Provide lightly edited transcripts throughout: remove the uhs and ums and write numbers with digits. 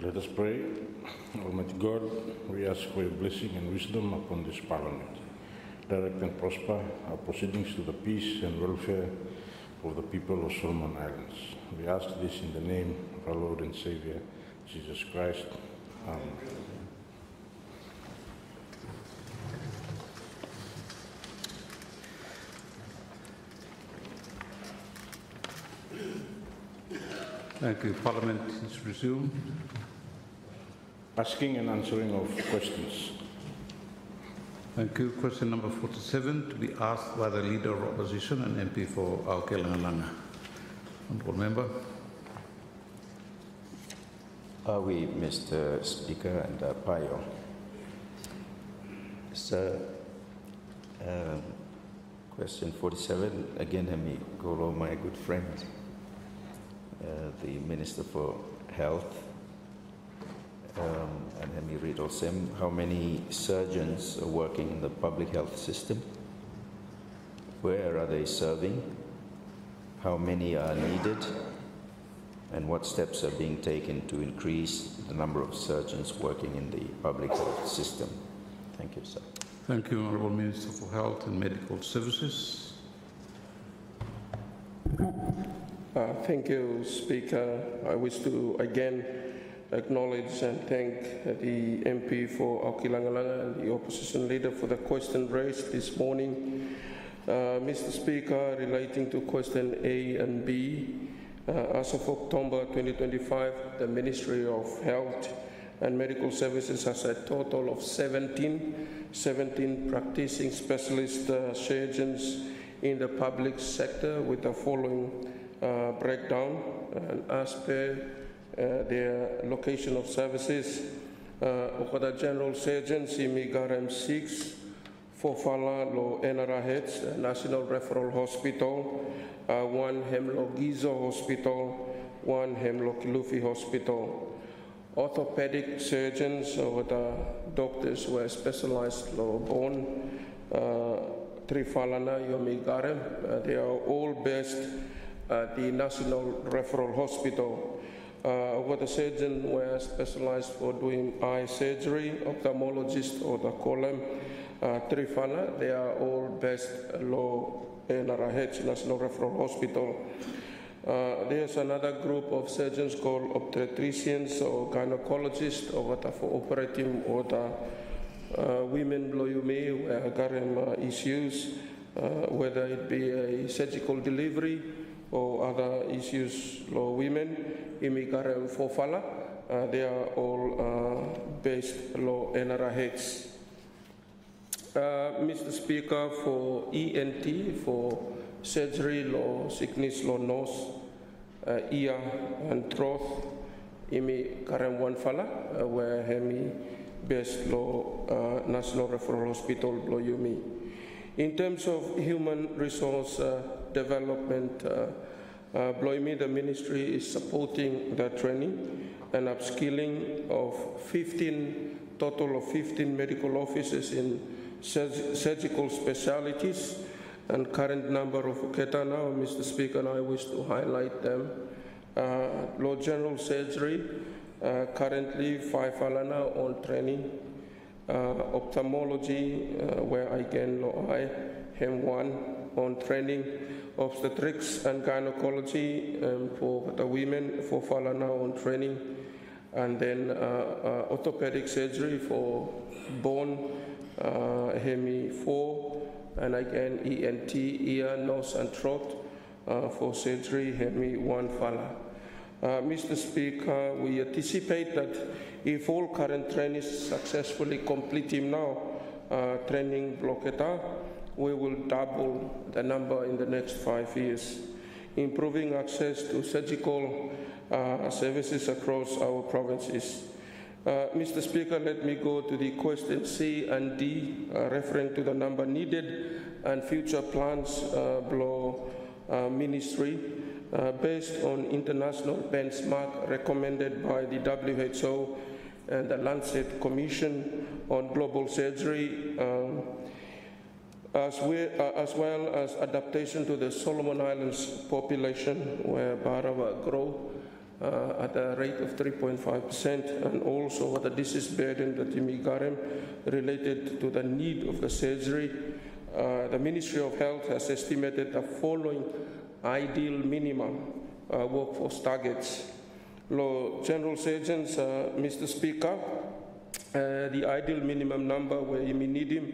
Let us pray. Almighty God, we ask for your blessing and wisdom upon this Parliament. Direct and prosper our proceedings to the peace and welfare of the people of Solomon Islands. We ask this in the name of our Lord and Savior, Jesus Christ. Amen. Thank you. Parliament is resumed. Asking and answering of questions. Thank you. Question number 47 to be asked by the Leader of Opposition and MP for Aotearoa. Honourable Member. We, Mr. Speaker and Paio. Sir, question 47, again, Hemi Golo, my good friend, the Minister for Health, and Hemi Riddle Sim, how many surgeons are working in the public health system? Where are they serving? How many are needed? And what steps are being taken to increase the number of surgeons working in the public health system? Thank you, sir. Thank you, Honourable Minister for Health and Medical Services. Thank you, Speaker. I wish to again acknowledge and thank the MP for Aotearoa and the Opposition Leader for the question raised this morning. Mr. Speaker, relating to question A and B, as of October 2025, the Ministry of Health and Medical Services has a total of 17 practicing specialist surgeons in the public sector with the following breakdown. And as per their location of services, Okada General Surgeons, Imigarem 6, Fofala Lo NRH, National Referral Hospital, 1 Hemlock Gizo Hospital, 1 Hemlock Luffy Hospital. Orthopedic surgeons or the doctors who are specialized Lo Bone, Trifalana Yomigarem, they are all based at the National Referral Hospital. Where the surgeons were specialized for doing eye surgery, ophthalmologist or the column, Trifana, they are all based Lo NRH, National Referral Hospital. There's another group of surgeons called obstetricians or gynecologists or for operating or the women bloyume where garem issues, whether it be a surgical delivery or other issues for women, imigarem fofala, they are all based Lo NRH. Mr. Speaker, for ENT, for surgery, Lo sickness, Lo nose, ear and throat, imigarem one fala, where hemi based Lo National Referral Hospital, Lo Yumi. In terms of human resource development, Bloimi, the ministry is supporting the training and upskilling of total of 15 medical officers in surgical specialties, and current number of Keta now, Mr. Speaker, and I wish to highlight them. Lord General Surgery, currently 5 alana on training. Ophthalmology, where I can Hem 1 on training. Obstetrics and gynecology for the women, 4 falana on training. And then orthopedic surgery for bone, Hemi 4, and again ENT, ear, nose and throat for surgery, Hemi 1 fala. Mr. Speaker, we anticipate that if all current trainees successfully complete him now, training blocketa, we will double the number in the next 5 years, improving access to surgical services across our provinces. Mr. Speaker, let me go to the question C and D, referring to the number needed and future plans below ministry. Based on international benchmark recommended by the WHO and the Lancet Commission on Global Surgery, as well as adaptation to the Solomon Islands population, where Barawa grow, at a rate of 3.5%, and also the disease burden that Imigarem related to the need of the surgery. The Ministry of Health has estimated the following ideal minimum workforce targets. General surgeons, Mr. Speaker, the ideal minimum number where you need him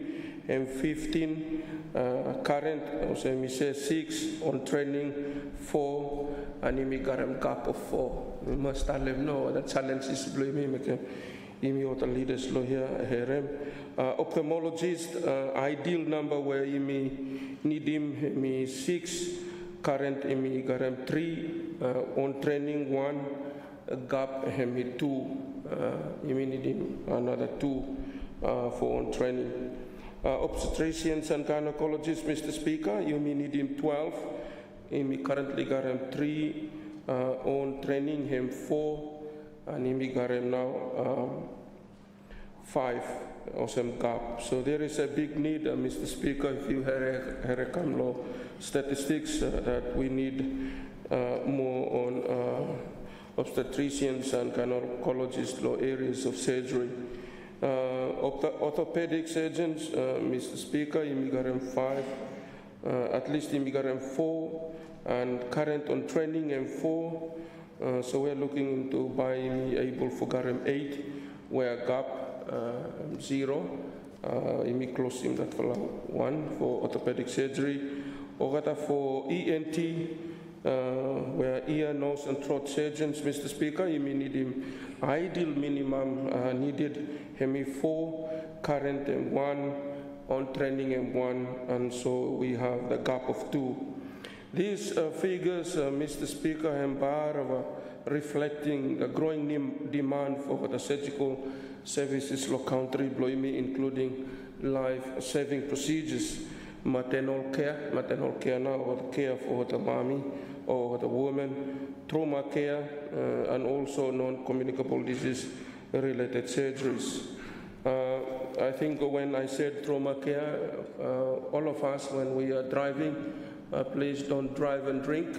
and 15 current, also we say 6 on training, 4 and you got a gap of 4. We must tell them no, the challenge is blue me the leaders here. Ophthalmologist, ideal number where you need him 6 current, you got him 3 on training, 1 gap him 2. You need him another 2 for on training. Obstetricians and gynecologists, Mr. Speaker, you may need him 12. You currently got him 3 on training, him 4, and you got him now 5 or some gap. So there is a big need, Mr. Speaker, if you have statistics that we need more on obstetricians and gynecologists law areas of surgery. Orthopedic surgeons, Mr. Speaker, Imigaram 5, at least Imigaram 4, and current on training M4. So we're looking into buying able for Garam 8, where gap 0, imi closing that for 1 for orthopedic surgery. Ogata for ENT, where ear, nose, and throat surgeons, Mr. Speaker, you may need him ideal minimum needed, hemi 4, current M1, on training M1, and so we have the gap of 2. These figures, Mr. Speaker, are reflecting the growing demand for the surgical services locally country, including life-saving procedures, maternal care now, or care for the mommy or the woman, trauma care, and also non-communicable disease-related surgeries. I think when I said trauma care, all of us, when we are driving, please don't drive and drink.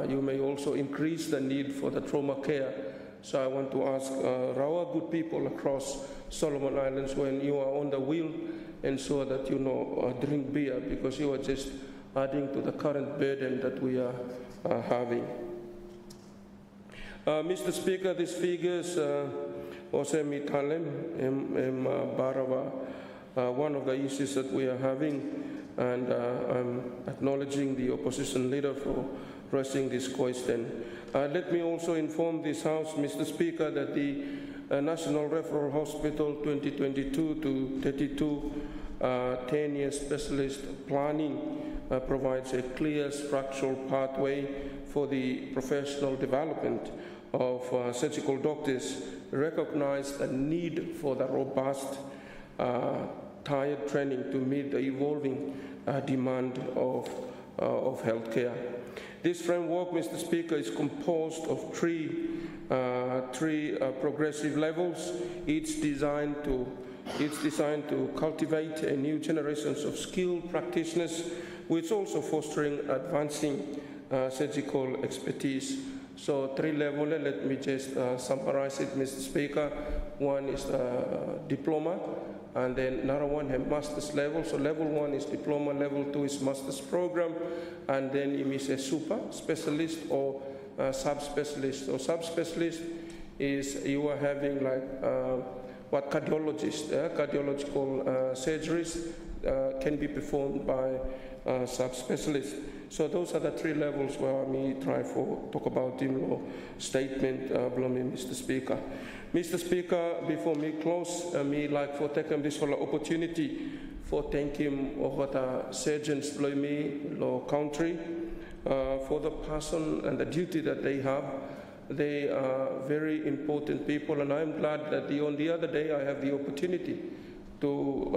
You may also increase the need for the trauma care. So I want to ask our good people across Solomon Islands, when you are on the wheel, ensure that you drink beer, because you are just adding to the current burden that we are having. Mr. Speaker, these figures also one of the issues that we are having, and I'm acknowledging the opposition leader for raising this question. Let me also inform this House, Mr. Speaker, that the National Referral Hospital 2022 to 32 10-year specialist planning provides a clear structural pathway for the professional development of surgical doctors, recognize the need for the robust tiered training to meet the evolving demand of healthcare. This framework, Mr. Speaker, is composed of three progressive levels, each designed to cultivate a new generations of skilled practitioners, which also fostering advancing surgical expertise. So 3 levels, let me just summarize it, Mr. Speaker. One is diploma, and then another one has master's level. So level 1 is diploma, level 2 is master's program, and then you may say super specialist or subspecialist. So subspecialist is you are having like what cardiologists, cardiological surgeries can be performed by subspecialists. So those are the 3 levels where I try to talk about in statement, Mr. Speaker. Mr. Speaker, before me close, me like for taking this whole opportunity for thanking all the surgeons law country for the passion and the duty that they have. They are very important people, and I'm glad that on the other day I have the opportunity to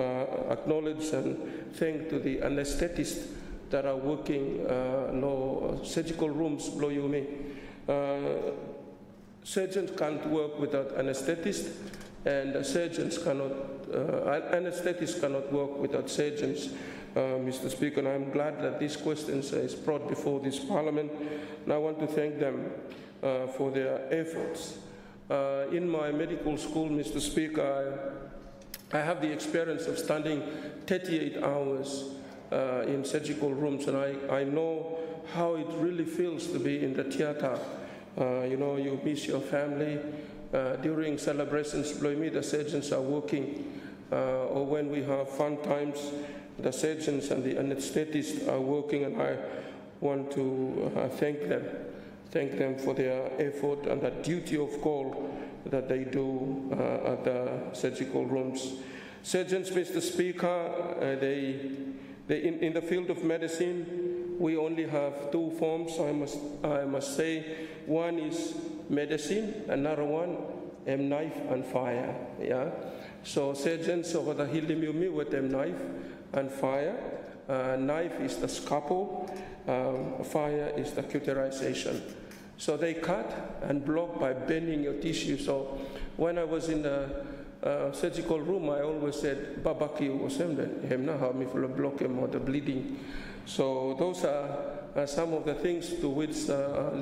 acknowledge and thank to the anesthetists that are working surgical rooms, surgeons can't work without anesthetists, and anesthetists cannot work without surgeons, Mr. Speaker. And I'm glad that this question is brought before this Parliament, and I want to thank them. for their efforts. In my medical school, Mr. Speaker, I have the experience of standing 38 hours in surgical rooms, and I know how it really feels to be in the theater. You know, you miss your family. During celebrations, believe me, the surgeons are working. Or when we have fun times, the surgeons and the anesthetists are working, and I want to thank them for their effort and the duty of call that they do at the surgical rooms. Surgeons, Mr. Speaker, in the field of medicine, we only have two forms, I must say. One is medicine, another one, knife and fire. Yeah? So surgeons over the Hilimiumi with them knife and fire. Knife is the scalpel, fire is the cauterization. So they cut and block by bending your tissue. So when I was in the surgical room, I always said, "Babaki usemden, hemna how me full block him or the bleeding." So those are some of the things to which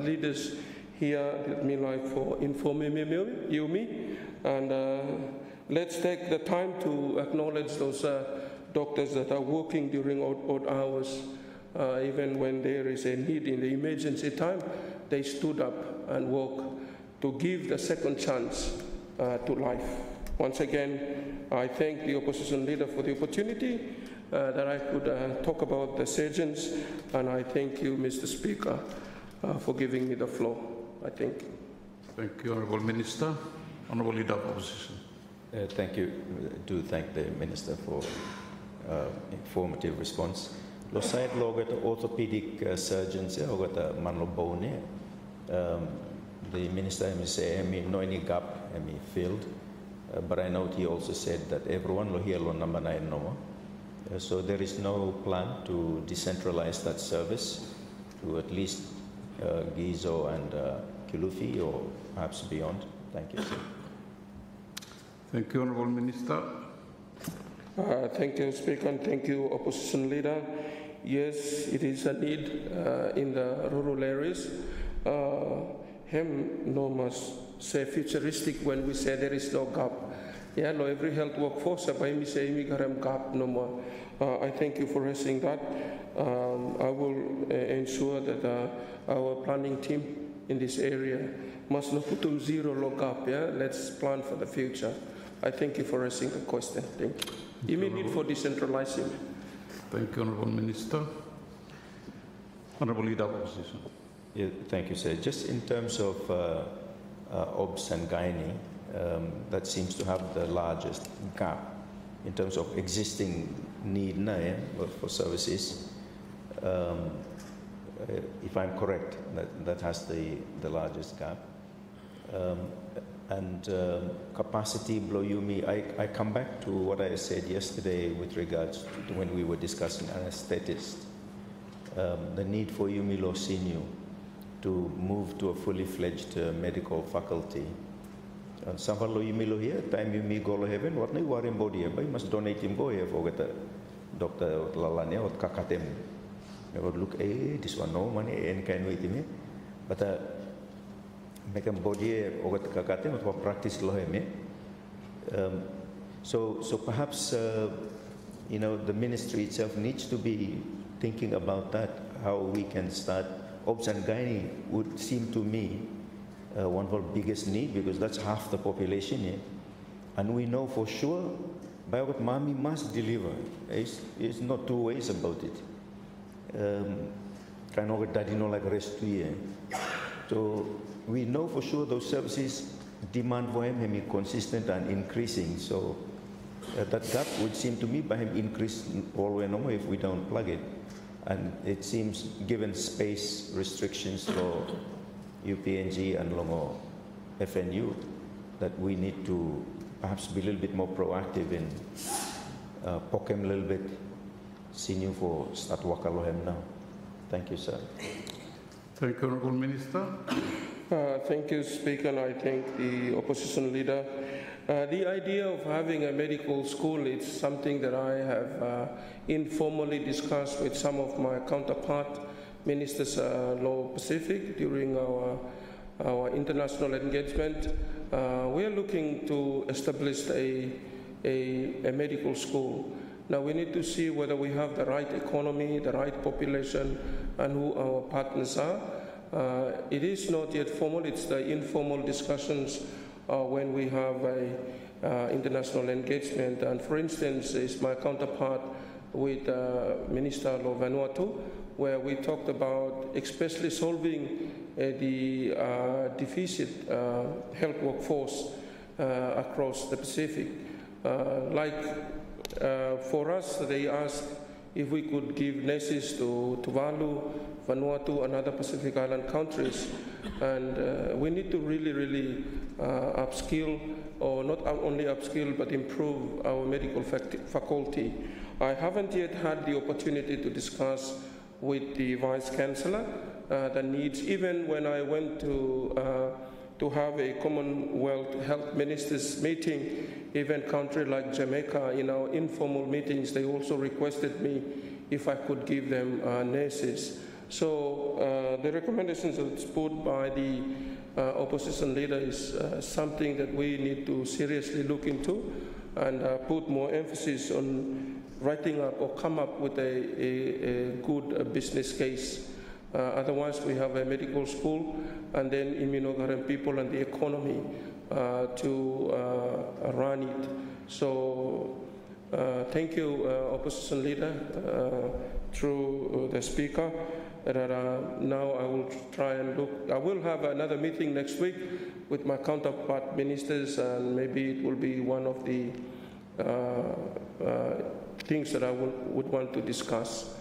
leaders here did me like for informing me. And let's take the time to acknowledge those doctors that are working during odd hours. Even when there is a need in the emergency time, they stood up and worked to give the second chance to life. Once again, I thank the opposition leader for the opportunity that I could talk about the surgeons, and I thank you, Mr. Speaker, for giving me the floor. I thank you. Thank you, Honourable Minister. Honourable Leader of Opposition. Thank you. I do thank the Minister for informative response. Lo side logo the orthopedic surgeons logo the manlo bone. The Minister say no any gap any field, but I know he also said that everyone lo here lo number 9 no. So there is no plan to decentralize that service to at least Gizo and Kilifi or perhaps beyond. Thank you, sir. Thank you, Honourable Minister. Thank you, Speaker, and thank you, Opposition Leader. Yes, it is a need in the rural areas. Him no must say futuristic when we say there is no gap. Yeah, no, every health workforce, by me say me gap no more. I thank you for raising that. I will ensure that our planning team in this area must not put zero low gap. Yeah, let's plan for the future. I thank you for raising the question. Thank you. You may need for decentralizing. Thank you, Honourable Minister. Honourable Leader of Opposition. Yeah, thank you, sir. Just in terms of OBS and gynae, that seems to have the largest gap in terms of existing need for services. If I'm correct, that has the largest gap. And capacity, Bloyumi, I come back to what I said yesterday with regards to when we were discussing anesthetists. The need for Yumi Losinu to move to a fully fledged medical faculty. And Samalo Yumi lo here, time Yumi go to heaven, what no worry body, but you must donate him go here for Dr. Lalane or Kakatem. I would look, this one no money, and can wait him. But make a body or Kakatem or practice lo heme. So perhaps you know, the ministry itself needs to be thinking about that, how we can start. Obs and gynae would seem to me one of our biggest need, because that's half the population here. And we know for sure, by what mommy must deliver. It's not two ways about it. Kind of daddy no like rest here. So we know for sure those services demand for him be consistent and increasing. So that gap would seem to me by him increase all the way no if we don't plug it. And it seems, given space restrictions for UPNG and Longo FNU, that we need to perhaps be a little bit more proactive in pokem a little bit, senior for start wakalohem now. Thank you, sir. Thank you, Honourable Minister. Thank you, Speaker, and I thank the opposition leader. The idea of having a medical school is something that I have informally discussed with some of my counterpart ministers Law Pacific during our our international engagement, we are looking to establish a medical school. Now we need to see whether we have the right economy, the right population, and who our partners are. It is not yet formal, it's the informal discussions when we have international engagement. And for instance, is my counterpart with Minister of Vanuatu, where we talked about especially solving the deficit health workforce across the Pacific. For us, they asked if we could give nurses to Tuvalu, Vanuatu, and other Pacific Island countries. And we need to really upskill, or not only upskill, but improve our medical faculty. I haven't yet had the opportunity to discuss with the Vice Chancellor the needs, even when I went to have a Commonwealth Health Ministers meeting. Even country like Jamaica, in our informal meetings, they also requested me if I could give them nurses. So the recommendations that's put by the opposition leader is something that we need to seriously look into and put more emphasis on writing up or come up with a good business case. Otherwise, we have a medical school and then immunogenic people and the economy to run it. So thank you, opposition leader, through the speaker. Now I will try and look. I will have another meeting next week with my counterpart ministers, and maybe it will be one of the things that I would want to discuss.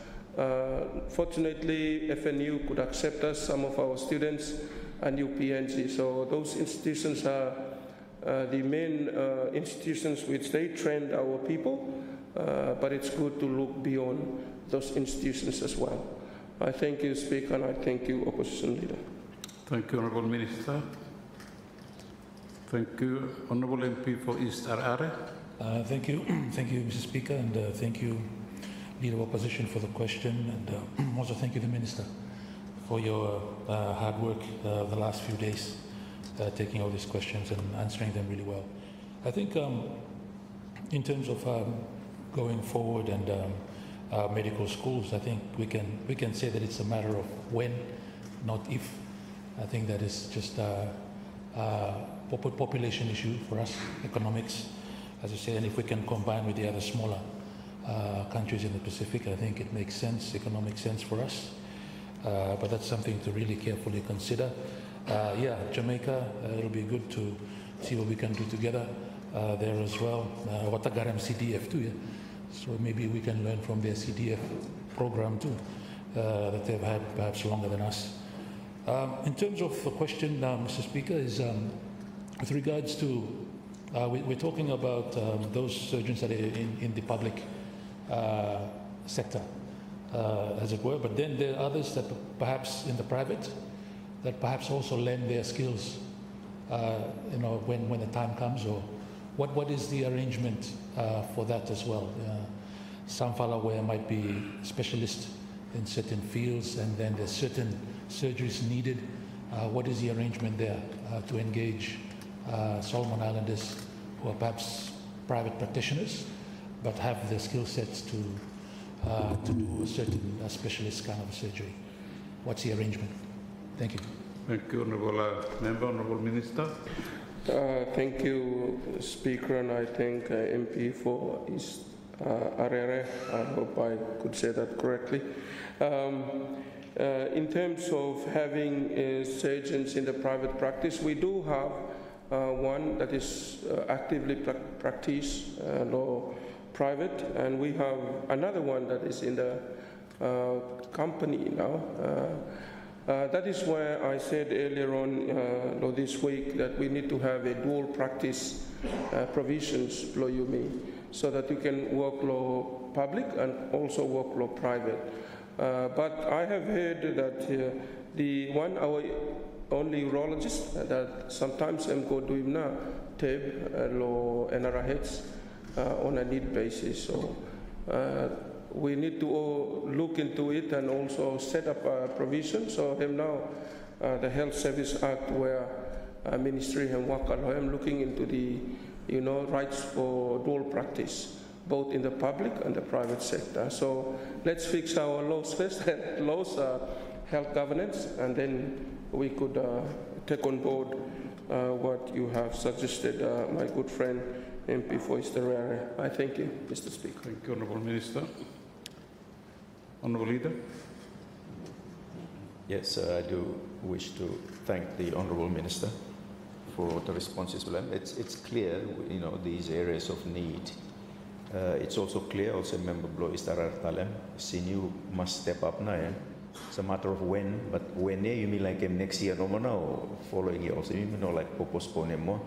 Fortunately, FNU could accept us, some of our students, and UPNG. So those institutions are the main institutions which they trained our people, but it's good to look beyond those institutions as well. I thank you, Speaker, and I thank you, Opposition Leader. Thank you, Honourable Minister. Thank you, Honourable MP for East Arare. Thank you, Mr. Speaker, and thank you, Leader of Opposition, for the question, and also thank you, the Minister, for your hard work the last few days, taking all these questions and answering them really well. I think in terms of going forward and medical schools, I think we can say that it's a matter of when, not if. I think that is just a population issue for us, economics, as you say, and if we can combine with the other smaller countries in the Pacific, I think it makes sense, economic sense for us. But that's something to really carefully consider. Yeah, Jamaica, it'll be good to see what we can do together there as well. Watagaram CDF too, yeah? So maybe we can learn from their CDF program too, that they've had perhaps longer than us. In terms of the question, Mr. Speaker, is with regards to, we're talking about those surgeons that are in the public sector, as it were, but then there are others that perhaps in the private, that perhaps also lend their skills, when the time comes, or what is the arrangement for that as well? Some fellow where might be specialist in certain fields, and then there's certain surgeries needed. What is the arrangement there to engage Solomon Islanders who are perhaps private practitioners, but have the skill sets to do a certain specialist kind of surgery? What's the arrangement? Thank you. Thank you, Honourable Member. Honourable Minister. Thank you, Speaker, and I thank MP for East Arare. I hope I could say that correctly. In terms of having surgeons in the private practice, we do have one that is actively practiced law private, and we have another one that is in the company now. That is where I said earlier on this week that we need to have a dual practice provisions, law you mean, so that you can work law public and also work law private. But I have heard that the one, our only urologist, that sometimes go do him now, TEB, law NRHs, on a need basis. So we need to look into it and also set up a provision. So him now, the Health Service Act, where Ministry and Wakal, I'm looking into the rights for dual practice, both in the public and the private sector. So let's fix our laws first, laws, health governance, and then we could take on board what you have suggested, my good friend MP for Eastern Area. I thank you, Mr. Speaker. Thank you, Honourable Minister. Honourable Leader. Yes, I do wish to thank the Honourable Minister for the responses. It's clear, these areas of need. It's also clear, also Member Blow Istarar Talem, Sinu must step up now. It's a matter of when, but when you mean like next year, no, following year also, you know, like postpone more.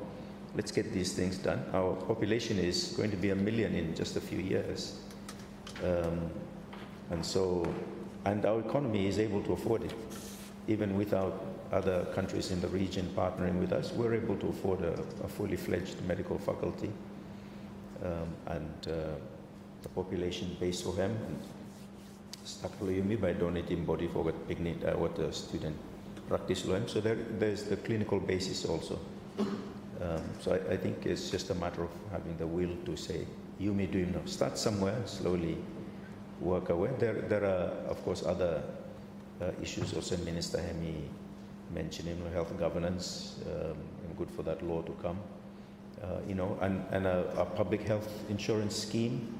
Let's get these things done. Our population is going to be 1 million in just a few years. And our economy is able to afford it. Even without other countries in the region partnering with us, we're able to afford a fully fledged medical faculty. The population base for him. Stakloyumi by donating body for what the student practice loem. So there's the clinical basis also. So I think it's just a matter of having the will to say, you may do it now. Start somewhere, slowly work away. There are, of course, other issues also Minister Hemi mentioned, health governance, and good for that law to come. And a public health insurance scheme,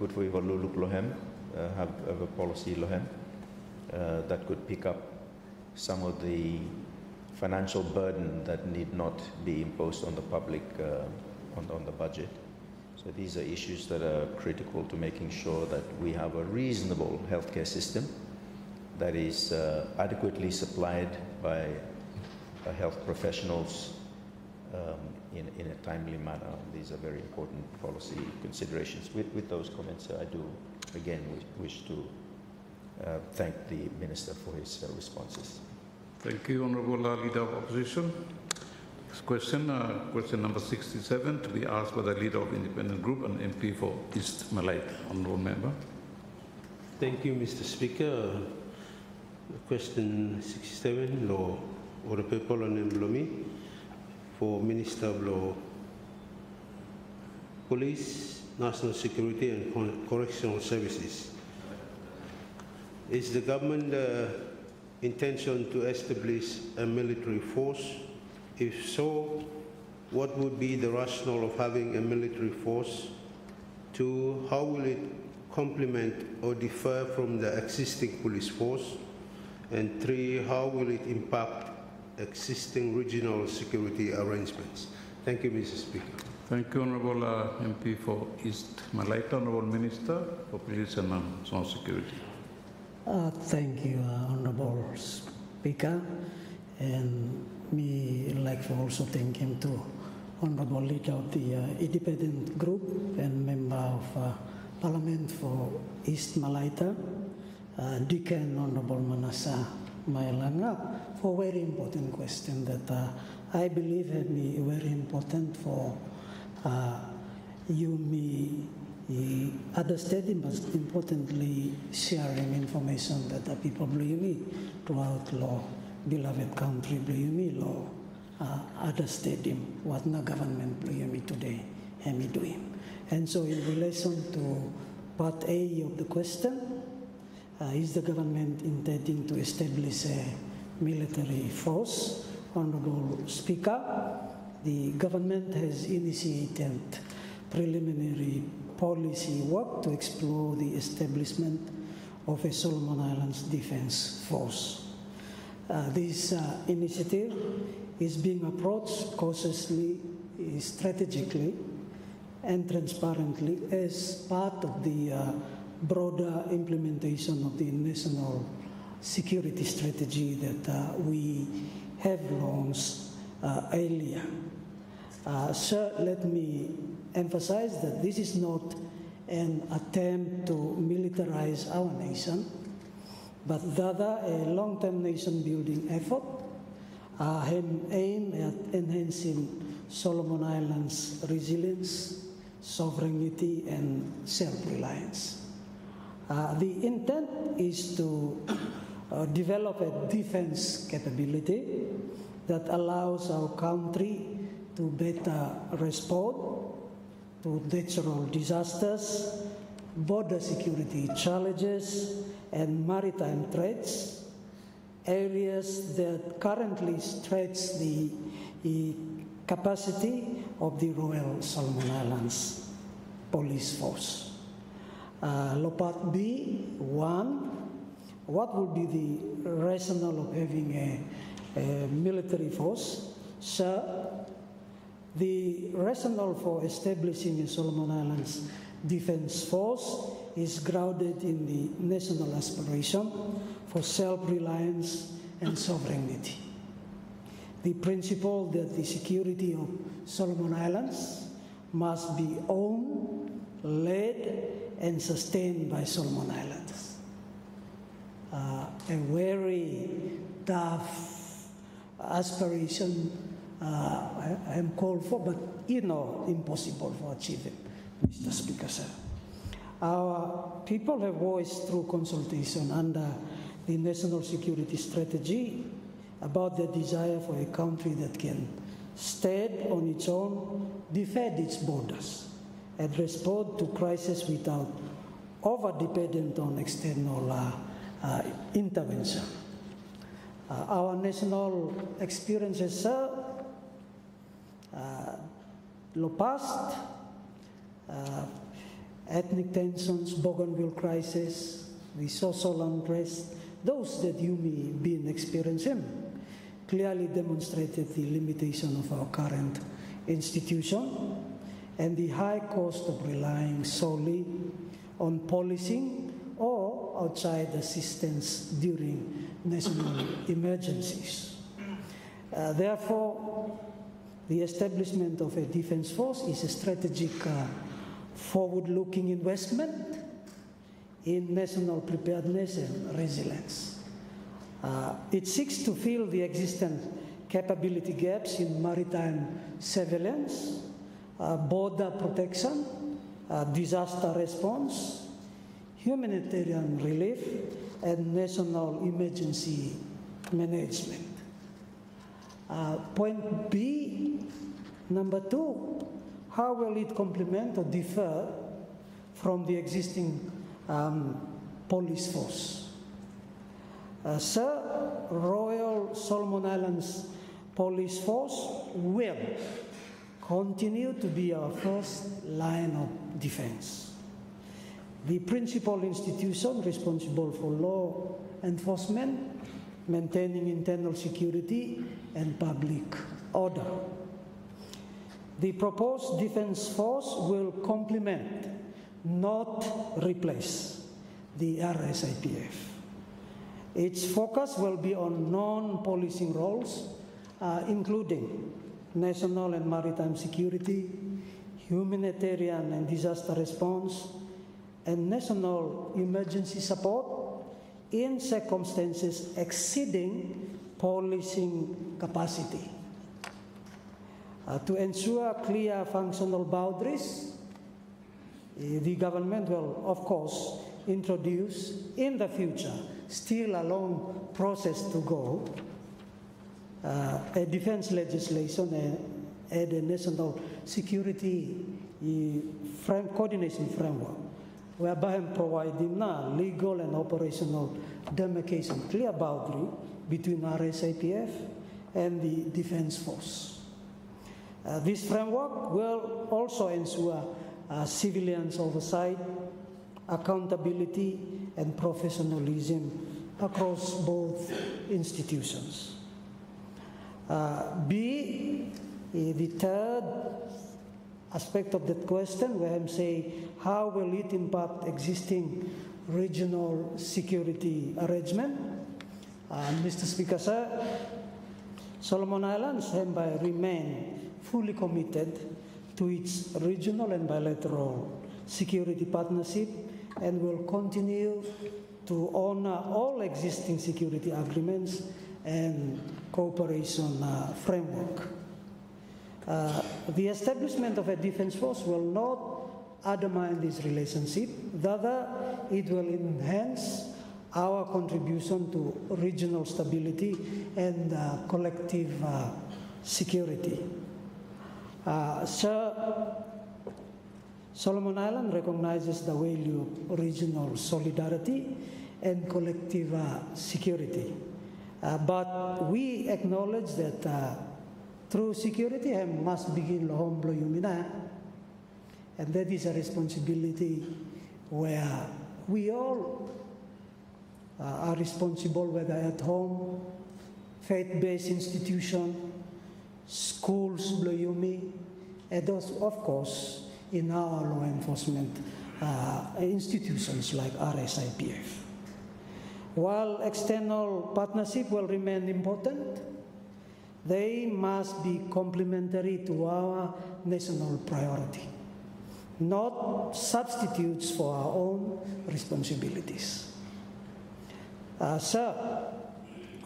good for Ivaluluk Lohem, have a policy Lohem that could pick up some of the financial burden that need not be imposed on the public on the budget. So these are issues that are critical to making sure that we have a reasonable healthcare system that is adequately supplied by health professionals in a timely manner. These are very important policy considerations. With those comments, I do again wish to thank the Minister for his responses. Thank you, Honourable Leader of Opposition. Next question, question number 67, to be asked by the Leader of Independent Group and MP for East Malaita. Honourable Member. Thank you, Mr. Speaker. Question 67, Law Order People and Mblomi for Minister of Law, Police, National Security and Correctional Services. Is the government intention to establish a military force? If so, what would be the rationale of having a military force? 2, how will it complement or differ from the existing police force? And 3, how will it impact existing regional security arrangements? Thank you, Mr. Speaker. Thank you, Honourable MP for East Malaita. Honourable Minister for Police and National Security. Thank you, Honourable Speaker, and me like to also thank him to Honourable Leader of the Independent Group and Member of Parliament for East Malaita, Deacon Honourable Manasa Mailanga, for very important question that I believe have been very important for me understanding, but importantly sharing information that the people believe me throughout law, beloved country believe me law, understanding what the government believe me today and me doing. And so in relation to part A of the question, is the government intending to establish a military force? Honourable Speaker, the government has initiated preliminary policy work to explore the establishment of a Solomon Islands Defence Force. This initiative is being approached cautiously, strategically, and transparently as part of the broader implementation of the national security strategy that we have launched earlier. Sir, let me emphasize that this is not an attempt to militarize our nation, but rather a long-term nation-building effort aimed at enhancing Solomon Islands' resilience, sovereignty, and self-reliance. The intent is to develop a defense capability that allows our country to better respond to natural disasters, border security challenges, and maritime threats, areas that currently stretch the capacity of the Royal Solomon Islands Police Force. Part B, 1, what would be the rationale of having a military force? Sir, the rationale for establishing a Solomon Islands Defense Force is grounded in the national aspiration for self-reliance and sovereignty. The principle that the security of Solomon Islands must be owned, led, and sustained by Solomon Islands. A very tough aspiration I am called for, but impossible for achieving, Mr. Speaker, sir. Our people have voiced through consultation under the National Security Strategy about their desire for a country that can stand on its own, defend its borders, and respond to crisis without over-dependent on external intervention. Our national experiences, sir, past, ethnic tensions, Bougainville crisis, the social unrest, those that you may be experiencing, clearly demonstrated the limitation of our current institution and the high cost of relying solely on policing or outside assistance during national emergencies. Therefore, the establishment of a defense force is a strategic forward-looking investment in national preparedness and resilience. It seeks to fill the existing capability gaps in maritime surveillance, border protection, disaster response, humanitarian relief, and national emergency management. Point B, number 2, how will it complement or differ from the existing police force? Sir, Royal Solomon Islands Police Force will continue to be our first line of defense. The principal institution responsible for law enforcement, maintaining internal security and public order. The proposed defense force will complement, not replace, the RSIPF. Its focus will be on non-policing roles, including national and maritime security, humanitarian and disaster response, and national emergency support in circumstances exceeding policing capacity. To ensure clear functional boundaries, the government will, of course, introduce in the future, still a long process to go, a defense legislation and a national security coordination framework, whereby I'm providing legal and operational demarcation, clear boundary between RSIPF and the Defense Force. This framework will also ensure civilians' oversight, accountability, and professionalism across both institutions. B, the third aspect of that question, where I'm saying, how will it impact existing regional security arrangement? Mr. Speaker, sir, Solomon Islands hereby remain fully committed to its regional and bilateral security partnership and will continue to honor all existing security agreements and cooperation framework. The establishment of a defense force will not undermine this relationship. Rather, it will enhance our contribution to regional stability and collective security. Sir, Solomon Island recognizes the value of regional solidarity and collective security. But we acknowledge that true security must begin home below Yumina, and that is a responsibility where we all are responsible, whether at home, faith-based institution, schools below Yumi, and those, of course, in our law enforcement institutions like RSIPF. While external partnership will remain important, they must be complementary to our national priority, not substitutes for our own responsibilities. Sir,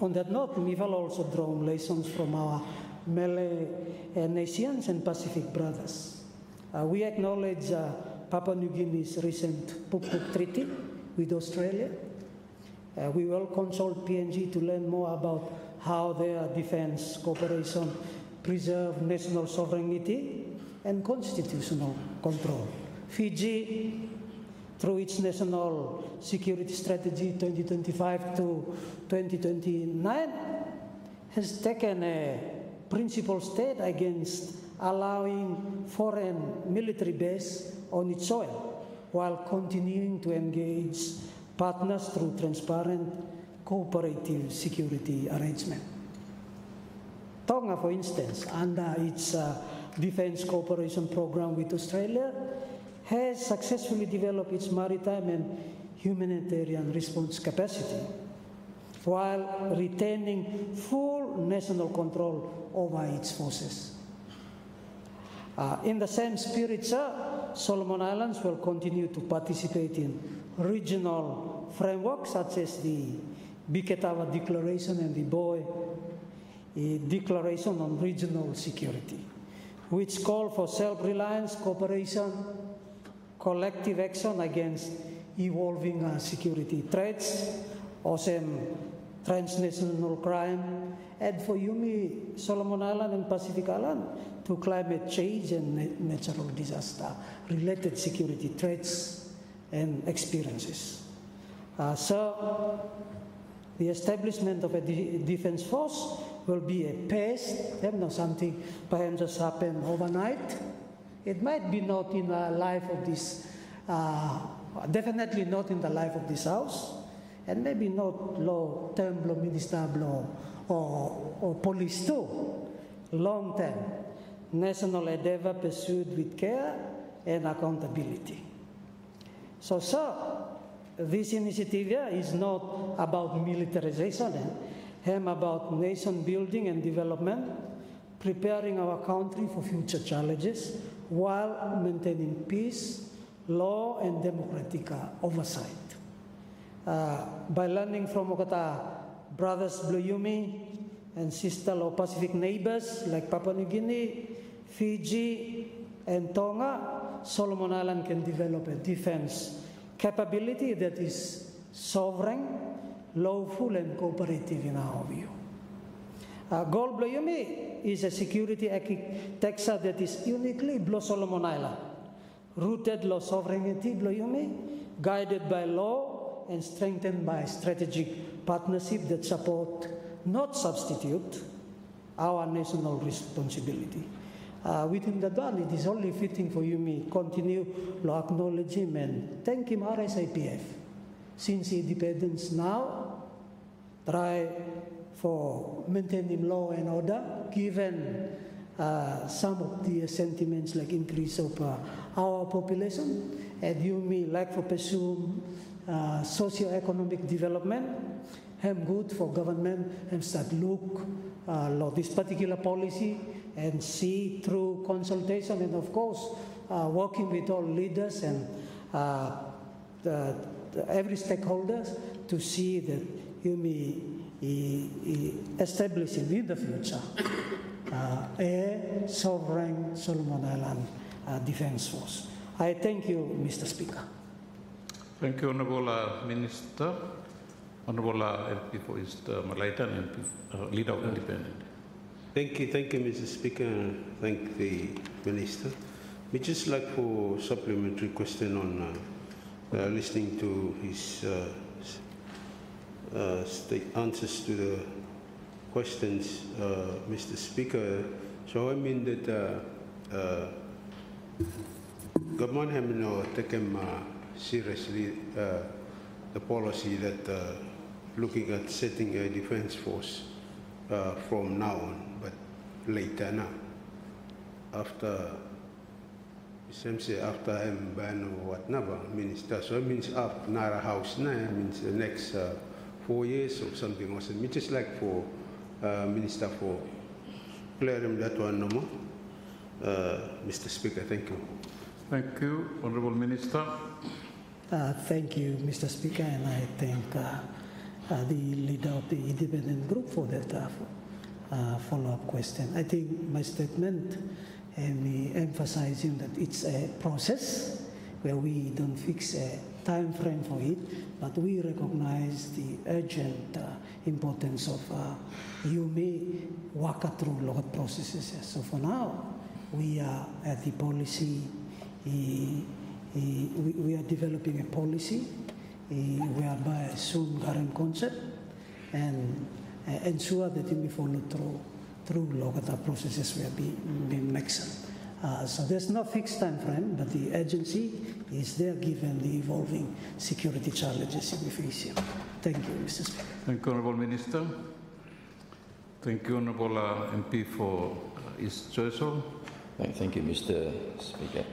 on that note, we will also draw lessons from our Melanesians and Pacific brothers. We acknowledge Papua New Guinea's recent Puk-Puk Treaty with Australia. We will consult PNG to learn more about how their defense cooperation preserve national sovereignty and constitutional control. Fiji, through its National Security Strategy 2025 to 2029, has taken a principled stand against allowing foreign military base on its soil, while continuing to engage partners through transparent, cooperative security arrangement. Tonga, for instance, under its defense cooperation program with Australia, has successfully developed its maritime and humanitarian response capacity, while retaining full national control over its forces. In the same spirit, sir, Solomon Islands will continue to participate in regional frameworks such as the Biketawa Declaration and the Boe Declaration on Regional Security, which call for self-reliance, cooperation, collective action against evolving security threats, awesome transnational crime, and for Yumi, Solomon Island and Pacific Island, to climate change and natural disaster-related security threats and experiences. So, the establishment of a defense force will be a pace, not something perhaps just happen overnight. It might be not in the life of this, definitely not in the life of this House, and maybe not law term, law minister, law, or police too. Long term, national endeavor pursued with care and accountability. So, sir, this initiative here is not about militarization, about nation building and development, preparing our country for future challenges while maintaining peace, law, and democratic oversight. By learning from Okata brothers Blue Yumi and sister or Pacific neighbors like Papua New Guinea, Fiji, and Tonga, Solomon Island can develop a defense capability that is sovereign, lawful, and cooperative in our view. Gold Blue Yumi is a security architecture that is uniquely Blue Solomon Island, rooted law sovereignty Blue Yumi, guided by law and strengthened by strategic partnership that support, not substitute, our national responsibility. Within the done, it is only fitting for Yumi continue to acknowledge him and thank him RSIPF. Since independence now, try for maintaining law and order, given some of the sentiments like increase of our population, and Yumi like for pursue socio-economic development, and good for government and start look this particular policy and see through consultation and of course working with all leaders and every stakeholders to see that Yumi establishing in the future a sovereign Solomon Island Defense Force. I thank you, Mr. Speaker. Thank you, Honourable Minister. Honorable MP for East Malaita and MP, Leader of Independent. Thank you, Mr. Speaker, and thank the Minister. We just like for supplementary question on listening to his answers to the questions, Mr. Speaker. So I mean that government have taken seriously the policy that looking at setting a defense force from now on, but later now, after after I'm ban or whatever, minister. So it means up Nara House now, means the next 4 years or something else. It just like for Minister for clearing that one no more. Mr. Speaker, thank you. Thank you, Honorable Minister. Thank you, Mr. Speaker, and I thank the leader of the independent group for that follow-up question. I think my statement me emphasizing that it's a process where we don't fix a time frame for it, but we recognize the urgent importance of you may walk through lot of processes. So for now, we are at the policy. We are developing a policy whereby soon current concept and ensure that it will follow through local processes will be mixed. So there's no fixed time frame, but the agency is there given the evolving security challenges we face here. Thank you, Mr. Speaker. Thank you, Honorable Minister. Thank you, Honorable MP for East Choiseul. Thank you, Mr. Speaker.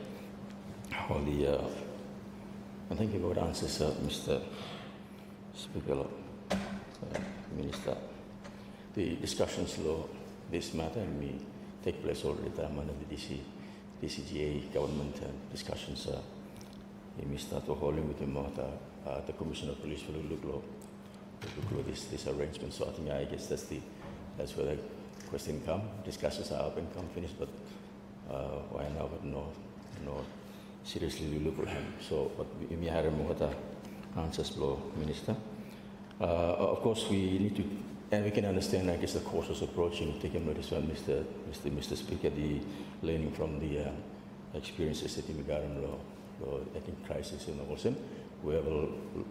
And thank you for the answers, Mr. Speaker, Minister. The discussions law this matter may take place already under the DCGA government discussions. We may start to hold with the Commissioner of Police will look this arrangement. So I guess that's where the question come. Discussions are up and come finished, but why now? But no, seriously we look at him. So, but we may have more answers, below, Minister. Of course, we need to. And we can understand, I guess, the cautious approach in taking notice on Mr. Speaker, the learning from the experiences that we got in I think, crisis in Olsen.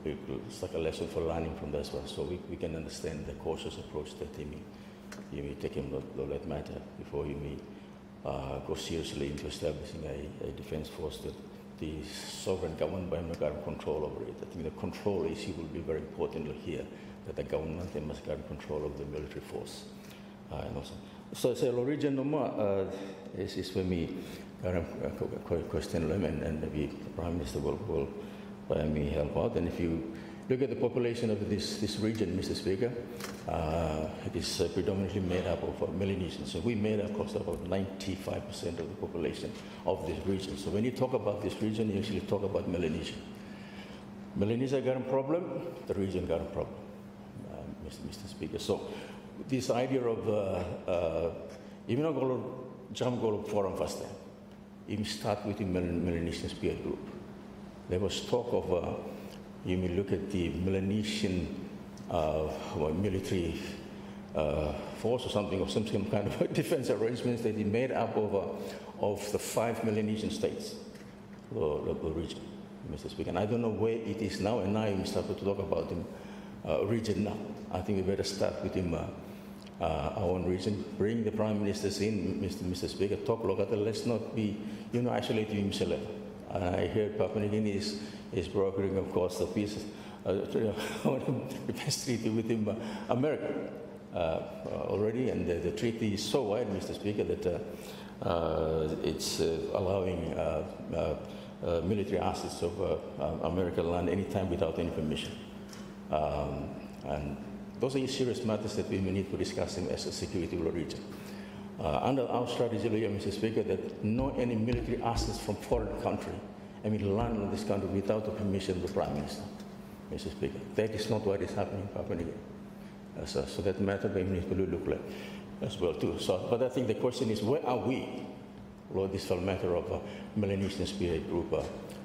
It's like a lesson for learning from this one. So we can understand the cautious approach that you may take him that matter before you may go seriously into establishing a defense force that the sovereign government by got control over it. I think the control issue will be very important here. That the government must get control of the military force. And also, so the origin is for me question and maybe the Prime Minister will by me help out. And if you look at the population of this region, Mr. Speaker, it is predominantly made up of Melanesians. So we made up close to about 95% of the population of this region. So when you talk about this region, you actually talk about Melanesia. Melanesia got a problem, the region got a problem. Mr. Speaker. So this idea of even though jam go forum first time, even start with the Melanesian Spear Group. There was talk of you may look at the Melanesian military force or something, or some kind of defense arrangements that he made up of the 5 Melanesian states, the region, Mr. Speaker. And I don't know where it is now, and now we started to talk about the region now. I think we better start with him, our own region, bring the Prime Ministers in, Mr. Speaker, talk local, let's not be, isolated himself. I heard Papua New Guinea is brokering, of course, the peace, the peace treaty with him, America, already, and the treaty is so wide, Mr. Speaker, that it's allowing military assets of American land anytime without any permission. And those are serious matters that we may need to discuss as a security region. Under our strategy, Mr. Speaker, that no any military assets from foreign country, land in this country without the permission of the Prime Minister, Mr. Speaker. That is not what is happening in Papua New Guinea. So that matter we need to look like as well too. So, but I think the question is, where are we? Lord, this whole matter of Melanesian Spear Group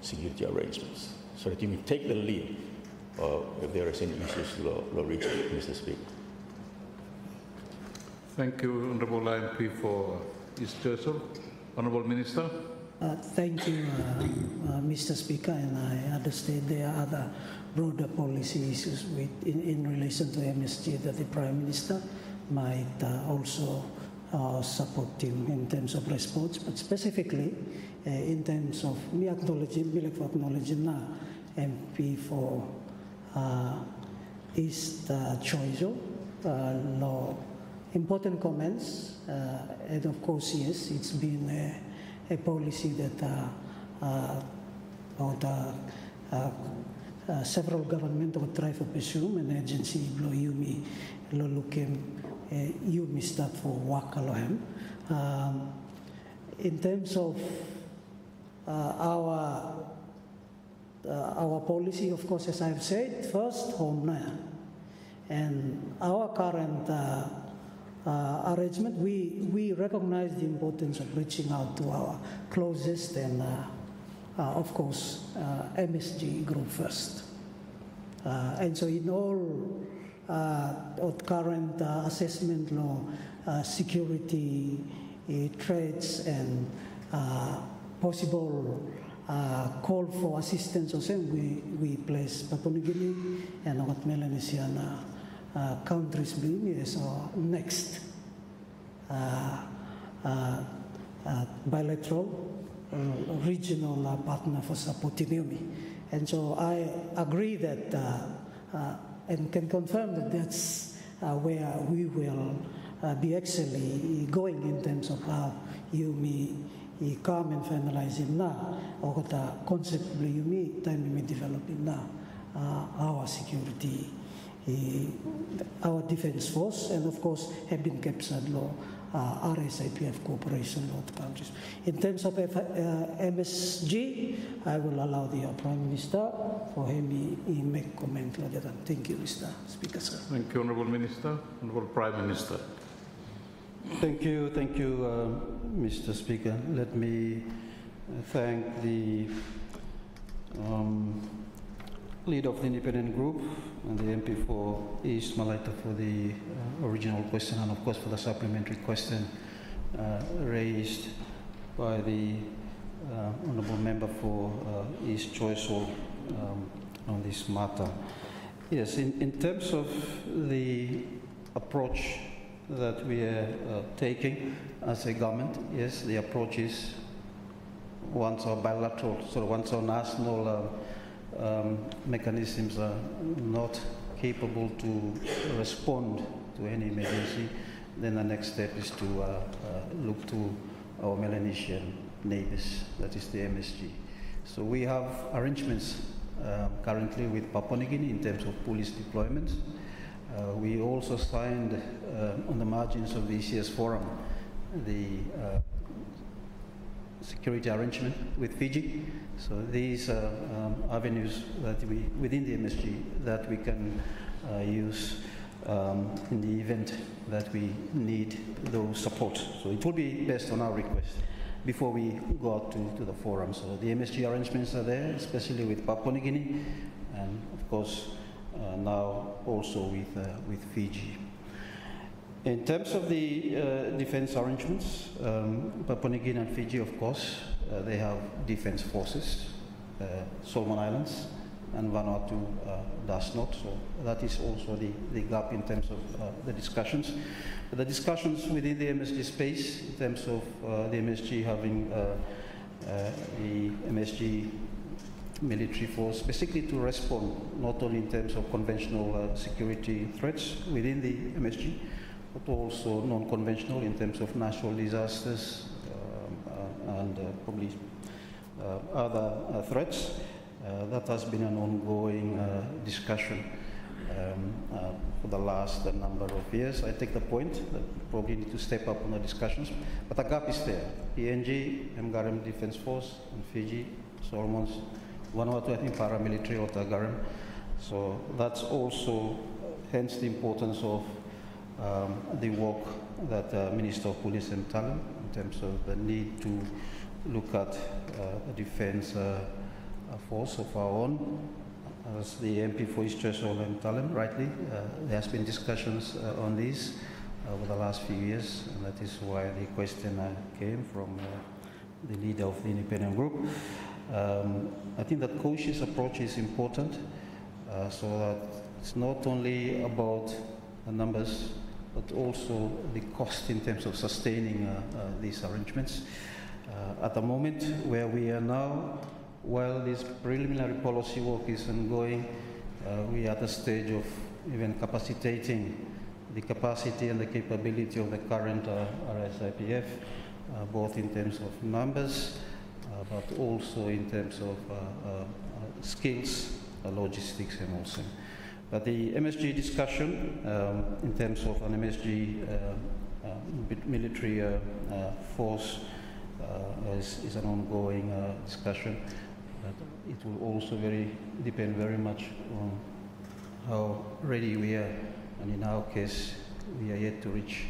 security arrangements, so that you may take the lead or if there is any issues, lo reach Mr. Speaker. Thank you, Honourable MP for East Churchill. Honourable Minister. Thank you, Mr. Speaker, and I understand there are other broader policy issues in relation to MSG that the Prime Minister might also support him in terms of response, but specifically in terms of me acknowledging na MP for East Choizo, important comments, and of course, yes, it's been a policy that several government would try to pursue, an agency below Yumi, Lolukem, Yumi start for Wakalohem. In terms of our policy, of course, as I've said, first, homeland. And our current arrangement, we recognize the importance of reaching out to our closest and, of course, MSG group first. And so in all current assessment law, security threats and possible call for assistance or something, we place Papua New Guinea and what Melanesian countries being as our next bilateral regional partner for supporting Yumi. And so I agree that and can confirm that that's where we will be actually going in terms of how Yumi come and finalize him now, or the concept Yumi time we developing now, our security. Our defense force, and of course, have been captured law, RSIPF cooperation law countries. In terms of MSG, I will allow the Prime Minister for him to make comment like that. Thank you, Mr. Speaker, sir. Thank you, Honourable Minister. Honourable Prime Minister. Thank you, Mr. Speaker. Let me thank the leader of the independent group and the MP for East Malaita for the original question, and of course for the supplementary question raised by the honourable member for East Choiseul on this matter. Yes, in terms of the approach that we are taking as a government, yes, the approach is once our bilateral, so once our national mechanisms are not capable to respond to any emergency, then the next step is to look to our Melanesian neighbors, that is the MSG. So we have arrangements currently with Papua New Guinea in terms of police deployments. We also signed on the margins of the ECS forum the security arrangement with Fiji. So these are avenues that we, within the MSG, that we can use in the event that we need those support. So it will be based on our request before we go out to the forum. So the MSG arrangements are there, especially with Papua New Guinea, and of course now also with Fiji. In terms of the defense arrangements, Papua New Guinea and Fiji, of course, they have defense forces, Solomon Islands, and Vanuatu does not. So that is also the gap in terms of the discussions. The discussions within the MSG space, in terms of the MSG having the MSG military force, basically to respond not only in terms of conventional security threats within the MSG, but also non-conventional in terms of natural disasters and probably other threats. That has been an ongoing discussion for the last number of years. I take the point that we probably need to step up on the discussions, but the gap is there. PNG, MGARM Defense Force, and Fiji, Solomons, Vanuatu, I think paramilitary or TAGARM. So that's also, hence the importance of the work that Minister of Police and Talent, in terms of the need to look at the defense force of our own, as the MP for East Choiseul and Talem rightly, there has been discussions on this over the last few years, and that is why the question came from the leader of the independent group. I think that cautious approach is important, so that it's not only about the numbers, but also the cost in terms of sustaining these arrangements. At the moment where we are now, while this preliminary policy work is ongoing, we are at the stage of even capacitating the capacity and the capability of the current RSIPF, both in terms of numbers, but also in terms of skills, logistics, and also. But the MSG discussion, in terms of an MSG military force, is an ongoing discussion. But it will also depend very much on how ready we are. And in our case, we are yet to reach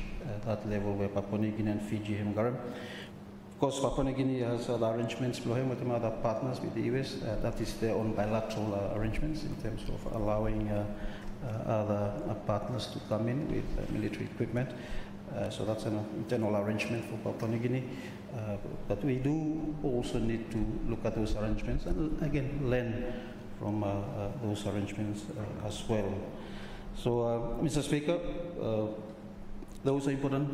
that level where Papua New Guinea and Fiji and Garam. Of course, Papua New Guinea has other arrangements with other partners with the US. That is their own bilateral arrangements in terms of allowing other partners to come in with military equipment. So that's an internal arrangement for Papua New Guinea. But we do also need to look at those arrangements and again learn from those arrangements as well. So, Mr. Speaker, those are important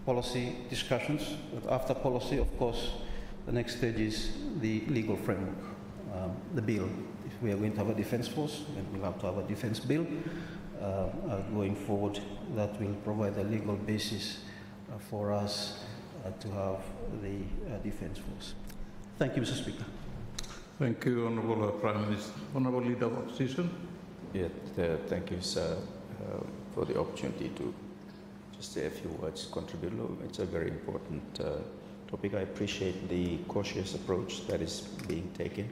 policy discussions. But after policy, of course, the next stage is the legal framework, the bill. If we are going to have a defense force, then we'll have to have a defense bill going forward that will provide a legal basis for us to have the defense force. Thank you, Mr. Speaker. Thank you, Honourable Prime Minister. Honourable Leader of Opposition. Yeah, thank you, sir, for the opportunity to just say a few words, contribute. It's a very important topic. I appreciate the cautious approach that is being taken.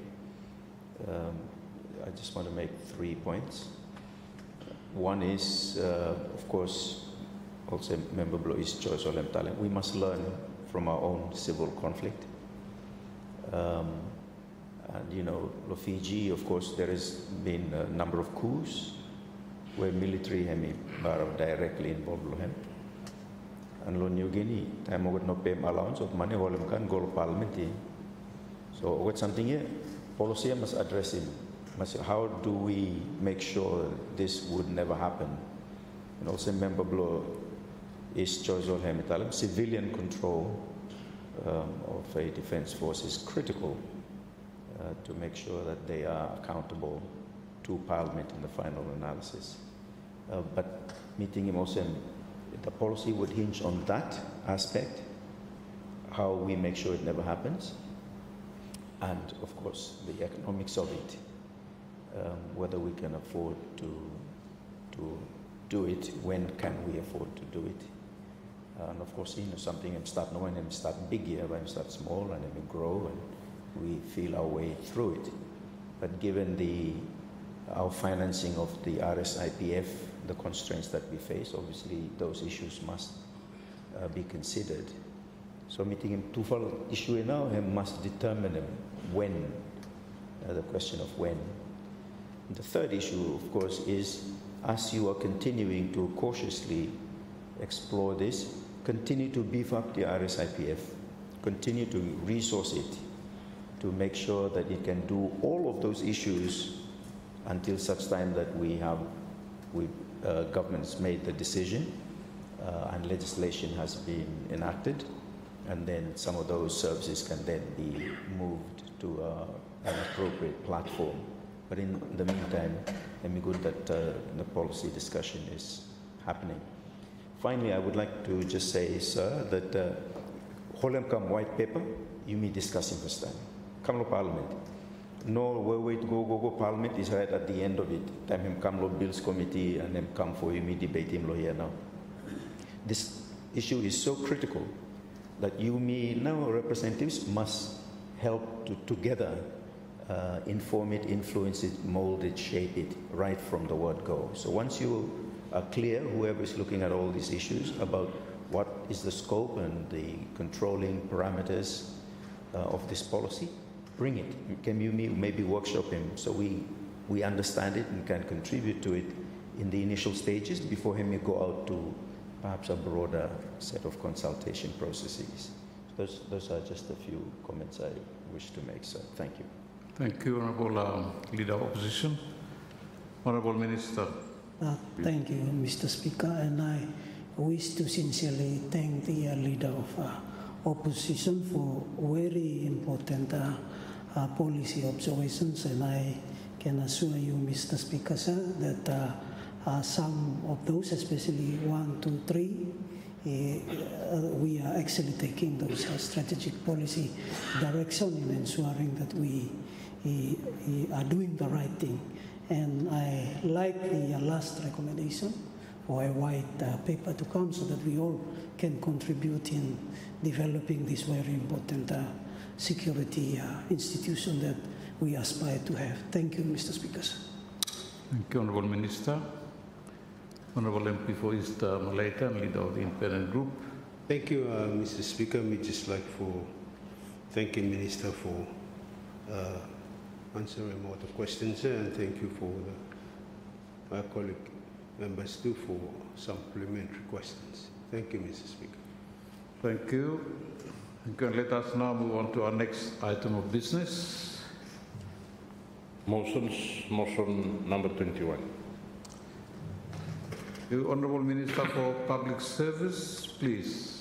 I just want to make 3 points. One is, of course, also Member Blow East Choiseul and Talem. We must learn from our own civil conflict. And you know, Fiji, of course, there has been a number of coups where military are directly involved. And New Guinea, time over no pay allowance of money, all can go to parliament. So, what's something here? Policy must address it. How do we make sure this would never happen? And also, Member Blow East Choiseul Talem, civilian control of a defense force is critical. To make sure that they are accountable to Parliament in the final analysis. But meeting him also, the policy would hinge on that aspect, how we make sure it never happens, and of course the economics of it, whether we can afford to do it, when can we afford to do it. And of course, you know, something and start knowing and start big here, and start small and then grow, and we feel our way through it. But given our financing of the RSIPF, the constraints that we face, obviously those issues must be considered. So meeting him twofold issue now, he must determine when, the question of when. The third issue, of course, is as you are continuing to cautiously explore this, continue to beef up the RSIPF, continue to resource it, to make sure that it can do all of those issues until such time that government's made the decision and legislation has been enacted, and then some of those services can then be moved to an appropriate platform. But in the meantime, let me good that the policy discussion is happening. Finally, I would like to just say, sir, that Holem white paper, you may discuss in first time. Come to Parliament. No, where to go Parliament is right at the end of it. Time him come to Bills Committee and then come for you, me debate him here now. This issue is so critical that you, me, now representatives must help to together inform it, influence it, mold it, shape it, right from the word go. So once you are clear, whoever is looking at all these issues, about what is the scope and the controlling parameters of this policy, bring it. Can you maybe workshop him so we we understand it and can contribute to it in the initial stages before he may go out to perhaps a broader set of consultation processes. Those are just a few comments I wish to make, sir. Thank you. Thank you, Honourable Leader of Opposition. Honourable Minister. Thank you, Mr. Speaker, and I wish to sincerely thank the Leader of Opposition for very important policy observations, and I can assure you, Mr. Speaker, sir, that some of those, especially 1, 2, 3, we are actually taking those strategic policy direction in ensuring that we are doing the right thing. And I like the last recommendation for a white paper to come so that we all can contribute in developing this very important security institution that we aspire to have. Thank you, Mr. Speaker. Thank you, Honourable Minister. Honourable MP for East Malaita and Leader of the Independent Group. Thank you, Mr. Speaker. We just like for thanking Minister for answering all the questions, and thank you for my colleague members too for supplementary questions. Thank you, Mr. Speaker. Thank you. Let us now move on to our next item of business. Motion number 21. The Honourable Minister for Public Service, please.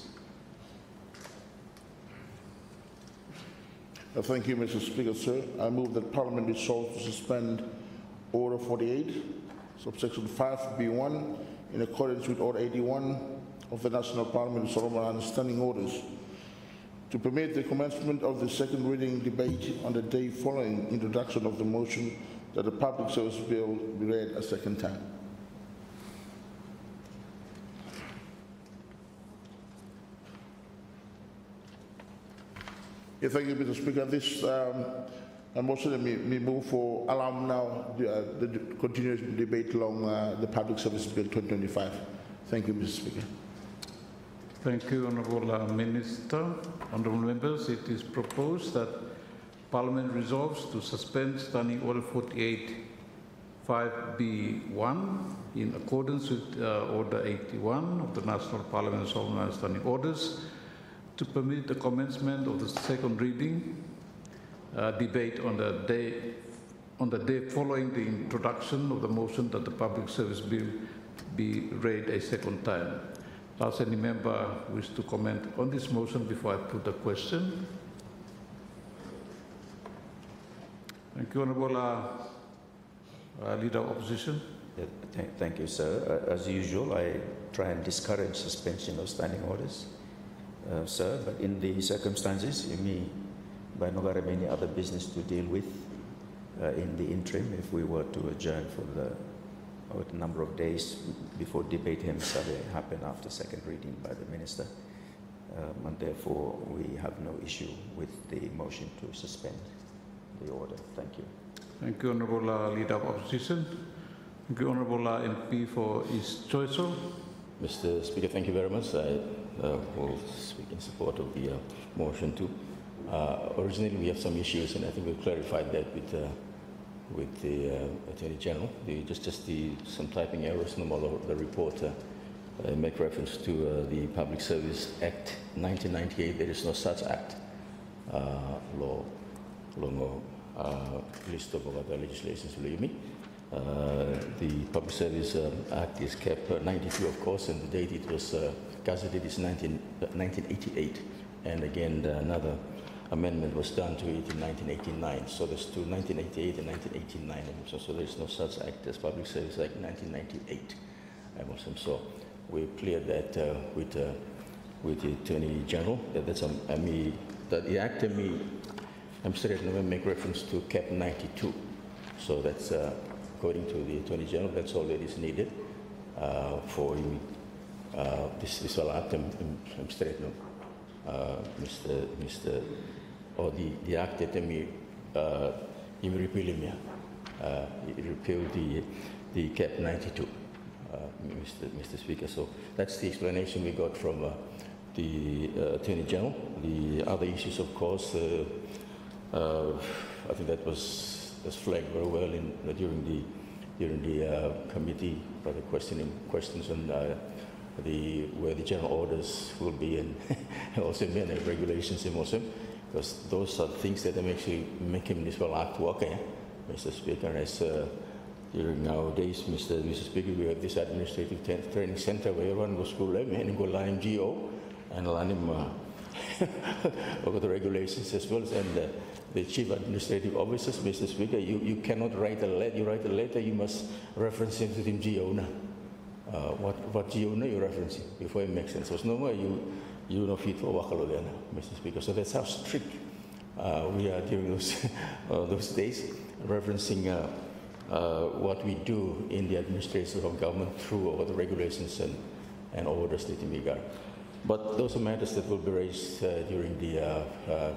Thank you, Mr. Speaker, sir. I move that Parliament resolve to suspend Order 48, subsection 5B1, in accordance with Order 81 of the National Parliament of Solomon Islands Standing Orders, to permit the commencement of the second reading debate on the day following introduction of the motion that the Public Service Bill be read a second time. Yeah, thank you, Mr. Speaker. This motion may move for allow now the continuous debate along the Public Service Bill 2025. Thank you, Mr. Speaker. Thank you, Honourable Minister. Honourable members, it is proposed that Parliament resolves to suspend Standing Order 48 5B1 in accordance with Order 81 of the National Parliament of Solomon Islands Standing Orders, to permit the commencement of the second reading debate on the day following the introduction of the motion that the Public Service Bill be read a second time. Does any member wish to comment on this motion before I put the question? Thank you, Honourable Leader of Opposition. Thank you, sir. As usual, I try and discourage suspension of standing orders. Sir, but in the circumstances, by no have any other business to deal with in the interim, if we were to adjourn for the number of days before debate himself happen after second reading by the Minister, and therefore we have no issue with the motion to suspend the order. Thank you. Thank you, Honourable Leader of Opposition. Thank you, Honourable MP for East Choiseul. Mr. Speaker, thank you very much. I will speak in support of the motion too. Originally, we have some issues, and I think we've clarified that with the Attorney General. Some typing errors in the report make reference to the Public Service Act 1998. There is no such act. List of other legislations, believe me. The Public Service Act is kept 92, of course, and the date it was gazetted is 1988. And again, another amendment was done to it in 1989. So there's two, 1988 and 1989. So there's no such act as Public Service Act 1998. So we cleared that with the Attorney General. That the act I'm straight now make reference to Cap 92. So that's according to the Attorney General, that's all that is needed for this whole act. I'm straight now, Mr. Or the act that repealed the Cap 92, Mr. Speaker. So that's the explanation we got from the Attorney General. The other issues, of course, I think that was was flagged very well during the committee by the questions on where the general orders will be and also many regulations also, because those are things that actually make municipal act work, Mr. Speaker. As during nowadays, Mr. Speaker, we have this administrative training center where everyone goes to learn and go learn GO and learn over the regulations as well, and the chief administrative officers, Mr. Speaker, you cannot write a letter. You write a letter, you must reference him to the GO now. What GO now you're referencing before it makes sense. So no more you know fit for Wakalo there now, Mr. Speaker. So that's how strict we are during those days, referencing what we do in the administration of government through all the regulations and orders that we got. But those are matters that will be raised during the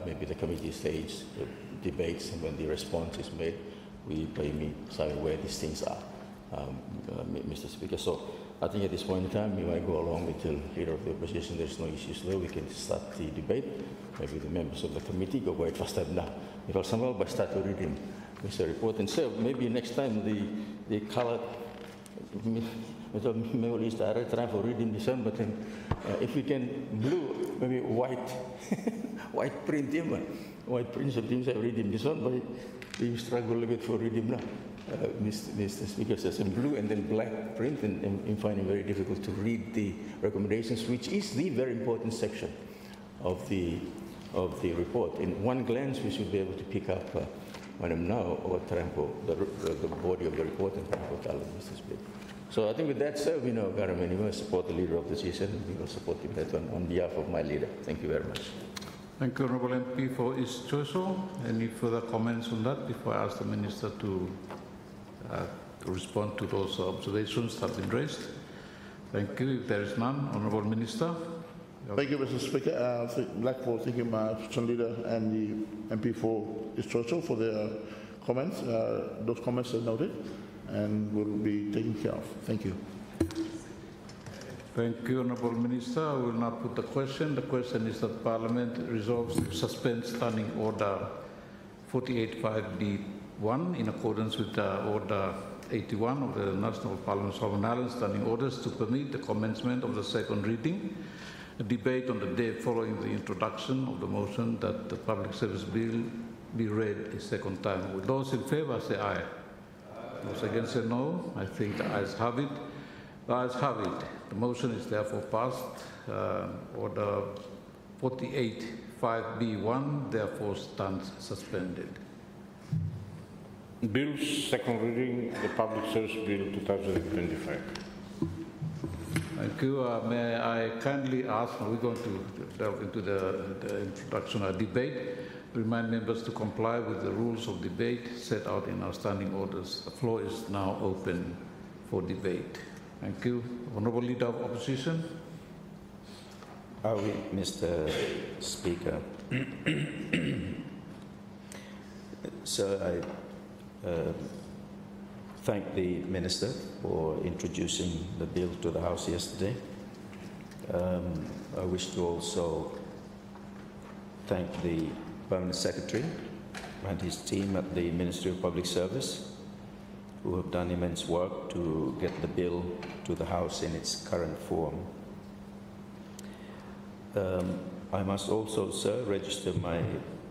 maybe the committee stage, the debates, and when the response is made, we say where these things are, Mr. Speaker. So I think at this point in time, we might go along with the leader of the opposition. There's no issues there. We can start the debate. Maybe the members of the committee go quite faster now. If somehow by start to reading Mr. Report and so maybe next time the colored Memories are trying for reading this one, but if we can blue, maybe white, white print him, white print sometimes I read him this one, but we struggle a little bit for reading now. Mr. Speaker says in blue and then black print, and find it very difficult to read the recommendations, which is the very important section of the report. In one glance, we should be able to pick up Madam now or the body of the report and Mr. Speaker. So I think with that said, we know Garamani will support the leader of the session. We will support him on behalf of my leader. Thank you very much. Thank you, Honourable MP, for his choice. Any further comments on that before I ask the Minister to respond to those observations that have been raised? Thank you. If there is none, Honourable Minister. Thank you, Mr. Speaker. I'd like to thank my opposition leader and the MP for his choice for their comments. Those comments are noted and will be taken care of. Thank you. Thank you, Honourable Minister. I will now put the question. The question is that Parliament resolves to suspend Standing Order 48.5b1 in accordance with Order 81 of the National Parliament Solomon Islands Standing Orders to permit the commencement of the second reading, a debate on the day following the introduction of the motion that the Public Service Bill be read a second time. With those in favour, say aye. Those against, say no. I think the ayes have it. The ayes have it. The motion is therefore passed. Order 48.5b1 therefore stands suspended. Bills, second reading, the Public Service Bill 2025. Thank you. May I kindly ask, we're going to delve into the introduction or debate, remind members to comply with the rules of debate set out in our standing orders. The floor is now open for debate. Thank you. Honourable Leader of Opposition. Mr. Speaker. Sir, I thank the Minister for introducing the bill to the House yesterday. I wish to also thank the Permanent Secretary and his team at the Ministry of Public Service, who have done immense work to get the bill to the House in its current form. I must also, sir, register my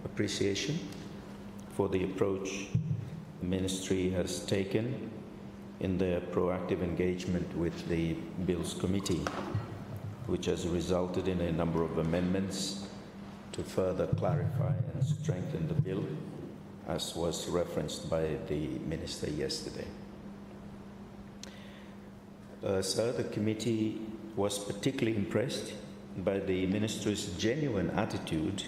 appreciation for the approach the Ministry has taken in their proactive engagement with the Bills Committee, which has resulted in a number of amendments to further clarify and strengthen the bill, as was referenced by the Minister yesterday. Sir, the committee was particularly impressed by the Ministry's genuine attitude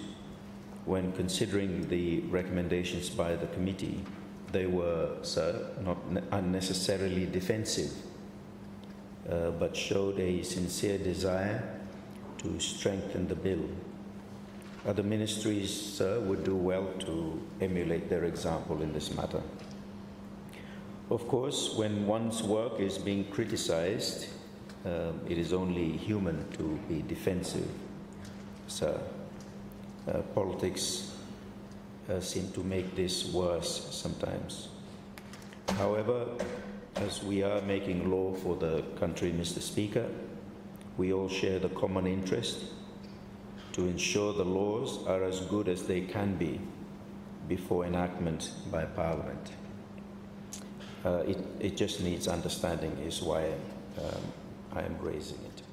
when considering the recommendations by the committee. They were, sir, not unnecessarily defensive, but showed a sincere desire to strengthen the bill. Other ministries, sir, would do well to emulate their example in this matter. Of course, when one's work is being criticized, it is only human to be defensive, sir. Politics seem to make this worse sometimes. However, as we are making law for the country, Mr. Speaker, we all share the common interest to ensure the laws are as good as they can be before enactment by Parliament. It just needs understanding, is why I am raising it.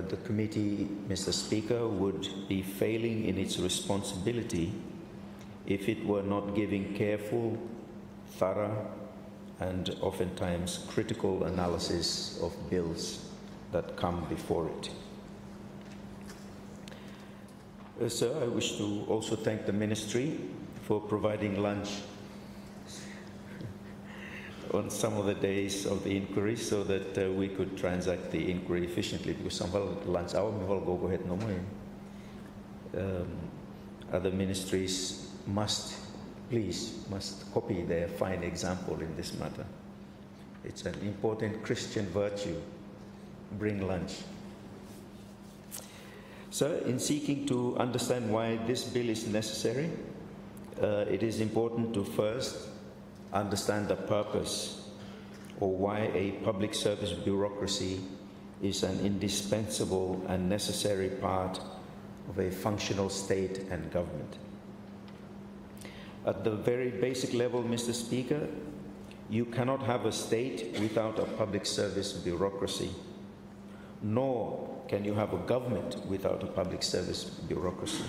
The committee, Mr. Speaker, would be failing in its responsibility if it were not giving careful, thorough, and oftentimes critical analysis of bills that come before it. Sir, I wish to also thank the Ministry for providing lunch on some of the days of the inquiry so that we could transact the inquiry efficiently, because some lunch hour will go ahead no more. Other ministries must copy their fine example in this matter. It's an important Christian virtue. Bring lunch. Sir, in seeking to understand why this bill is necessary, it is important to first understand the purpose, or why a public service bureaucracy is an indispensable and necessary part of a functional state and government. At the very basic level, Mr. Speaker, you cannot have a state without a public service bureaucracy, nor can you have a government without a public service bureaucracy.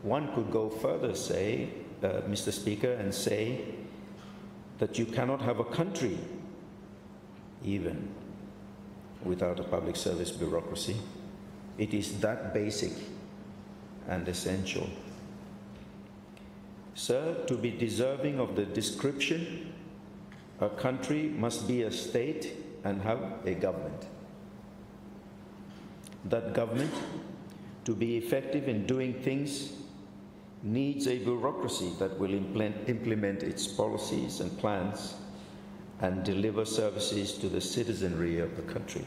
One could go further, Mr. Speaker, and say that you cannot have a country even without a public service bureaucracy. It is that basic and essential. Sir, to be deserving of the description, a country must be a state and have a government. That government, to be effective in doing things, needs a bureaucracy that will implement its policies and plans and deliver services to the citizenry of the country.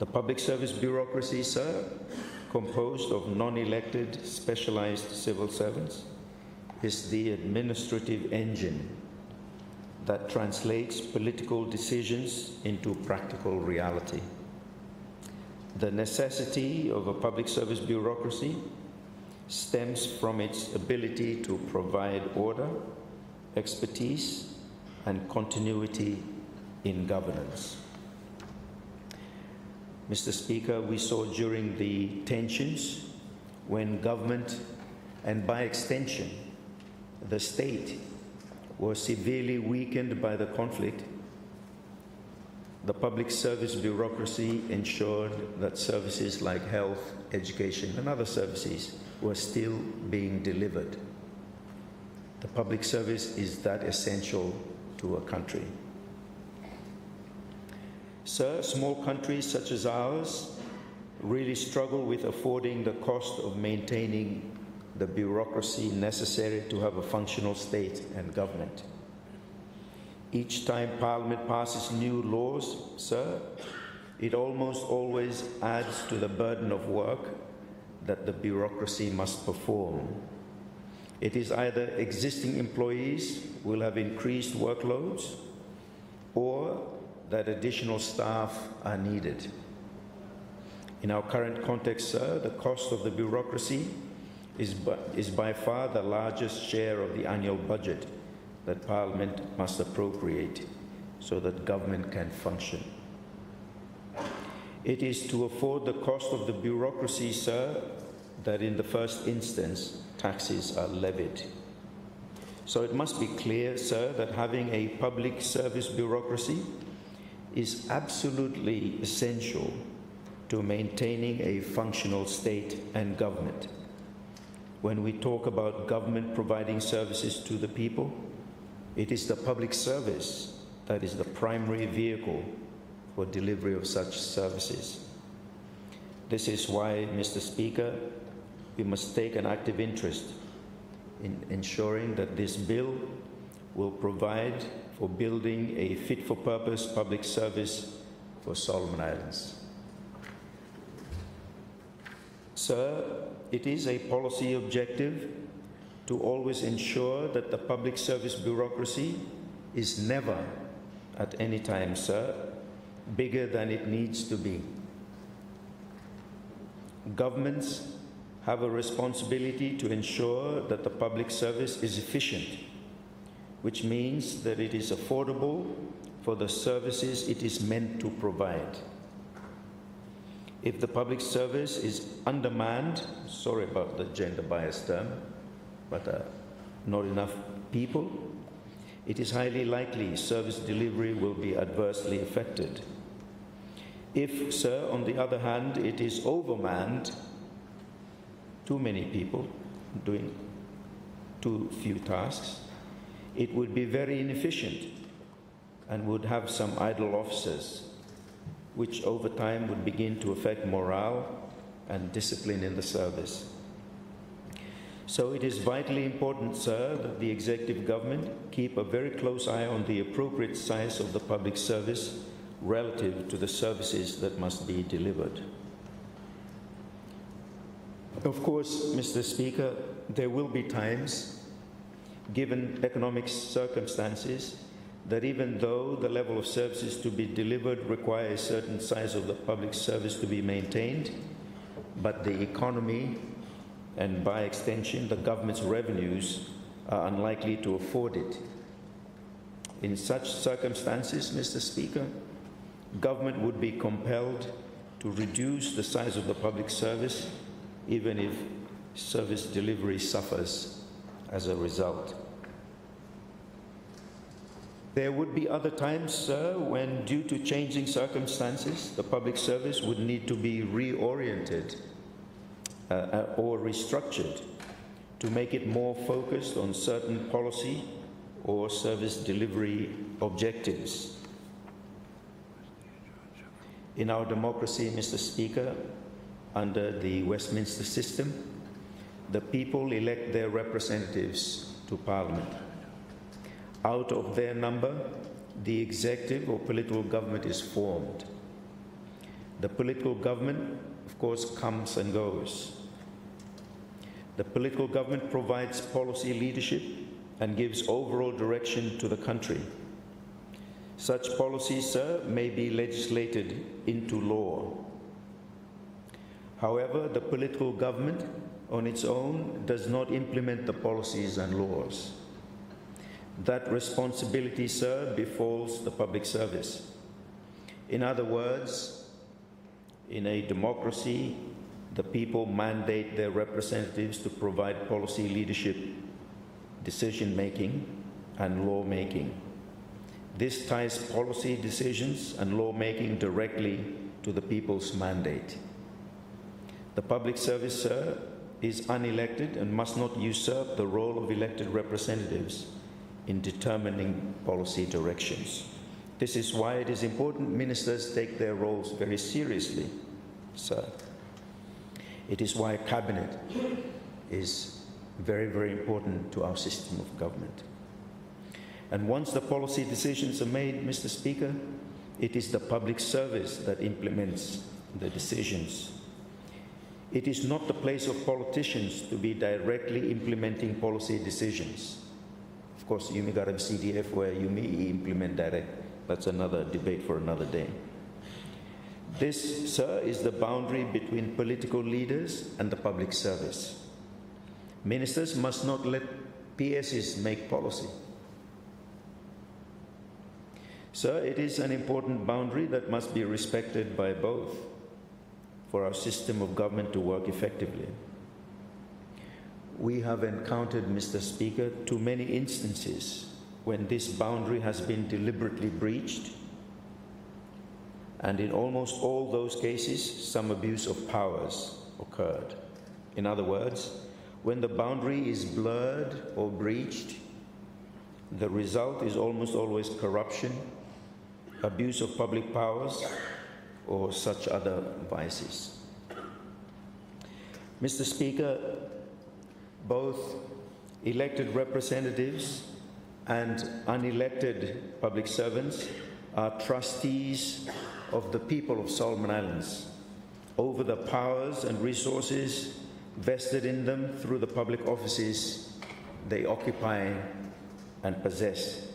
The public service bureaucracy, sir, composed of non-elected specialized civil servants, is the administrative engine that translates political decisions into practical reality. The necessity of a public service bureaucracy stems from its ability to provide order, expertise, and continuity in governance. Mr. Speaker, we saw during the tensions when government, and by extension, the state, were severely weakened by the conflict, the public service bureaucracy ensured that services like health, education, and other services were still being delivered. The public service is that essential to a country. Sir, small countries such as ours really struggle with affording the cost of maintaining the bureaucracy necessary to have a functional state and government. Each time Parliament passes new laws, sir, it almost always adds to the burden of work that the bureaucracy must perform. It is either existing employees will have increased workloads, or that additional staff are needed. In our current context, sir, the cost of the bureaucracy is by far the largest share of the annual budget that Parliament must appropriate so that government can function. It is to afford the cost of the bureaucracy, sir, that in the first instance, taxes are levied. So it must be clear, sir, that having a public service bureaucracy is absolutely essential to maintaining a functional state and government. When we talk about government providing services to the people, it is the public service that is the primary vehicle for delivery of such services. This is why, Mr. Speaker, we must take an active interest in ensuring that this bill will provide for building a fit-for-purpose public service for Solomon Islands. Sir, it is a policy objective to always ensure that the public service bureaucracy is never, at any time, sir, bigger than it needs to be. Governments have a responsibility to ensure that the public service is efficient, which means that it is affordable for the services it is meant to provide. If the public service is undermanned, sorry about the gender biased term, but not enough people, it is highly likely service delivery will be adversely affected. If, sir, on the other hand, it is overmanned, too many people doing too few tasks, it would be very inefficient and would have some idle officers, which over time would begin to affect morale and discipline in the service. So it is vitally important, sir, that the executive government keep a very close eye on the appropriate size of the public service relative to the services that must be delivered. Of course, Mr. Speaker, there will be times, given economic circumstances, that even though the level of services to be delivered requires a certain size of the public service to be maintained, but the economy, and by extension the government's revenues, are unlikely to afford it. In such circumstances, Mr. Speaker, government would be compelled to reduce the size of the public service, even if service delivery suffers as a result. There would be other times, sir, when, due to changing circumstances, the public service would need to be reoriented or restructured to make it more focused on certain policy or service delivery objectives. In our democracy, Mr. Speaker, under the Westminster system, the people elect their representatives to Parliament. Out of their number, the executive or political government is formed. The political government, of course, comes and goes. The political government provides policy leadership and gives overall direction to the country. Such policies, sir, may be legislated into law. However, the political government on its own does not implement the policies and laws. That responsibility, sir, befalls the public service. In other words, in a democracy, the people mandate their representatives to provide policy leadership, decision-making, and law-making. This ties policy decisions and law-making directly to the people's mandate. The public service, sir, is unelected and must not usurp the role of elected representatives in determining policy directions. This is why it is important ministers take their roles very seriously, sir. It is why cabinet is very, very important to our system of government. And once the policy decisions are made, Mr. Speaker, it is the public service that implements the decisions. It is not the place of politicians to be directly implementing policy decisions. Of course, you may got a CDF where you may implement direct. That's another debate for another day. This, sir, is the boundary between political leaders and the public service. Ministers must not let PSs make policy. Sir, it is an important boundary that must be respected by both for our system of government to work effectively. We have encountered, Mr. Speaker, too many instances when this boundary has been deliberately breached, and in almost all those cases, some abuse of powers occurred. In other words, when the boundary is blurred or breached, the result is almost always corruption, abuse of public powers, or such other vices. Mr. Speaker, both elected representatives and unelected public servants are trustees of the people of Solomon Islands over the powers and resources vested in them through the public offices they occupy and possess.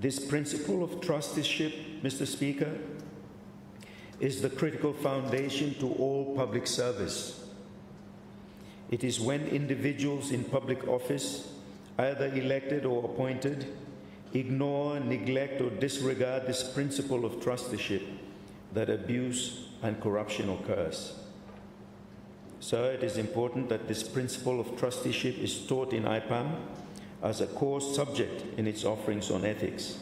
This principle of trusteeship, Mr. Speaker, is the critical foundation to all public service. It is when individuals in public office, either elected or appointed, ignore, neglect, or disregard this principle of trusteeship that abuse and corruption occurs. So it is important that this principle of trusteeship is taught in IPAM as a core subject in its offerings on ethics,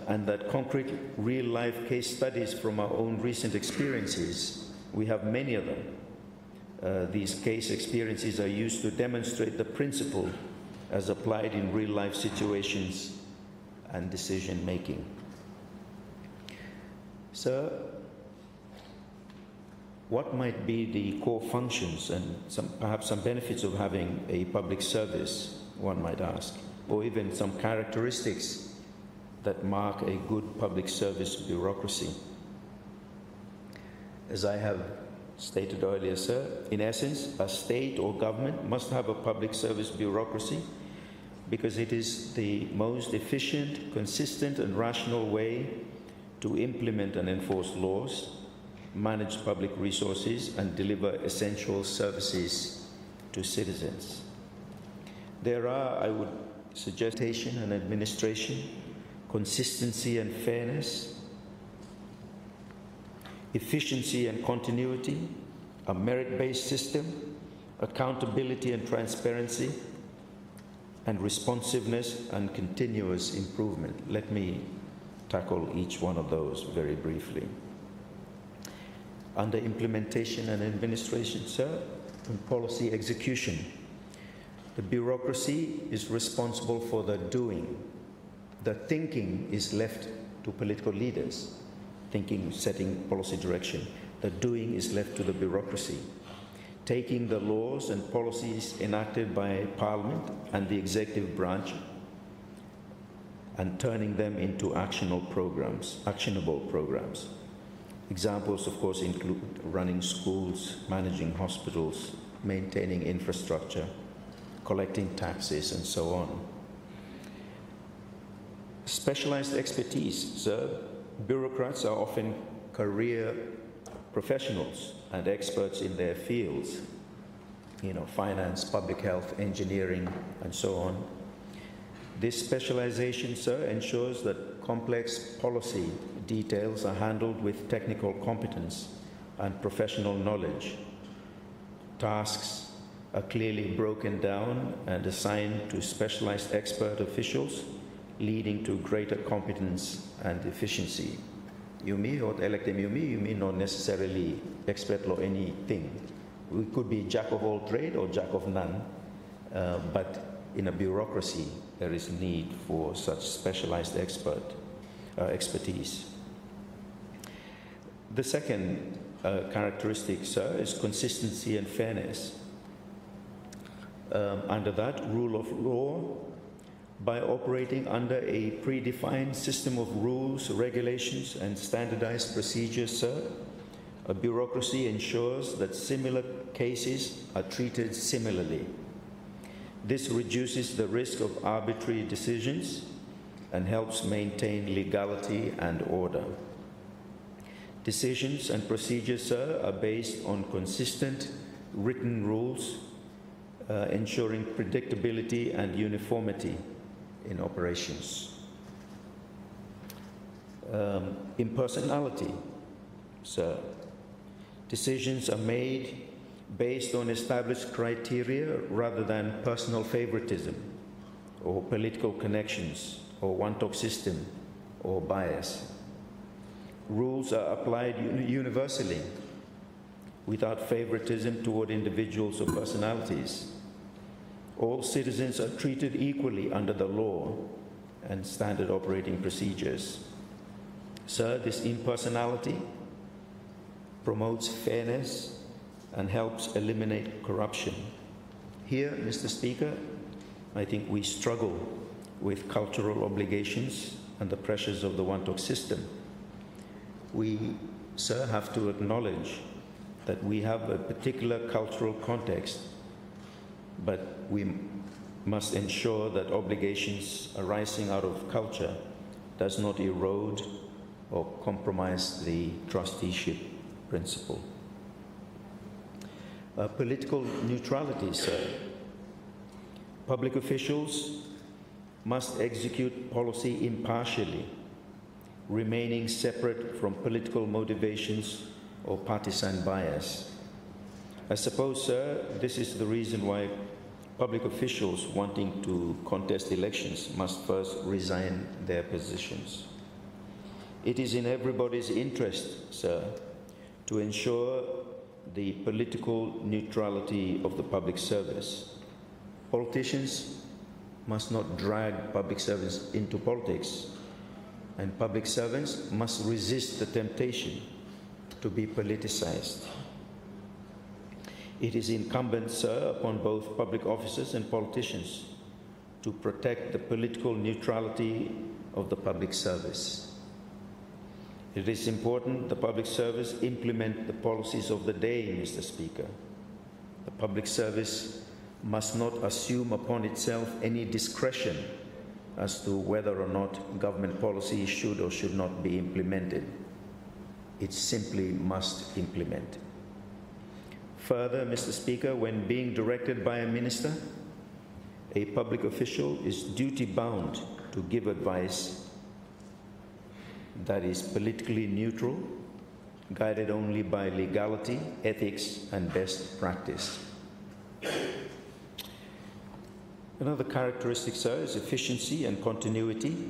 and that concrete real-life case studies from our own recent experiences, we have many of them. These case experiences are used to demonstrate the principle as applied in real-life situations and decision-making. Sir, what might be the core functions and perhaps some benefits of having a public service, one might ask, or even some characteristics that mark a good public service bureaucracy? As I have stated earlier, sir, in essence, a state or government must have a public service bureaucracy because it is the most efficient, consistent, and rational way to implement and enforce laws, manage public resources, and deliver essential services to citizens. There are, I would suggest, and administration, consistency and fairness, efficiency and continuity, a merit-based system, accountability and transparency, and responsiveness and continuous improvement. Let me tackle each one of those very briefly. Under implementation and administration, sir, and policy execution, the bureaucracy is responsible for the doing. The thinking is left to political leaders, thinking, setting policy direction. The doing is left to the bureaucracy, taking the laws and policies enacted by Parliament and the executive branch and turning them into actionable programs. Examples, of course, include running schools, managing hospitals, maintaining infrastructure, collecting taxes, and so on. Specialized expertise, sir. Bureaucrats are often career professionals and experts in their fields, finance, public health, engineering, and so on. This specialization, sir, ensures that complex policy details are handled with technical competence and professional knowledge. Tasks are clearly broken down and assigned to specialized expert officials, leading to greater competence and efficiency. Yumi or electem Yumi, not necessarily expert law anything. We could be jack of all trade or jack of none, but in a bureaucracy, there is need for such specialized expertise. The second characteristic, sir, is consistency and fairness. Under that, rule of law, by operating under a predefined system of rules, regulations, and standardized procedures, sir, a bureaucracy ensures that similar cases are treated similarly. This reduces the risk of arbitrary decisions and helps maintain legality and order. Decisions and procedures, sir, are based on consistent written rules, ensuring predictability and uniformity in operations. Impersonality, sir. Decisions are made based on established criteria rather than personal favoritism or political connections or one-talk system or bias. Rules are applied universally without favoritism toward individuals or personalities. All citizens are treated equally under the law and standard operating procedures. Sir, this impersonality promotes fairness and helps eliminate corruption. Here, Mr. Speaker, I think we struggle with cultural obligations and the pressures of the one-talk system. We, sir, have to acknowledge that we have a particular cultural context, but we must ensure that obligations arising out of culture does not erode or compromise the trusteeship principle. Political neutrality, sir. Public officials must execute policy impartially, remaining separate from political motivations or partisan bias. I suppose, sir, this is the reason why public officials wanting to contest elections must first resign their positions. It is in everybody's interest, sir, to ensure the political neutrality of the public service. Politicians must not drag public servants into politics, and public servants must resist the temptation to be politicized. It is incumbent, sir, upon both public officers and politicians to protect the political neutrality of the public service. It is important the public service implement the policies of the day, Mr. Speaker. The public service must not assume upon itself any discretion as to whether or not government policy should or should not be implemented. It simply must implement. Further, Mr. Speaker, when being directed by a minister, a public official is duty-bound to give advice that is politically neutral, guided only by legality, ethics, and best practice. Another characteristic, sir, is efficiency and continuity,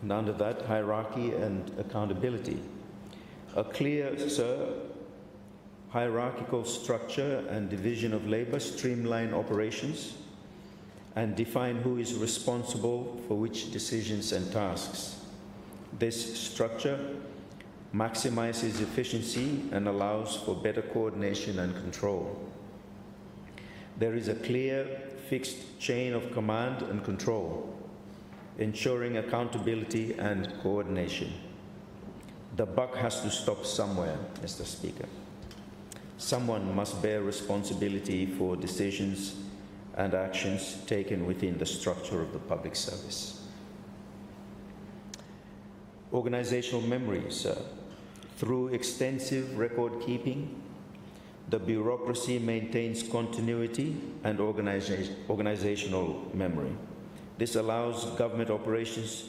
and under that, hierarchy and accountability. A clear, sir, hierarchical structure and division of labor streamline operations and define who is responsible for which decisions and tasks. This structure maximizes efficiency and allows for better coordination and control. There is a clear, fixed chain of command and control, ensuring accountability and coordination. The buck has to stop somewhere, Mr. Speaker. Someone must bear responsibility for decisions and actions taken within the structure of the public service. Organizational memory, sir. Through extensive record keeping, the bureaucracy maintains continuity and organizational memory. This allows government operations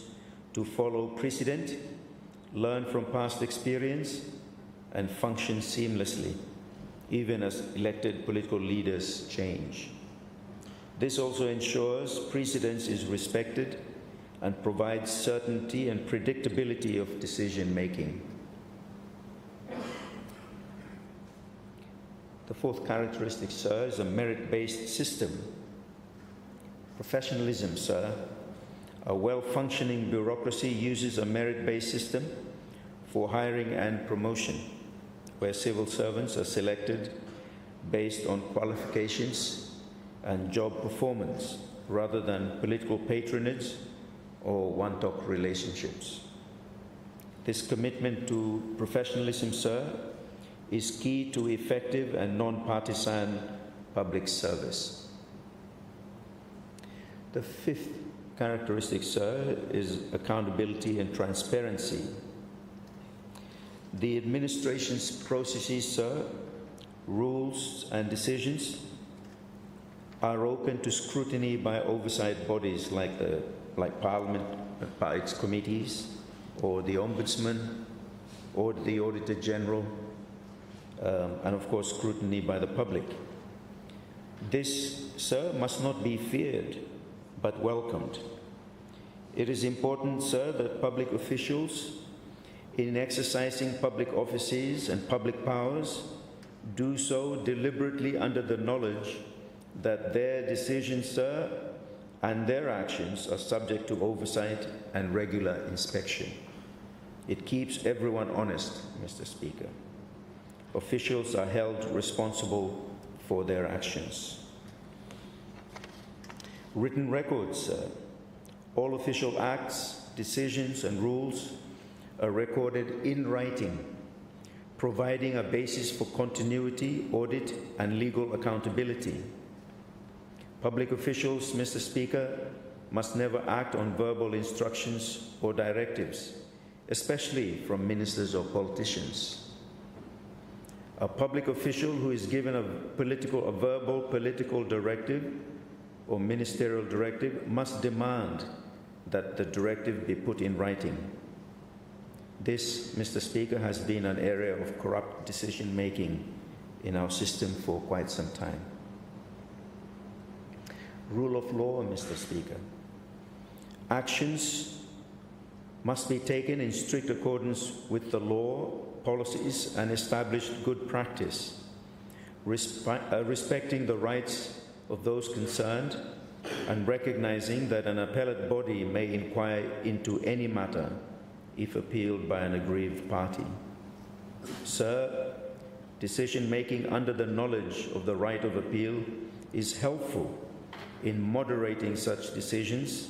to follow precedent, learn from past experience, and function seamlessly, even as elected political leaders change. This also ensures precedence is respected and provides certainty and predictability of decision-making. The fourth characteristic, sir, is a merit-based system. Professionalism, sir. A well-functioning bureaucracy uses a merit-based system for hiring and promotion, where civil servants are selected based on qualifications and job performance rather than political patronage or one-talk relationships. This commitment to professionalism, sir, is key to effective and non-partisan public service. The fifth characteristic, sir, is accountability and transparency. The administration's processes, sir, rules and decisions are open to scrutiny by oversight bodies like Parliament, by its committees, or the Ombudsman, or the Auditor General, and of course scrutiny by the public. This, sir, must not be feared, but welcomed. It is important, sir, that public officials, in exercising public offices and public powers, do so deliberately under the knowledge that their decisions, sir, and their actions are subject to oversight and regular inspection. It keeps everyone honest, Mr. Speaker. Officials are held responsible for their actions. Written records, sir. All official acts, decisions, and rules are recorded in writing providing a basis for continuity, audit, and legal accountability. Public officials, Mr. Speaker, must never act on verbal instructions or directives, especially from ministers or politicians. A public official who is given a verbal political directive or ministerial directive must demand that the directive be put in writing. This, Mr. Speaker, has been an area of corrupt decision-making in our system for quite some time. Rule of law, Mr. Speaker. Actions must be taken in strict accordance with the law, policies, and established good practice, respecting the rights of those concerned and recognizing that an appellate body may inquire into any matter if appealed by an aggrieved party. Sir, decision-making under the knowledge of the right of appeal is helpful in moderating such decisions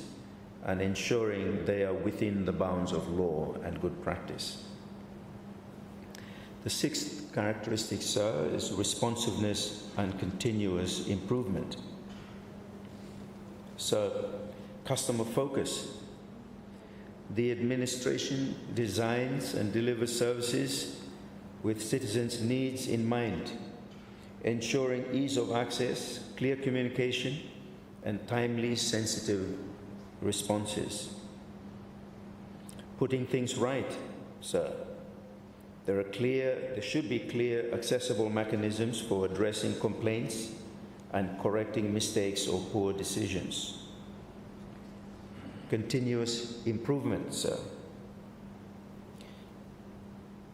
and ensuring they are within the bounds of law and good practice. The sixth characteristic, sir, is responsiveness and continuous improvement. Sir, customer focus. The administration designs and delivers services with citizens' needs in mind, ensuring ease of access, clear communication, and timely, sensitive responses. Putting things right, sir. There should be clear, accessible mechanisms for addressing complaints and correcting mistakes or poor decisions. Continuous improvement, sir.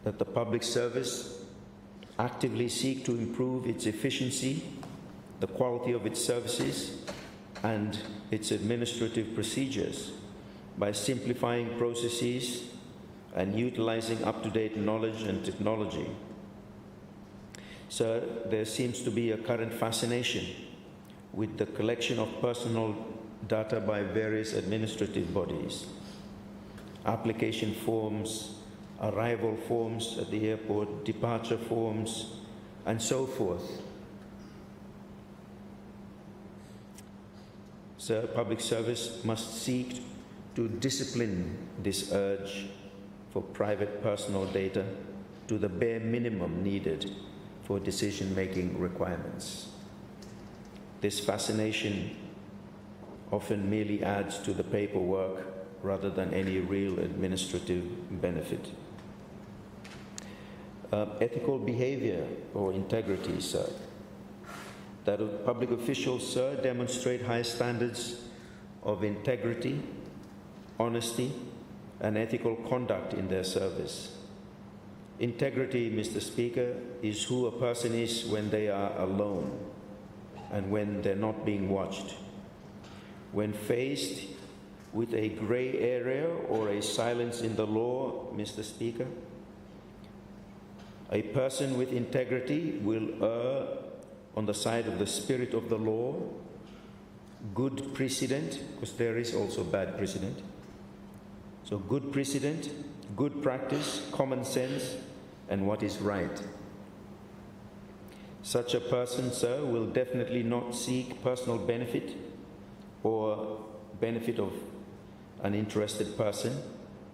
That the public service actively seek to improve its efficiency, the quality of its services, and its administrative procedures by simplifying processes and utilizing up-to-date knowledge and technology. Sir, there seems to be a current fascination with the collection of personal data by various administrative bodies, application forms, arrival forms at the airport, departure forms, and so forth. Sir, public service must seek to discipline this urge for private personal data to the bare minimum needed for decision-making requirements. This fascination often merely adds to the paperwork rather than any real administrative benefit. Ethical behavior or integrity, sir. That public officials, sir, demonstrate high standards of integrity, honesty, and ethical conduct in their service. Integrity, Mr. Speaker, is who a person is when they are alone and when they're not being watched. When faced with a gray area or a silence in the law, Mr. Speaker, a person with integrity will err on the side of the spirit of the law, good precedent, because there is also bad precedent. So good precedent, good practice, common sense, and what is right. Such a person, sir, will definitely not seek personal benefit or benefit of an interested person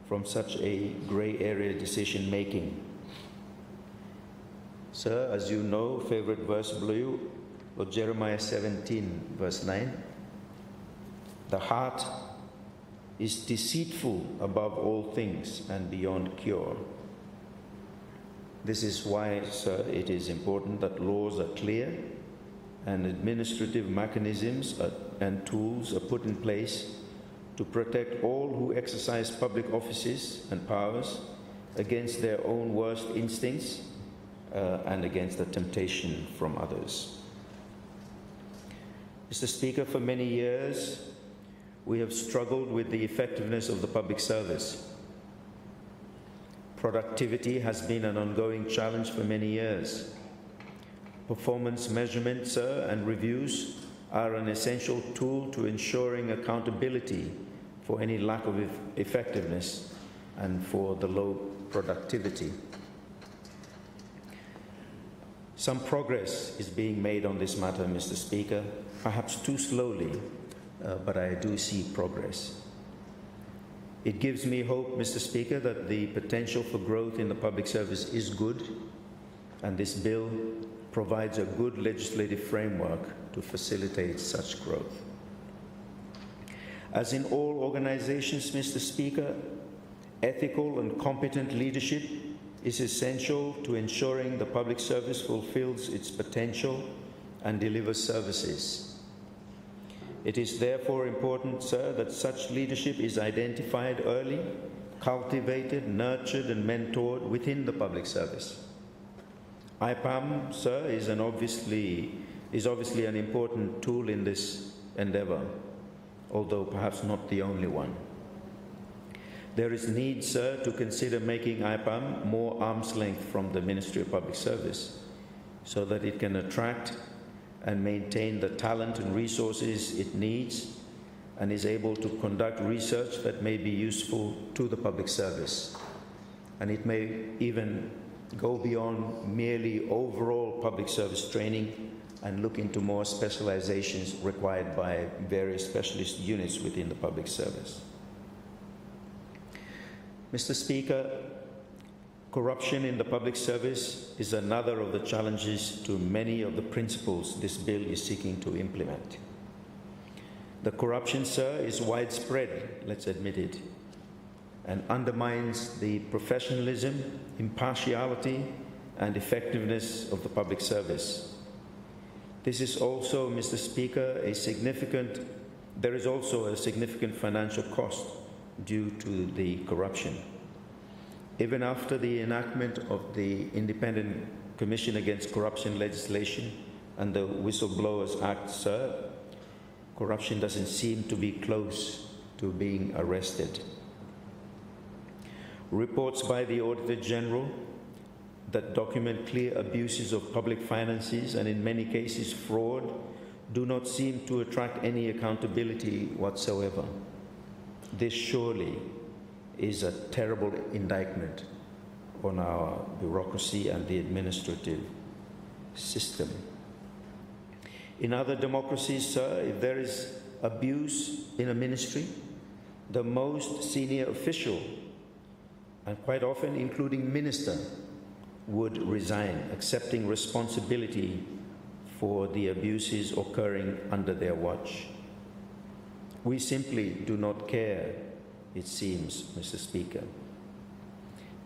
from such a gray area decision making. Sir, as you know, favorite verse blue, Lord Jeremiah 17, verse 9. The heart is deceitful above all things and beyond cure. This is why, sir, it is important that laws are clear and administrative mechanisms and tools are put in place to protect all who exercise public offices and powers against their own worst instincts and against the temptation from others. Mr. Speaker, for many years, we have struggled with the effectiveness of the public service. Productivity has been an ongoing challenge for many years. Performance measurement, sir, and reviews are an essential tool to ensuring accountability for any lack of effectiveness and for the low productivity. Some progress is being made on this matter, Mr. Speaker, perhaps too slowly, but I do see progress. It gives me hope, Mr. Speaker, that the potential for growth in the public service is good, and this bill provides a good legislative framework to facilitate such growth. As in all organizations, Mr. Speaker, ethical and competent leadership is essential to ensuring the public service fulfills its potential and delivers services. It is therefore important, sir, that such leadership is identified early, cultivated, nurtured, and mentored within the public service. IPAM, sir, is obviously an important tool in this endeavor, although perhaps not the only one. There is need, sir, to consider making IPAM more arm's length from the Ministry of Public Service so that it can attract and maintain the talent and resources it needs and is able to conduct research that may be useful to the public service. And it may even go beyond merely overall public service training and look into more specializations required by various specialist units within the public service. Mr. Speaker, corruption in the public service is another of the challenges to many of the principles this bill is seeking to implement. The corruption, sir, is widespread, let's admit it, and undermines the professionalism, impartiality, and effectiveness of the public service. This is also, Mr. Speaker, there is also a significant financial cost due to the corruption. Even after the enactment of the Independent Commission Against Corruption legislation and the Whistleblowers Act, sir, corruption doesn't seem to be close to being arrested. Reports by the Auditor General that document clear abuses of public finances and in many cases fraud do not seem to attract any accountability whatsoever. This surely is a terrible indictment on our bureaucracy and the administrative system. In other democracies, sir, if there is abuse in a ministry, the most senior official, and quite often including minister, would resign, accepting responsibility for the abuses occurring under their watch. We simply do not care, it seems, Mr. Speaker.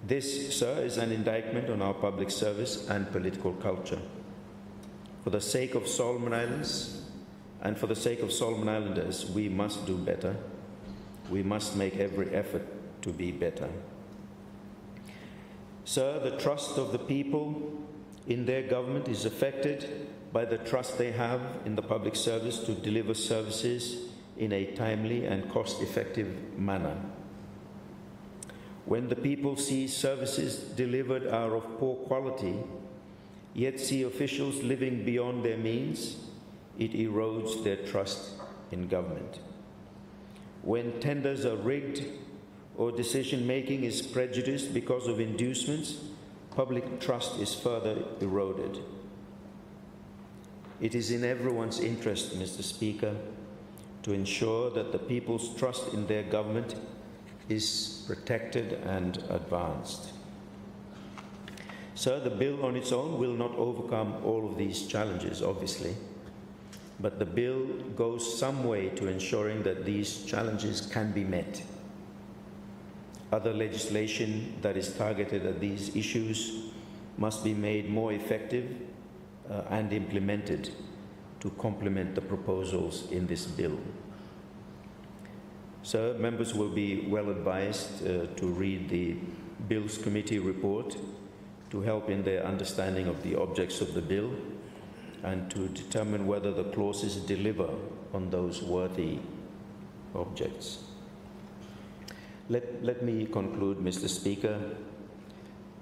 This, sir, is an indictment on our public service and political culture. For the sake of Solomon Islands and for the sake of Solomon Islanders, we must do better. We must make every effort to be better. Sir, the trust of the people in their government is affected by the trust they have in the public service to deliver services in a timely and cost-effective manner. When the people see services delivered are of poor quality, yet see officials living beyond their means, it erodes their trust in government. When tenders are rigged or decision-making is prejudiced because of inducements, public trust is further eroded. It is in everyone's interest, Mr. Speaker, to ensure that the people's trust in their government is protected and advanced. Sir, the bill on its own will not overcome all of these challenges, obviously, but the bill goes some way to ensuring that these challenges can be met. Other legislation that is targeted at these issues must be made more effective and implemented to complement the proposals in this bill. Sir, members will be well advised to read the Bills Committee report to help in their understanding of the objects of the bill and to determine whether the clauses deliver on those worthy objects. Let me conclude, Mr. Speaker.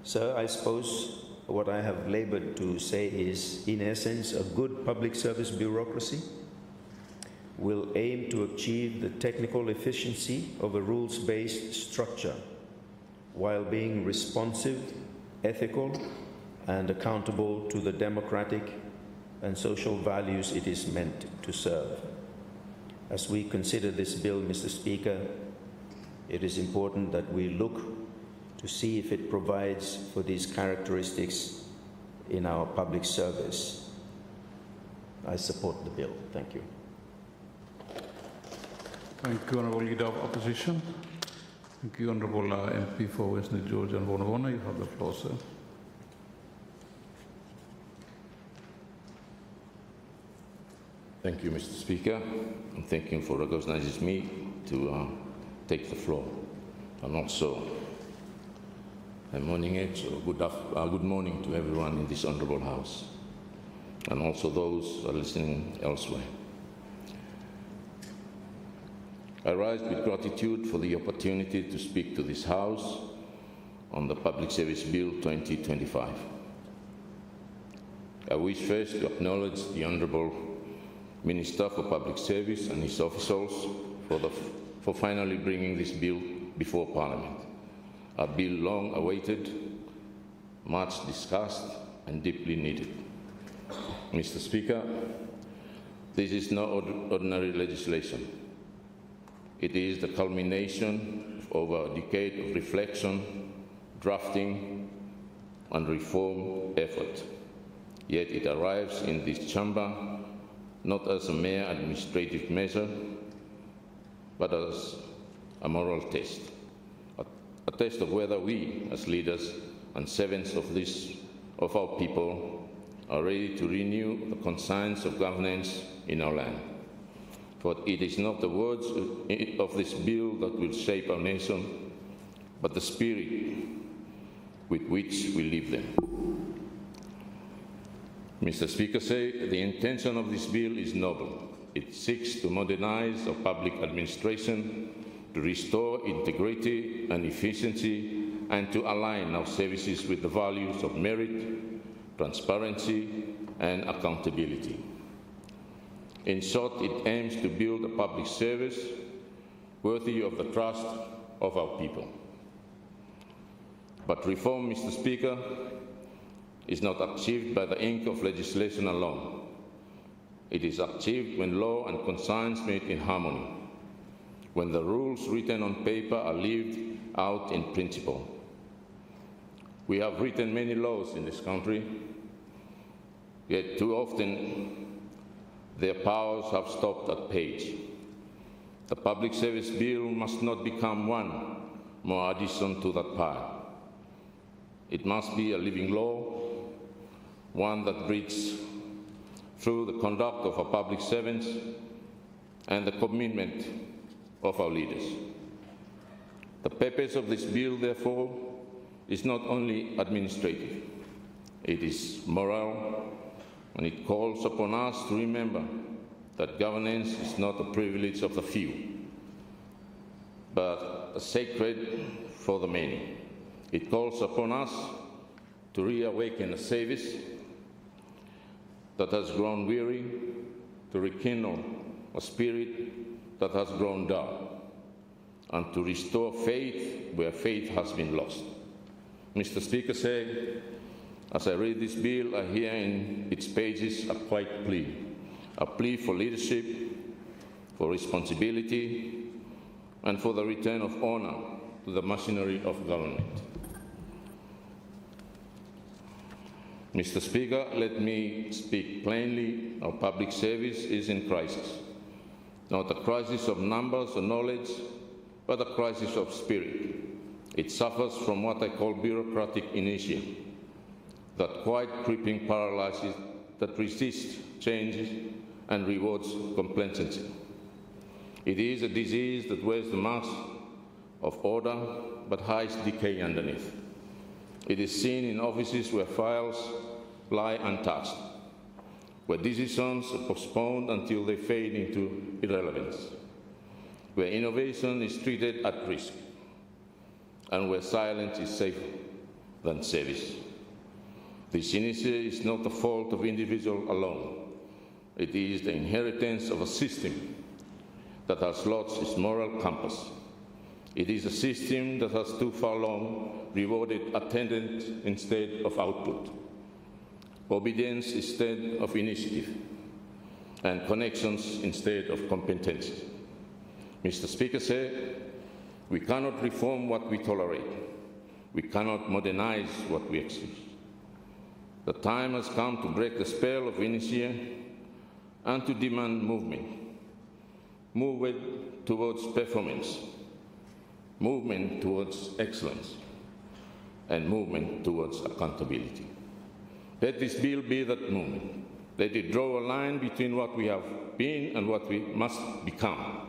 Sir, I suppose what I have labored to say is, in essence, a good public service bureaucracy will aim to achieve the technical efficiency of a rules-based structure while being responsive, ethical, and accountable to the democratic and social values it is meant to serve. As we consider this bill, Mr. Speaker, it is important that we look to see if it provides for these characteristics in our public service. I support the bill. Thank you. Thank you, Honourable Leader of Opposition. Thank you, Honourable MP for West New Georgia and Wonawona. You have the floor, sir. Thank you, Mr. Speaker, and thank you for recognizing me to take the floor. And also, a morning age, or good morning to everyone in this honourable House, and also those who are listening elsewhere. I rise with gratitude for the opportunity to speak to this House on the Public Service Bill 2025. I wish first to acknowledge the Honourable Minister for Public Service and his officials for finally bringing this bill before Parliament, a bill long awaited, much discussed and deeply needed. Mr. Speaker, this is no ordinary legislation. It is the culmination of over a decade of reflection, drafting and reform effort. Yet it arrives in this chamber not as a mere administrative measure, but as a moral test, a test of whether we, as leaders and servants of our people, are ready to renew the conscience of governance in our land. For it is not the words of this bill that will shape our nation, but the spirit with which we live them. Mr. Speaker, the intention of this bill is noble. It seeks to modernize our public administration, to restore integrity and efficiency, and to align our services with the values of merit, transparency, and accountability. In short, it aims to build a public service worthy of the trust of our people. But reform, Mr. Speaker, is not achieved by the ink of legislation alone. It is achieved when law and conscience meet in harmony, when the rules written on paper are lived out in principle. We have written many laws in this country, yet too often their powers have stopped at page. The Public Service Bill must not become one more addition to that pile. It must be a living law, one that breathes through the conduct of our public servants and the commitment of our leaders. The purpose of this bill, therefore, is not only administrative, it is moral, and it calls upon us to remember that governance is not a privilege of the few, but a sacred for the many. It calls upon us to reawaken a service that has grown weary, to rekindle a spirit that has grown dull, and to restore faith where faith has been lost. Mr. Speaker, as I read this bill, I hear in its pages a quiet plea, a plea for leadership, for responsibility, and for the return of honor to the machinery of government. Mr. Speaker, let me speak plainly. Our public service is in crisis. Not a crisis of numbers or knowledge, but a crisis of spirit. It suffers from what I call bureaucratic inertia, that quiet creeping paralysis that resists change and rewards complacency. It is a disease that wears the mask of order but hides decay underneath. It is seen in offices where files lie untouched, where decisions are postponed until they fade into irrelevance, where innovation is treated at risk, and where silence is safer than service. This inertia is not the fault of individuals alone. It is the inheritance of a system that has lost its moral compass. It is a system that has too far long rewarded attendance instead of output. obedience instead of initiative, and connections instead of competencies. Mr. Speaker said, we cannot reform what we tolerate. We cannot modernize what we excuse. The time has come to break the spell of inertia and to demand movement. Movement towards performance, movement towards excellence, and movement towards accountability. Let this bill be that movement. Let it draw a line between what we have been and what we must become.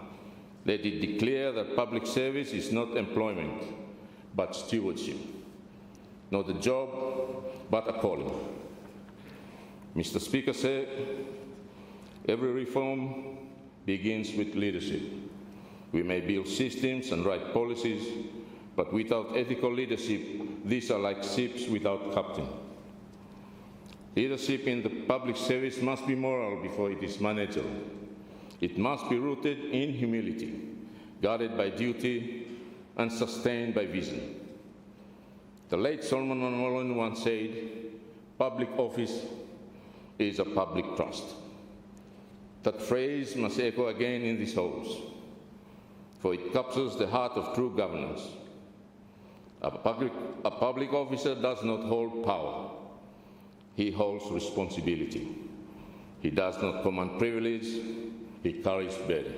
Let it declare that public service is not employment, but stewardship. Not a job, but a calling. Mr. Speaker said, every reform begins with leadership. We may build systems and write policies, but without ethical leadership, these are like ships without captain. Leadership in the public service must be moral before it is managerial. It must be rooted in humility, guided by duty, and sustained by vision. The late Solomon Malolen once said, public office is a public trust. That phrase must echo again in these halls, for it captures the heart of true governance. A public officer does not hold power. He holds responsibility. He does not command privilege. He carries burden.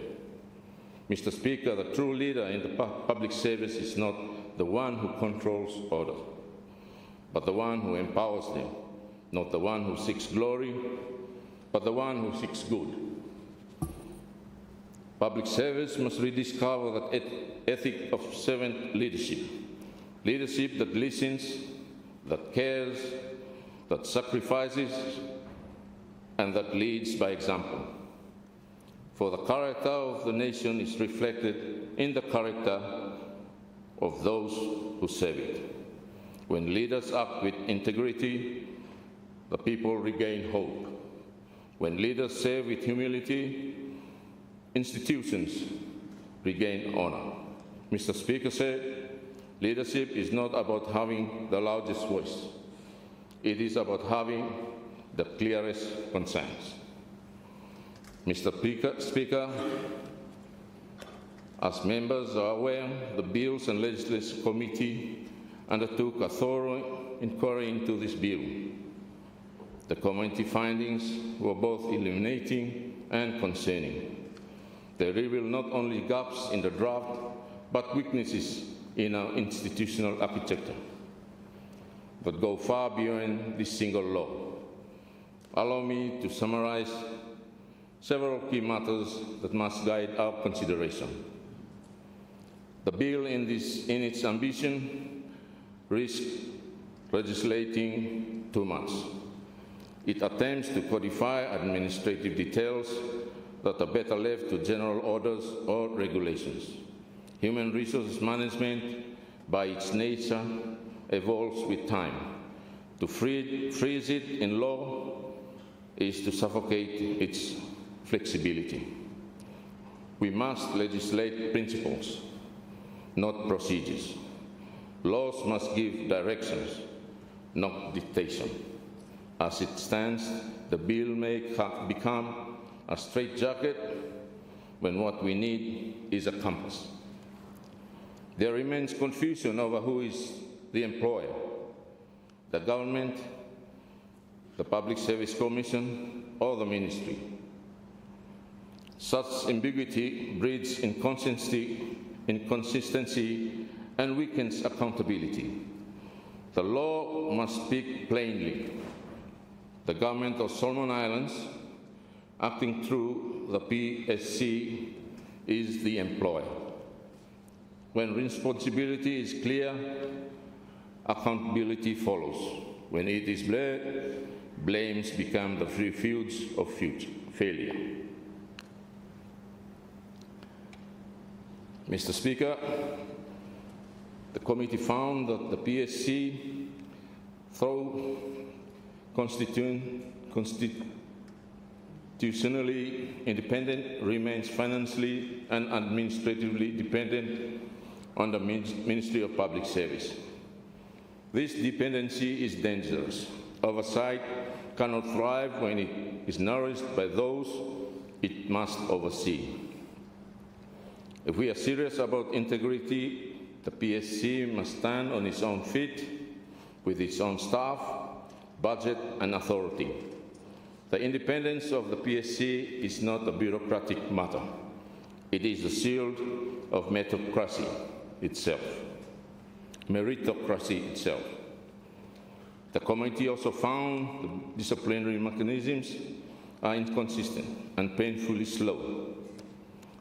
Mr. Speaker, the true leader in the public service is not the one who controls others, but the one who empowers them, not the one who seeks glory, but the one who seeks good. Public service must rediscover that ethic of servant leadership, leadership that listens, that cares, that sacrifices, and that leads by example. For the character of the nation is reflected in the character of those who serve it. When leaders act with integrity, the people regain hope. When leaders serve with humility, institutions regain honor. Mr. Speaker said, leadership is not about having the loudest voice. It is about having the clearest concerns. Mr. Speaker, as members are aware, the Bills and Legislation Committee undertook a thorough inquiry into this bill. The committee findings were both illuminating and concerning. They reveal not only gaps in the draft, but weaknesses in our institutional architecture that go far beyond this single law. Allow me to summarize several key matters that must guide our consideration. The bill in its ambition risks legislating too much. It attempts to codify administrative details that are better left to general orders or regulations. Human resources management, by its nature, evolves with time. To freeze it in law is to suffocate its flexibility. We must legislate principles, not procedures. Laws must give directions, not dictation. As it stands, the bill may become a straitjacket when what we need is a compass. There remains confusion over who is the employer, the government, the Public Service Commission, or the ministry. Such ambiguity breeds inconsistency and weakens accountability. The law must speak plainly. The government of Solomon Islands, acting through the PSC, is the employer. When responsibility is clear, accountability follows. When it is blurred, blames become the refuge of failure. Mr. Speaker, the committee found that the PSC, though constitutionally independent, remains financially and administratively dependent on the Ministry of Public Service. This dependency is dangerous. Oversight cannot thrive when it is nourished by those it must oversee. If we are serious about integrity, the PSC must stand on its own feet with its own staff, budget, and authority. The independence of the PSC is not a bureaucratic matter. It is the shield of meritocracy itself. The committee also found the disciplinary mechanisms are inconsistent and painfully slow.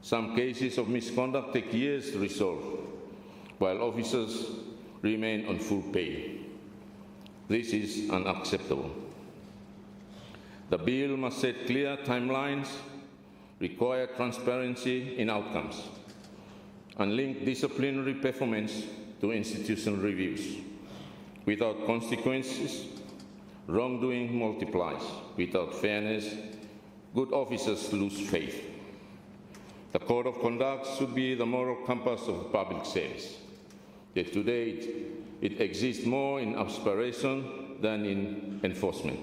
Some cases of misconduct take years to resolve, while officers remain on full pay. This is unacceptable. The bill must set clear timelines, require transparency in outcomes, and link disciplinary performance to institutional reviews. Without consequences, wrongdoing multiplies. Without fairness, good officers lose faith. The code of conduct should be the moral compass of public service. Yet today, it exists more in aspiration than in enforcement.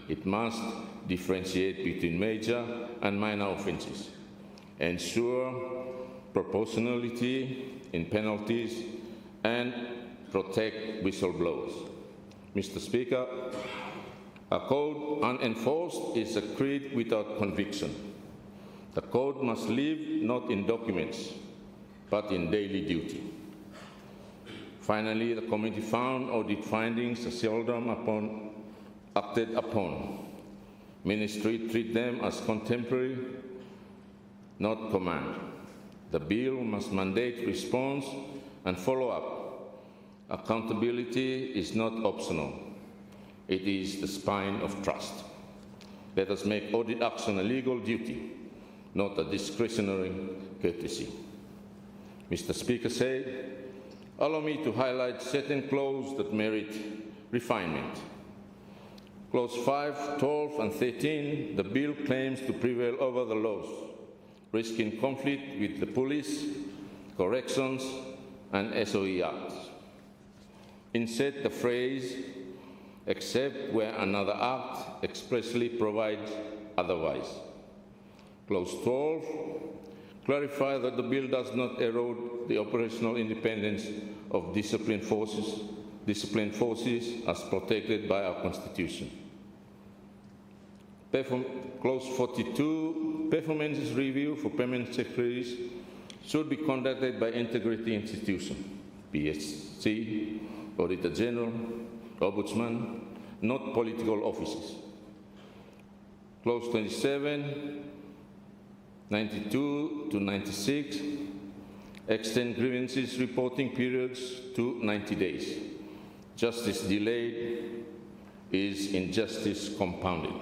It must differentiate between major and minor offenses, ensure proportionality in penalties, and protect whistleblowers. Mr. Speaker, a code unenforced is a creed without conviction. The code must live not in documents, but in daily duty. Finally, the committee found audit findings are seldom acted upon. Ministry treat them as contemporary, not command. The bill must mandate response and follow-up. Accountability is not optional. It is the spine of trust. Let us make audit action a legal duty, not a discretionary courtesy. Mr. Speaker said, allow me to highlight certain clauses that merit refinement. Clause 5, 12, and 13, the bill claims to prevail over the laws, risking conflict with the police, corrections, and SOE Acts. Insert the phrase, except where another act expressly provides otherwise. Clause 12, clarify that the bill does not erode the operational independence of disciplined forces as protected by our Constitution. Clause 42, performance review for permanent secretaries should be conducted by integrity institution, PSC, Auditor General, Ombudsman, not political offices. Clause 27, 92 to 96, extend grievances reporting periods to 90 days. Justice delayed is injustice compounded.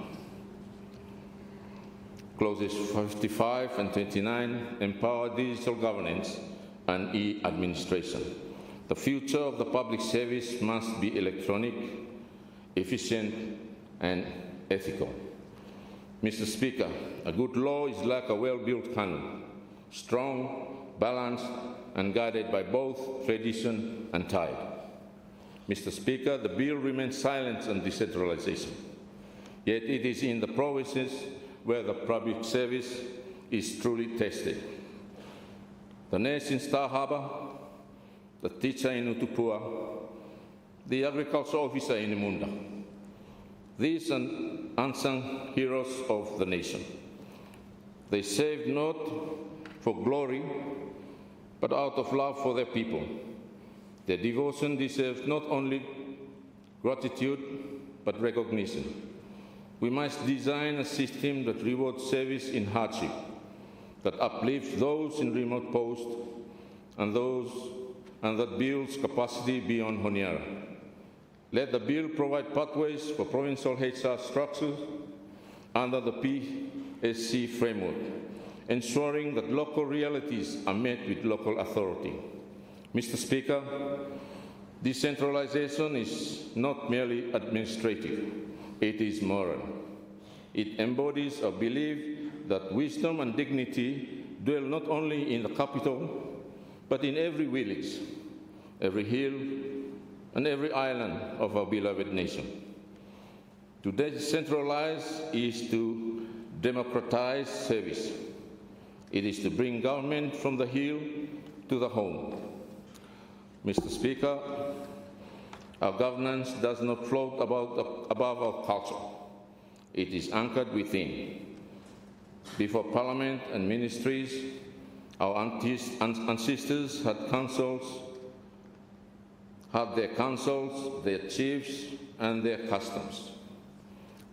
Clauses 55 and 29 empower digital governance and e-administration. The future of the public service must be electronic, efficient, and ethical. Mr. Speaker, a good law is like a well-built cannon, strong, balanced, and guided by both tradition and tide. Mr. Speaker, the bill remains silent on decentralization, yet it is in the provinces where the public service is truly tested. The nurse in Star Harbor, the teacher in Utupua, the agriculture officer in Imunda. These are unsung heroes of the nation. They served not for glory, but out of love for their people. Their devotion deserves not only gratitude, but recognition. We must design a system that rewards service in hardship, that uplifts those in remote posts, and that builds capacity beyond Honiara. Let the bill provide pathways for provincial HR structures under the PSC framework, ensuring that local realities are met with local authority. Mr. Speaker, decentralization is not merely administrative, it is moral. It embodies a belief that wisdom and dignity dwell not only in the capital, but in every village, every hill, and every island of our beloved nation. To decentralize is to democratize service. It is to bring government from the hill to the home. Mr. Speaker, our governance does not float above our culture. It is anchored within. Before Parliament and ministries, our ancestors had their councils, their chiefs, and their customs.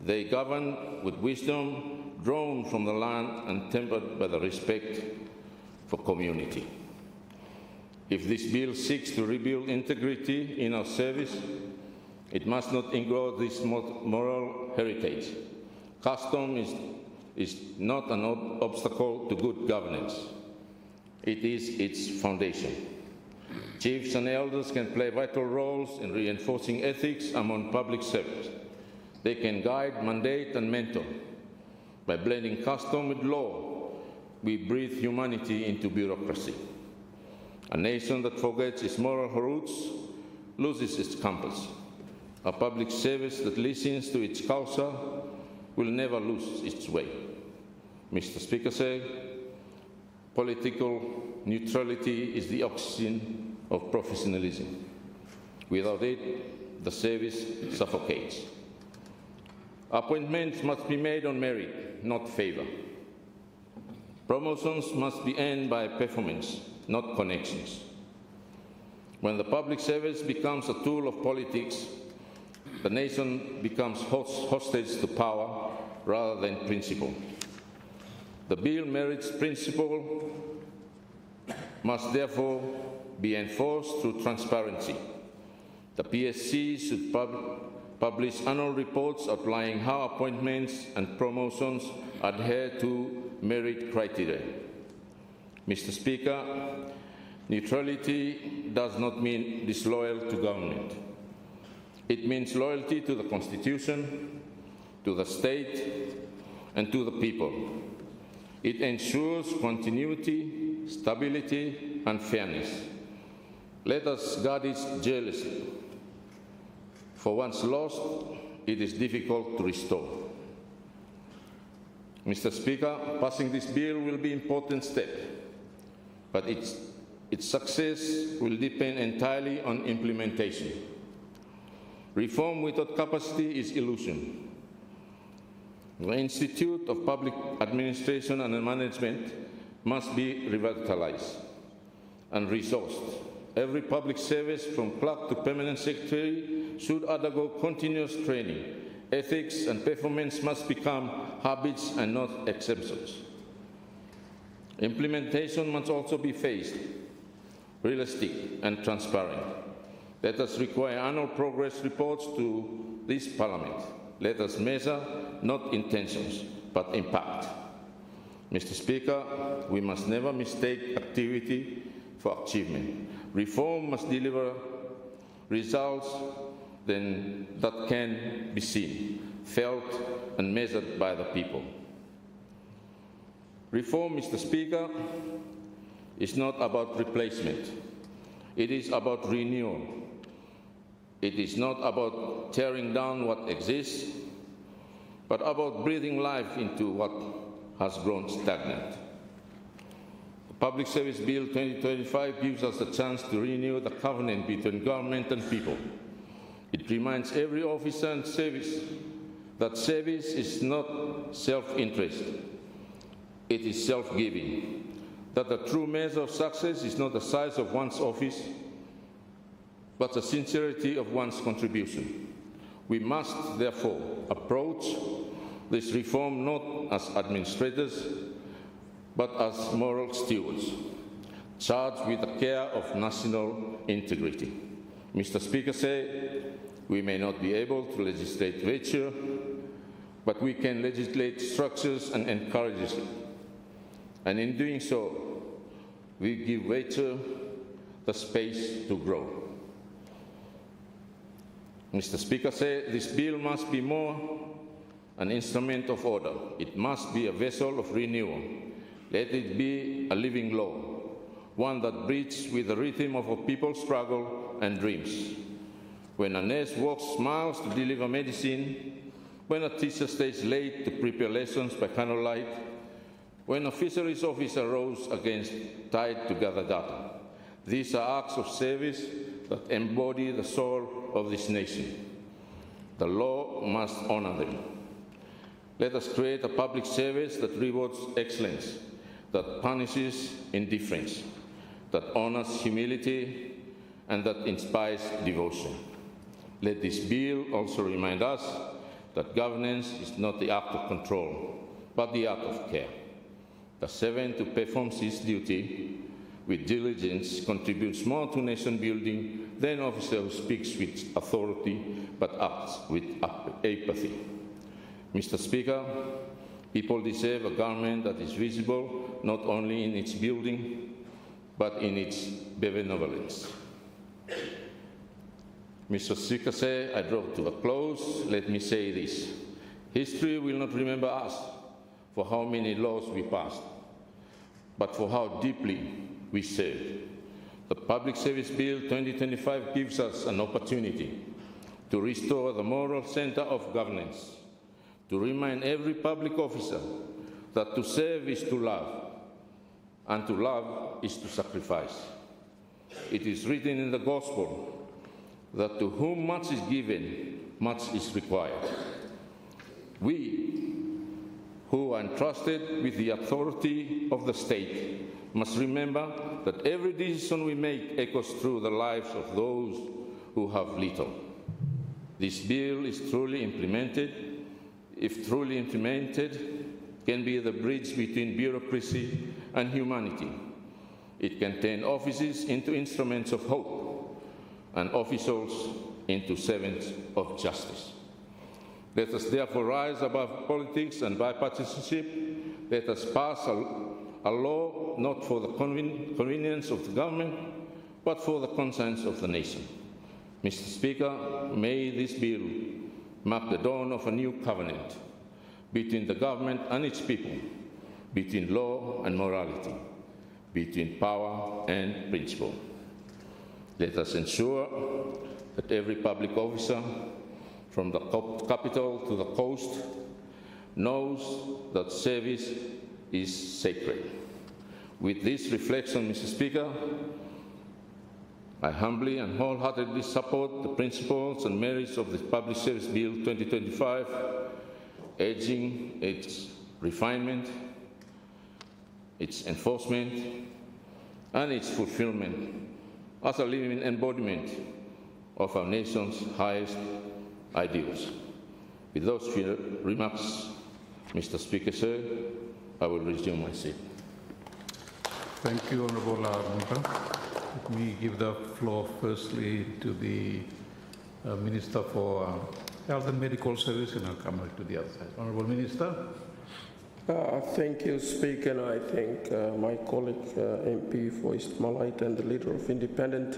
They governed with wisdom drawn from the land and tempered by the respect for community. If this bill seeks to rebuild integrity in our service, it must not ignore this moral heritage. Custom is not an obstacle to good governance. It is its foundation. Chiefs and elders can play vital roles in reinforcing ethics among public servants. They can guide, mandate, and mentor. By blending custom with law, we breathe humanity into bureaucracy. A nation that forgets its moral roots loses its compass. A public service that listens to its culture will never lose its way. Mr. Speaker said, political neutrality is the oxygen of professionalism. Without it, the service suffocates. Appointments must be made on merit, not favor. Promotions must be earned by performance, not connections. When the public service becomes a tool of politics, the nation becomes hostage to power rather than principle. The bill merits principle must therefore be enforced through transparency. The PSC should publish annual reports outlining how appointments and promotions adhere to merit criteria. Mr. Speaker, neutrality does not mean disloyal to government. It means loyalty to the Constitution, to the state, and to the people. It ensures continuity, stability, and fairness. Let us guard it jealously. For once lost, it is difficult to restore. Mr. Speaker, passing this bill will be an important step, but its success will depend entirely on implementation. Reform without capacity is illusion. The Institute of Public Administration and Management must be revitalized and resourced. Every public service, from clerk to permanent secretary, should undergo continuous training. Ethics and performance must become habits and not exceptions. Implementation must also be phased, realistic, and transparent. Let us require annual progress reports to this Parliament. Let us measure not intentions, but impact. Mr. Speaker, we must never mistake activity for achievement. Reform must deliver results that can be seen, felt, and measured by the people. Reform, Mr. Speaker, is not about replacement. It is about renewal. It is not about tearing down what exists, but about breathing life into what has grown stagnant. The Public Service Bill 2025 gives us a chance to renew the covenant between government and people. It reminds every officer and service that service is not self-interest. It is self-giving. That the true measure of success is not the size of one's office, but the sincerity of one's contribution. We must, therefore, approach this reform not as administrators, but as moral stewards, charged with the care of national integrity. Mr. Speaker said, we may not be able to legislate virtue, but we can legislate structures and encourage it. And in doing so, we give virtue the space to grow. Mr. Speaker said, this bill must be more an instrument of order. It must be a vessel of renewal. Let it be a living law, one that breathes with the rhythm of a people's struggle and dreams. When a nurse walks miles to deliver medicine, when a teacher stays late to prepare lessons by candlelight, when a fisheries officer rows against tide to gather data. These are acts of service that embody the soul of this nation. The law must honor them. Let us create a public service that rewards excellence, that punishes indifference, that honors humility, and that inspires devotion. Let this bill also remind us that governance is not the act of control, but the act of care. The servant who performs his duty with diligence contributes more to nation building than an officer who speaks with authority but acts with apathy. Mr. Speaker, people deserve a government that is visible not only in its building, but in its benevolence. Mr. Speaker, I draw to a close. Let me say this. History will not remember us for how many laws we passed, but for how deeply we served. The Public Service Bill 2025 gives us an opportunity to restore the moral center of governance, to remind every public officer that to serve is to love, and to love is to sacrifice. It is written in the Gospel that to whom much is given, much is required. We, who are entrusted with the authority of the state, must remember that every decision we make echoes through the lives of those who have little. This bill is truly implemented, if truly implemented, can be the bridge between bureaucracy and humanity. It can turn offices into instruments of hope and officials into servants of justice. Let us therefore rise above politics and bipartisanship. Let us pass a law not for the convenience of the government, but for the conscience of the nation. Mr. Speaker, may this bill mark the dawn of a new covenant between the government and its people, between law and morality, between power and principle. Let us ensure that every public officer, from the capital to the coast, knows that service is sacred. With this reflection, Mr. Speaker, I humbly and wholeheartedly support the principles and merits of the Public Service Bill 2025, urging its refinement, its enforcement, and its fulfillment as a living embodiment of our nation's highest ideals. With those few remarks, Mr. Speaker, sir, I will resume my seat. Thank you, Honorable Member. Let me give the floor firstly to the Minister for Health and Medical Service, and I'll come back to the other side. Honorable Minister. Thank you, Speaker, and I thank my colleague MP for East Malite and the Leader of Independent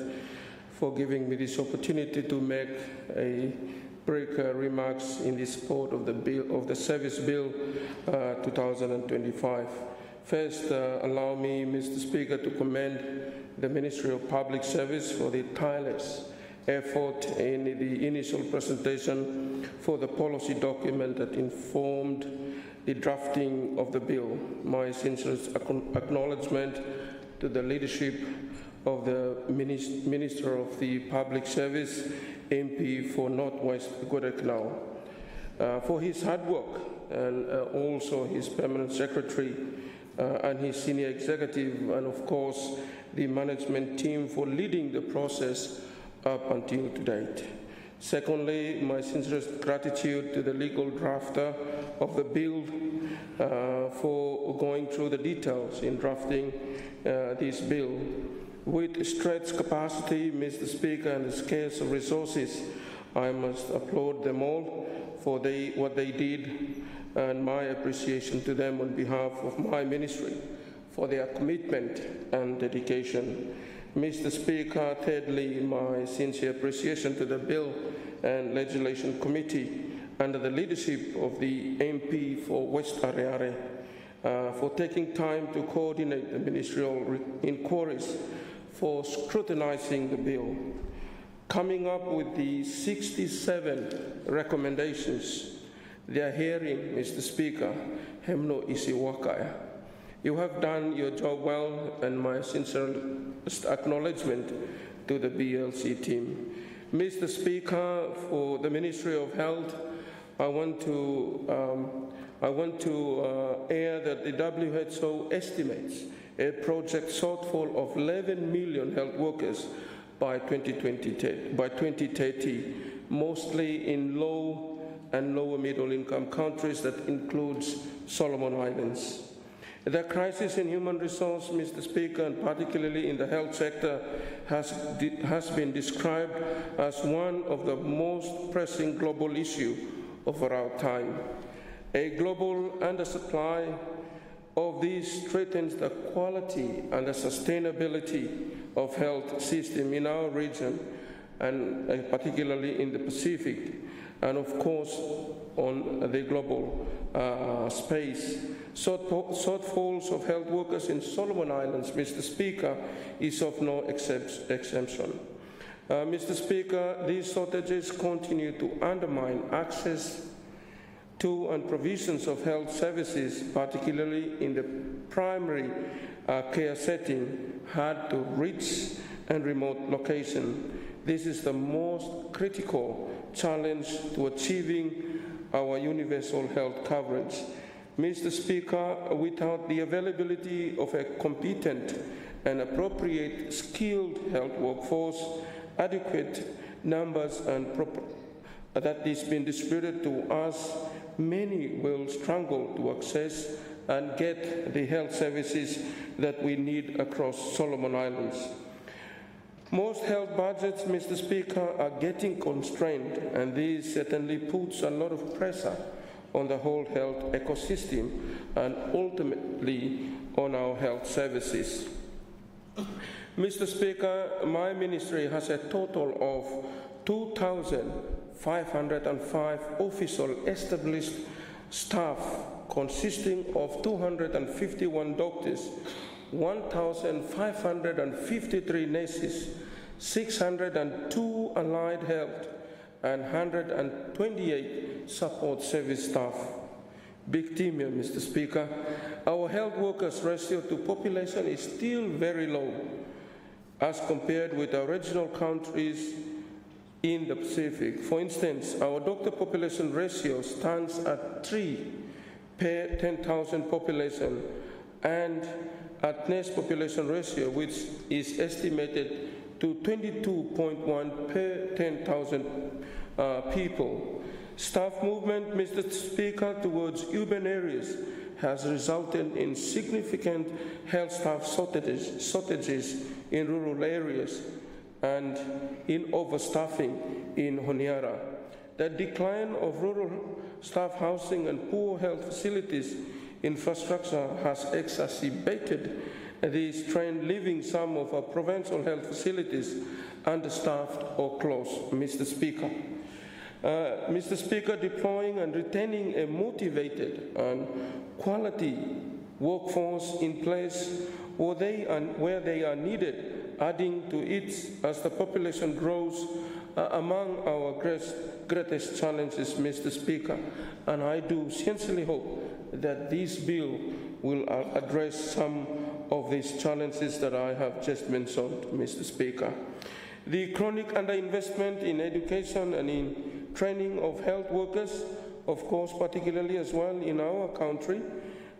for giving me this opportunity to make a brief remarks in this support of the bill, of the Service Bill 2025. First, allow me, Mr. Speaker, to commend the Ministry of Public Service for the tireless effort in the initial presentation for the policy document that informed the drafting of the bill. My sincerest acknowledgement to the leadership of the Minister of the Public Service, MP for Northwest Guadalcanal, for his hard work, and also his permanent secretary and his senior executive, and of course the management team for leading the process up until to date. Secondly, my sincerest gratitude to the legal drafter of the bill for going through the details in drafting this bill. With stretched capacity, Mr. Speaker, and the scarce resources, I must applaud them all for what they did, and my appreciation to them on behalf of my ministry for their commitment and dedication. Mr. Speaker, thirdly, my sincere appreciation to the Bill and Legislation Committee under the leadership of the MP for West Ariare for taking time to coordinate the ministerial inquiries, for scrutinizing the bill, coming up with the 67 recommendations, their hearing, Mr. Speaker, Hemno Isiwakaya. You have done your job well, and my sincere acknowledgement to the BLC team. Mr. Speaker, for the Ministry of Health, I want to air that the WHO estimates a project shortfall of 11 million health workers by 2030, mostly in low and lower middle income countries that includes Solomon Islands. The crisis in human resource, Mr. Speaker, and particularly in the health sector, has been described as one of the most pressing global issues of our time. A global undersupply of these threatens the quality and the sustainability of health system in our region, and particularly in the Pacific, and of course on the global space. Shortfalls of health workers in Solomon Islands, Mr. Speaker, is of no exemption. Mr. Speaker, these shortages continue to undermine access to and provisions of health services, particularly in the primary care setting, hard to reach and remote location. This is the most critical challenge to achieving our universal health coverage. Mr. Speaker, without the availability of a competent and appropriate skilled health workforce, adequate numbers and that is being distributed to us, many will struggle to access and get the health services that we need across Solomon Islands. Most health budgets, Mr. Speaker, are getting constrained, and this certainly puts a lot of pressure on the whole health ecosystem and ultimately on our health services. Mr. Speaker, my ministry has a total of 2,505 official established staff consisting of 251 doctors, 1,553 nurses, 602 allied health, and 128 support service staff. Big team here, Mr. Speaker. Our health workers ratio to population is still very low as compared with our regional countries in the Pacific. For instance, our doctor population ratio stands at 3 per 10,000 population, and at nurse population ratio, which is estimated to 22.1 per 10,000 people. Staff movement, Mr. Speaker, towards urban areas has resulted in significant health staff shortages in rural areas and in overstaffing in Honiara. The decline of rural staff housing and poor health facilities infrastructure has exacerbated this trend, leaving some of our provincial health facilities understaffed or closed, Mr. Speaker. Mr. Speaker, deploying and retaining a motivated and quality workforce in place where they are needed, adding to it as the population grows, among our greatest challenges, Mr. Speaker. And I do sincerely hope that this bill will address some of these challenges that I have just mentioned, Mr. Speaker. The chronic underinvestment in education and in training of health workers, of course, particularly as well in our country,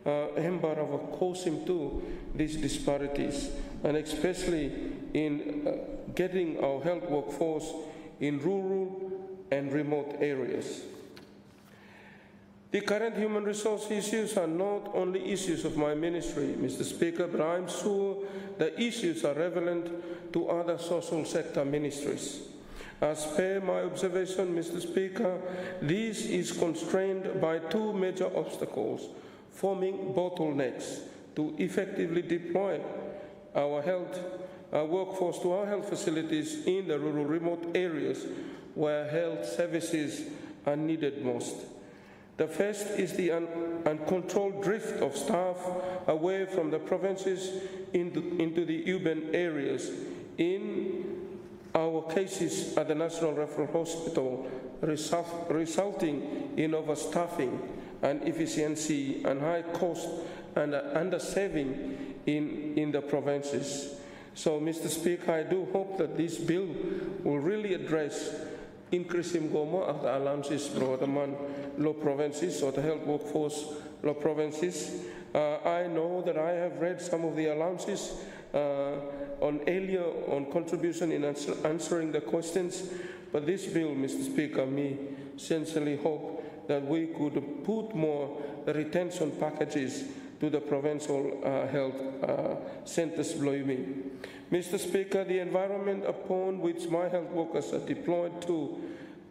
causing to these disparities, and especially in getting our health workforce in rural and remote areas. The current human resource issues are not only issues of my ministry, Mr. Speaker, but I'm sure the issues are relevant to other social sector ministries. As per my observation, Mr. Speaker, this is constrained by two major obstacles, forming bottlenecks to effectively deploy our health workforce to our health facilities in the rural remote areas where health services are needed most. The first is the uncontrolled drift of staff away from the provinces into the urban areas. In our cases at the National Referral Hospital, resulting in overstaffing and efficiency and high cost and underserving in the provinces. So, Mr. Speaker, I do hope that this bill will really address increasing gomo of the allowances for the low provinces or the health workforce low provinces. I know that I have read some of the allowances on contribution in answering the questions, but this bill, Mr. Speaker, me sincerely hope that we could put more retention packages to the provincial health centers below me. Mr. Speaker, the environment upon which my health workers are deployed to,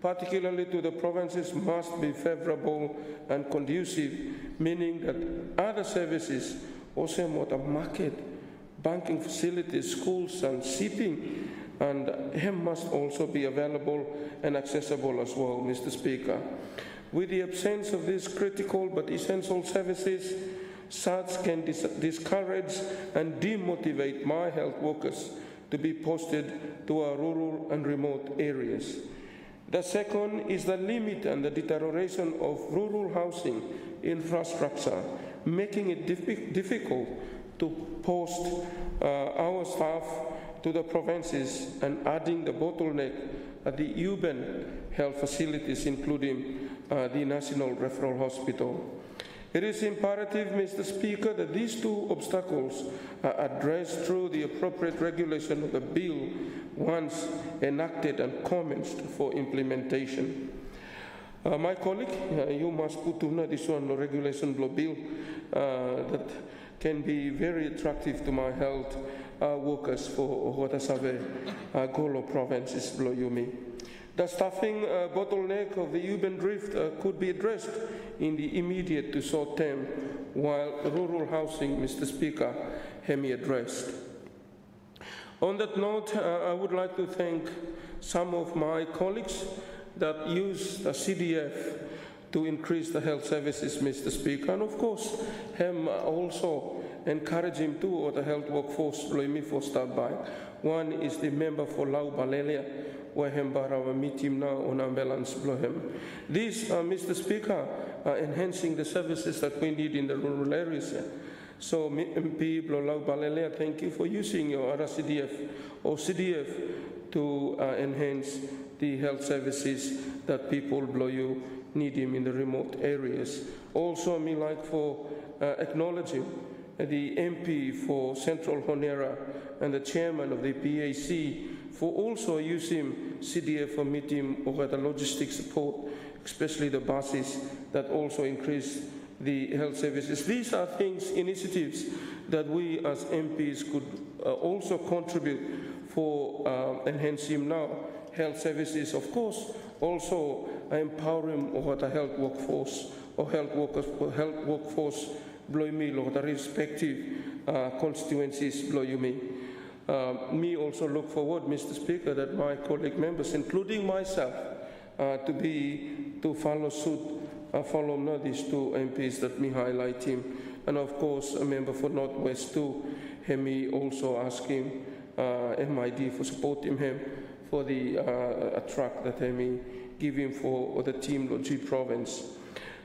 particularly to the provinces, must be favorable and conducive, meaning that other services, also more market, banking facilities, schools and shipping, and must also be available and accessible as well, Mr. Speaker. With the absence of these critical but essential services, such can discourage and demotivate my health workers to be posted to our rural and remote areas. The second is the limit and the deterioration of rural housing infrastructure, making it difficult to post our staff to the provinces and adding the bottleneck at the urban health facilities, including the National Referral Hospital. It is imperative, Mr. Speaker, that these two obstacles are addressed through the appropriate regulation of the bill once enacted and commenced for implementation. My colleague, you must put to this one regulation bill that can be very attractive to my health workers for Hotasave, Golo provinces below Yumi. The staffing bottleneck of the urban drift could be addressed in the immediate to short term, while rural housing, Mr. Speaker, can be addressed. On that note, I would like to thank some of my colleagues that use the CDF to increase the health services, Mr. Speaker, and of course, also encourage him to, or the health workforce, for start by. One is the member for Lau Balelia, where we meet him now on ambulance below him. These, Mr. Speaker, are enhancing the services that we need in the rural areas. So, MP Lau Balelia, thank you for using your RCDF or CDF to enhance the health services that people below you need him in the remote areas. Also, me like for acknowledging the MP for Central Honera and the chairman of the PAC for also using CDF for meeting over the logistic support, especially the buses that also increase the health services. These are things, initiatives that we as MPs could also contribute for enhancing now health services. Of course, also empowering over the health workforce or health workforce below me, or the respective constituencies below you me. Me also look forward, Mr. Speaker, that my colleague members, including myself, to follow suit, follow these two MPs that me highlight him, and of course a member for Northwest too. Me also asking MID for supporting him for the track that me give him for the team Logi province.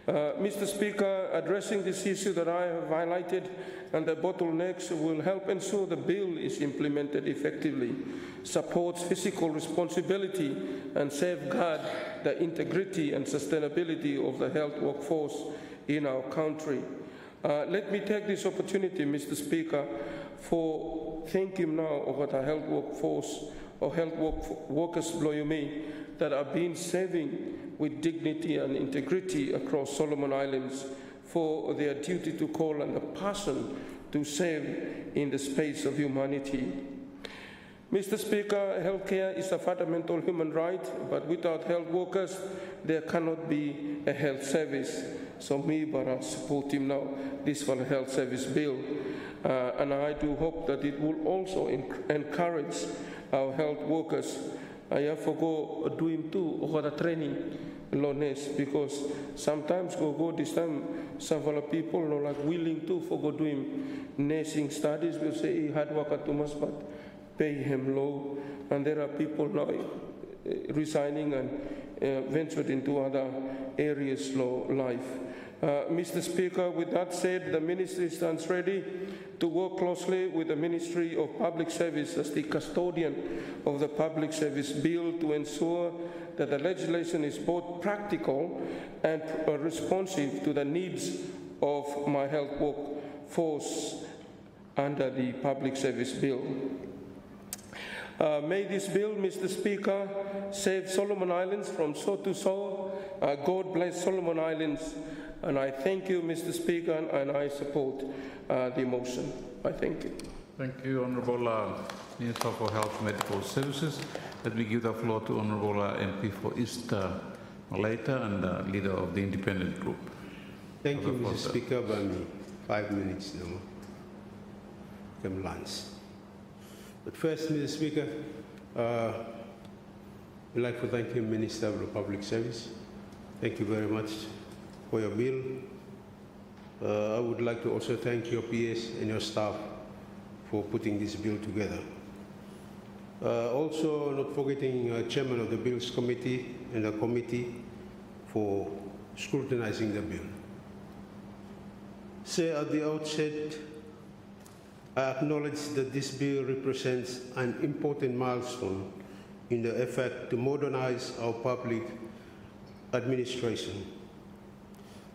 Mr. Speaker, addressing this issue that I have highlighted and the bottlenecks will help ensure the bill is implemented effectively, supports fiscal responsibility and safeguard the integrity and sustainability of the health workforce in our country. Let me take this opportunity, Mr. Speaker, for thanking now over the health workforce or health workers below you me that have been serving with dignity and integrity across Solomon Islands for their duty to call and the passion to save in the space of humanity. Mr. Speaker, healthcare is a fundamental human right, but without health workers, there cannot be a health service. So me, but I support him now, this for the health service bill. And I do hope that it will also encourage our health workers. I have to go doing too, or the training, lowness, because sometimes go this time, several people are like willing to for go doing nursing studies. We'll say he hard work too much, but pay him low. And there are people now resigning and ventured into other areas of life. Mr. Speaker, with that said, the Ministry stands ready to work closely with the Ministry of Public Service as the custodian of the Public Service Bill to ensure that the legislation is both practical and responsive to the needs of my health workforce under the Public Service Bill. May this bill, Mr. Speaker, save Solomon Islands from shore to shore. God bless Solomon Islands. And I thank you, Mr. Speaker, and I support the motion. I thank you. Thank you, Honourable Minister for Health and Medical Services. Let me give the floor to Honourable MP for East Malaita and leader of the Independent Group. Thank you, Mr. Speaker. By me, 5 minutes now. Come lunch. But first, Mr. Speaker, I'd like to thank you, Minister of the Public Service. Thank you very much for your bill. I would like to also thank your PS and your staff for putting this bill together. Also, not forgetting Chairman of the Bills Committee and the committee for scrutinizing the bill. Say at the outset, I acknowledge that this bill represents an important milestone in the effort to modernize our public administration.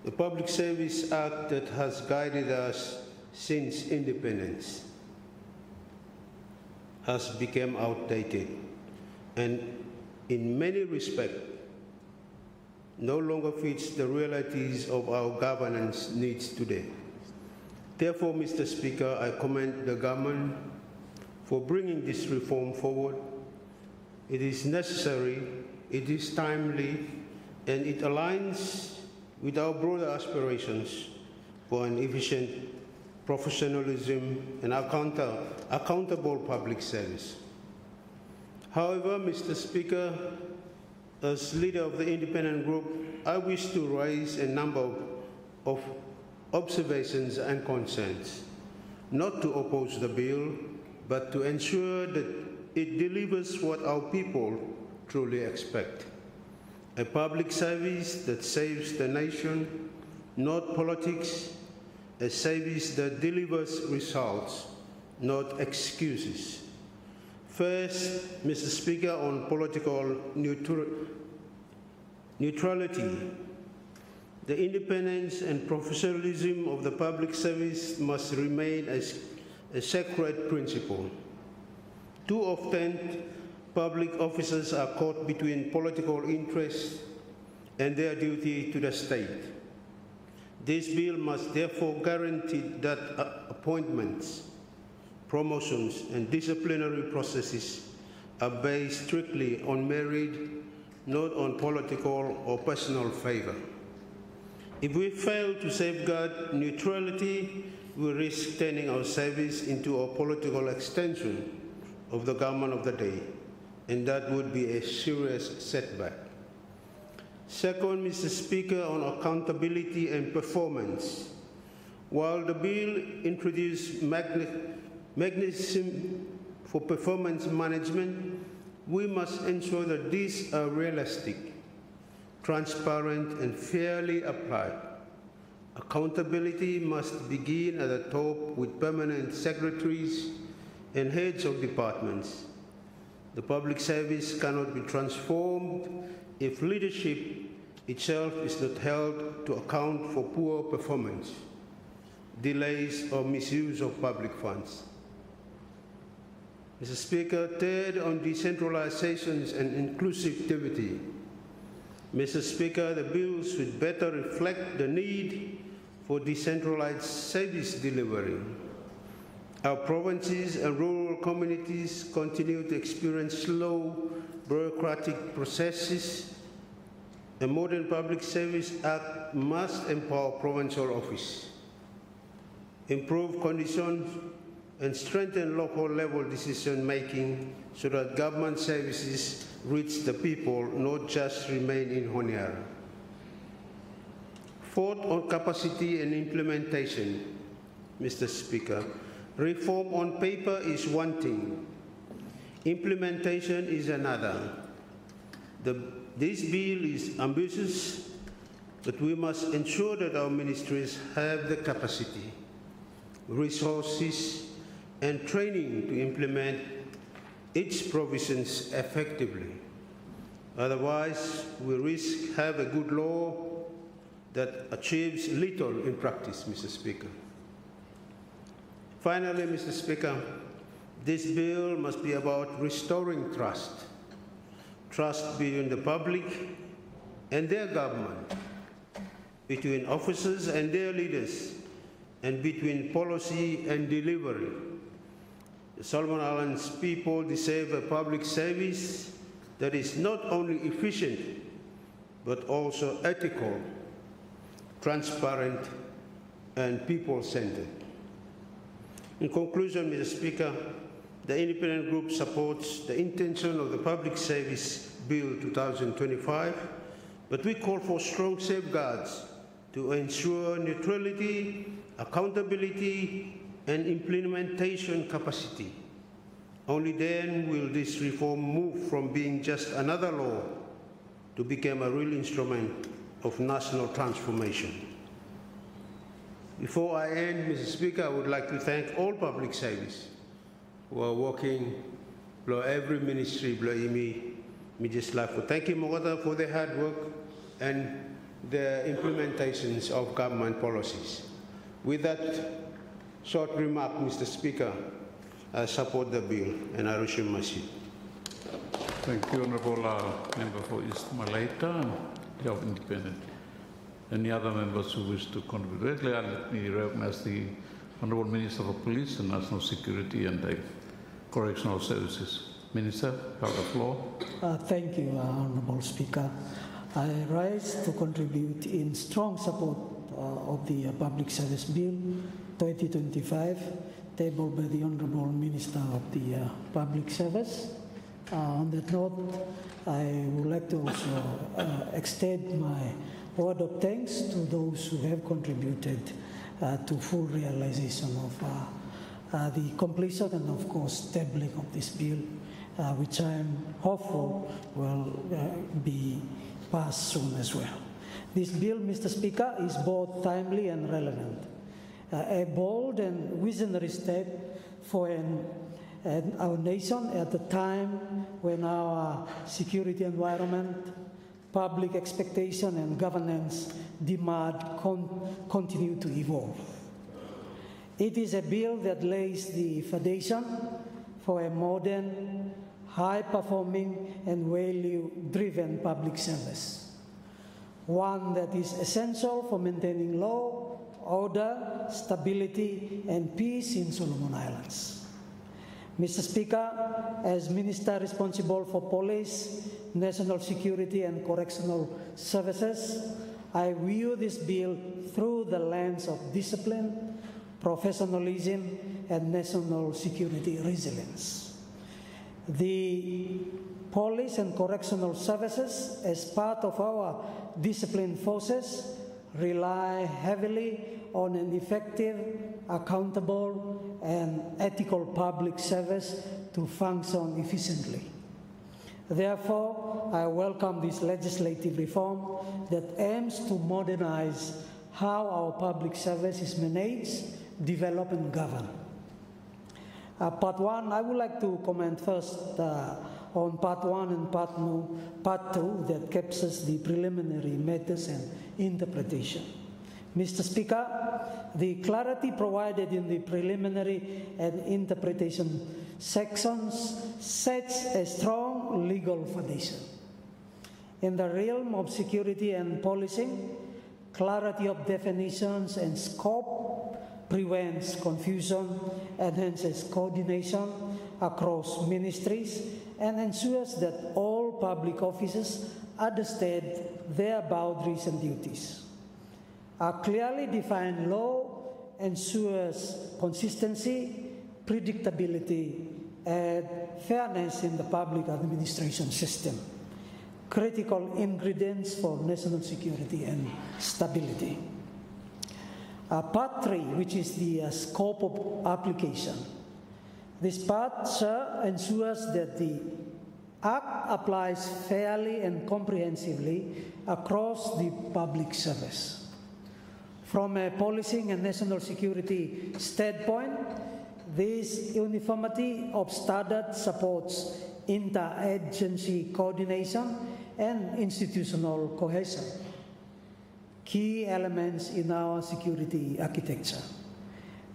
The Public Service Act that has guided us since independence has become outdated and in many respects no longer fits the realities of our governance needs today. Therefore, Mr. Speaker, I commend the government for bringing this reform forward. It is necessary, it is timely, and it aligns with our broader aspirations for an efficient professionalism and accountable public service. However, Mr. Speaker, as leader of the Independent Group, I wish to raise a number of observations and concerns, not to oppose the bill, but to ensure that it delivers what our people truly expect. A public service that saves the nation, not politics, a service that delivers results, not excuses. First, Mr. Speaker, on political neutrality. The independence and professionalism of the public service must remain as a sacred principle. Too often, public officers are caught between political interests and their duty to the state. This bill must therefore guarantee that appointments, promotions, and disciplinary processes are based strictly on merit, not on political or personal favor. If we fail to safeguard neutrality, we risk turning our service into a political extension of the government of the day, and that would be a serious setback. Second, Mr. Speaker, on accountability and performance. While the bill introduced mechanism for performance management, we must ensure that these are realistic, transparent, and fairly applied. Accountability must begin at the top with permanent secretaries and heads of departments. The public service cannot be transformed if leadership itself is not held to account for poor performance, delays, or misuse of public funds. Mr. Speaker, third, on decentralization and inclusivity. Mr. Speaker, the bill should better reflect the need for decentralized service delivery. Our provinces and rural communities continue to experience slow bureaucratic processes. A modern Public Service Act must empower provincial office, improve conditions, and strengthen local level decision making so that government services reach the people, not just remain in Honiara. Fourth, on capacity and implementation, Mr. Speaker, reform on paper is one thing, implementation is another. The This bill is ambitious, but we must ensure that our ministries have the capacity, resources, and training to implement its provisions effectively. Otherwise, we risk having a good law that achieves little in practice, Mr. Speaker. Finally, Mr. Speaker, this bill must be about restoring trust between the public and their government, between officers and their leaders, and between policy and delivery. The Solomon Islands people deserve a public service that is not only efficient, but also ethical, transparent, and people-centered. In conclusion, Mr. Speaker, the Independent Group supports the intention of the Public Service Bill 2025, but we call for strong safeguards to ensure neutrality, accountability, and implementation capacity. Only then will this reform move from being just another law to become a real instrument of national transformation. Before I end, Mr. Speaker, I would like to thank all public service who are working below every ministry below immediate life. Thank you, Mogata, for their hard work and the implementations of government policies. With that short remark, Mr. Speaker, I support the bill and I resume my seat. Thank you, Honourable Member for East Malaita and the Independent. Any other members who wish to contribute? Let me recognize the Honourable Minister of Police and National Security and Correctional Services. Minister, you have the floor. Thank you, Honourable Speaker. I rise to contribute in strong support of the Public Service Bill 2025, tabled by the Honourable Minister of the Public Service. On that note, I would like to also extend my word of thanks to those who have contributed to full realization of the completion and, of course, tabling of this bill, which I am hopeful will be passed soon as well. This bill, Mr. Speaker, is both timely and relevant. A bold and visionary step for our nation at the time when our security environment, public expectation and governance demand continue to evolve. It is a bill that lays the foundation for a modern, high-performing and value-driven public service, one that is essential for maintaining law, order, stability and peace in Solomon Islands. Mr. Speaker, as Minister responsible for police, national security and correctional services, I view this bill through the lens of discipline, professionalism and national security resilience. The police and correctional services, as part of our disciplined forces, rely heavily on an effective, accountable, and ethical public service to function efficiently. Therefore, I welcome this legislative reform that aims to modernize how our public service is managed, developed, and governed. Part one, I would like to comment first on part one and part two that captures the preliminary matters and interpretation. Mr. Speaker, the clarity provided in the preliminary and interpretation sections sets a strong legal foundation. In the realm of security and policing, clarity of definitions and scope prevents confusion, enhances coordination across ministries, and ensures that all public officers understand their boundaries and duties. A clearly defined law ensures consistency, predictability, and fairness in the public administration system, critical ingredients for national security and stability. Part 3, which is the scope of application. This part ensures that the Act applies fairly and comprehensively across the public service. From a policing and national security standpoint, this uniformity of standard supports interagency coordination and institutional cohesion, key elements in our security architecture.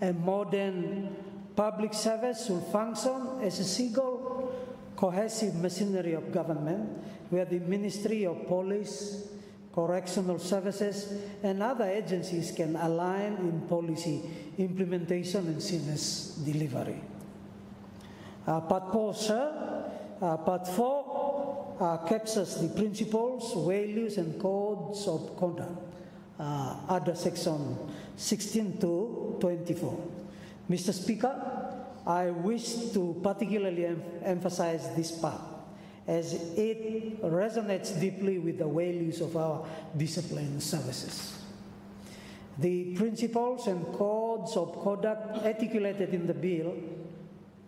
A modern public service should function as a single cohesive machinery of government where the Ministry of Police, Correctional Services, and other agencies can align in policy implementation and service delivery. Part 4, sir. Part 4 captures the principles, values, and codes of conduct under section 16 to 24. Mr. Speaker, I wish to particularly emphasize this part, as it resonates deeply with the values of our discipline services. The principles and codes of conduct articulated in the bill,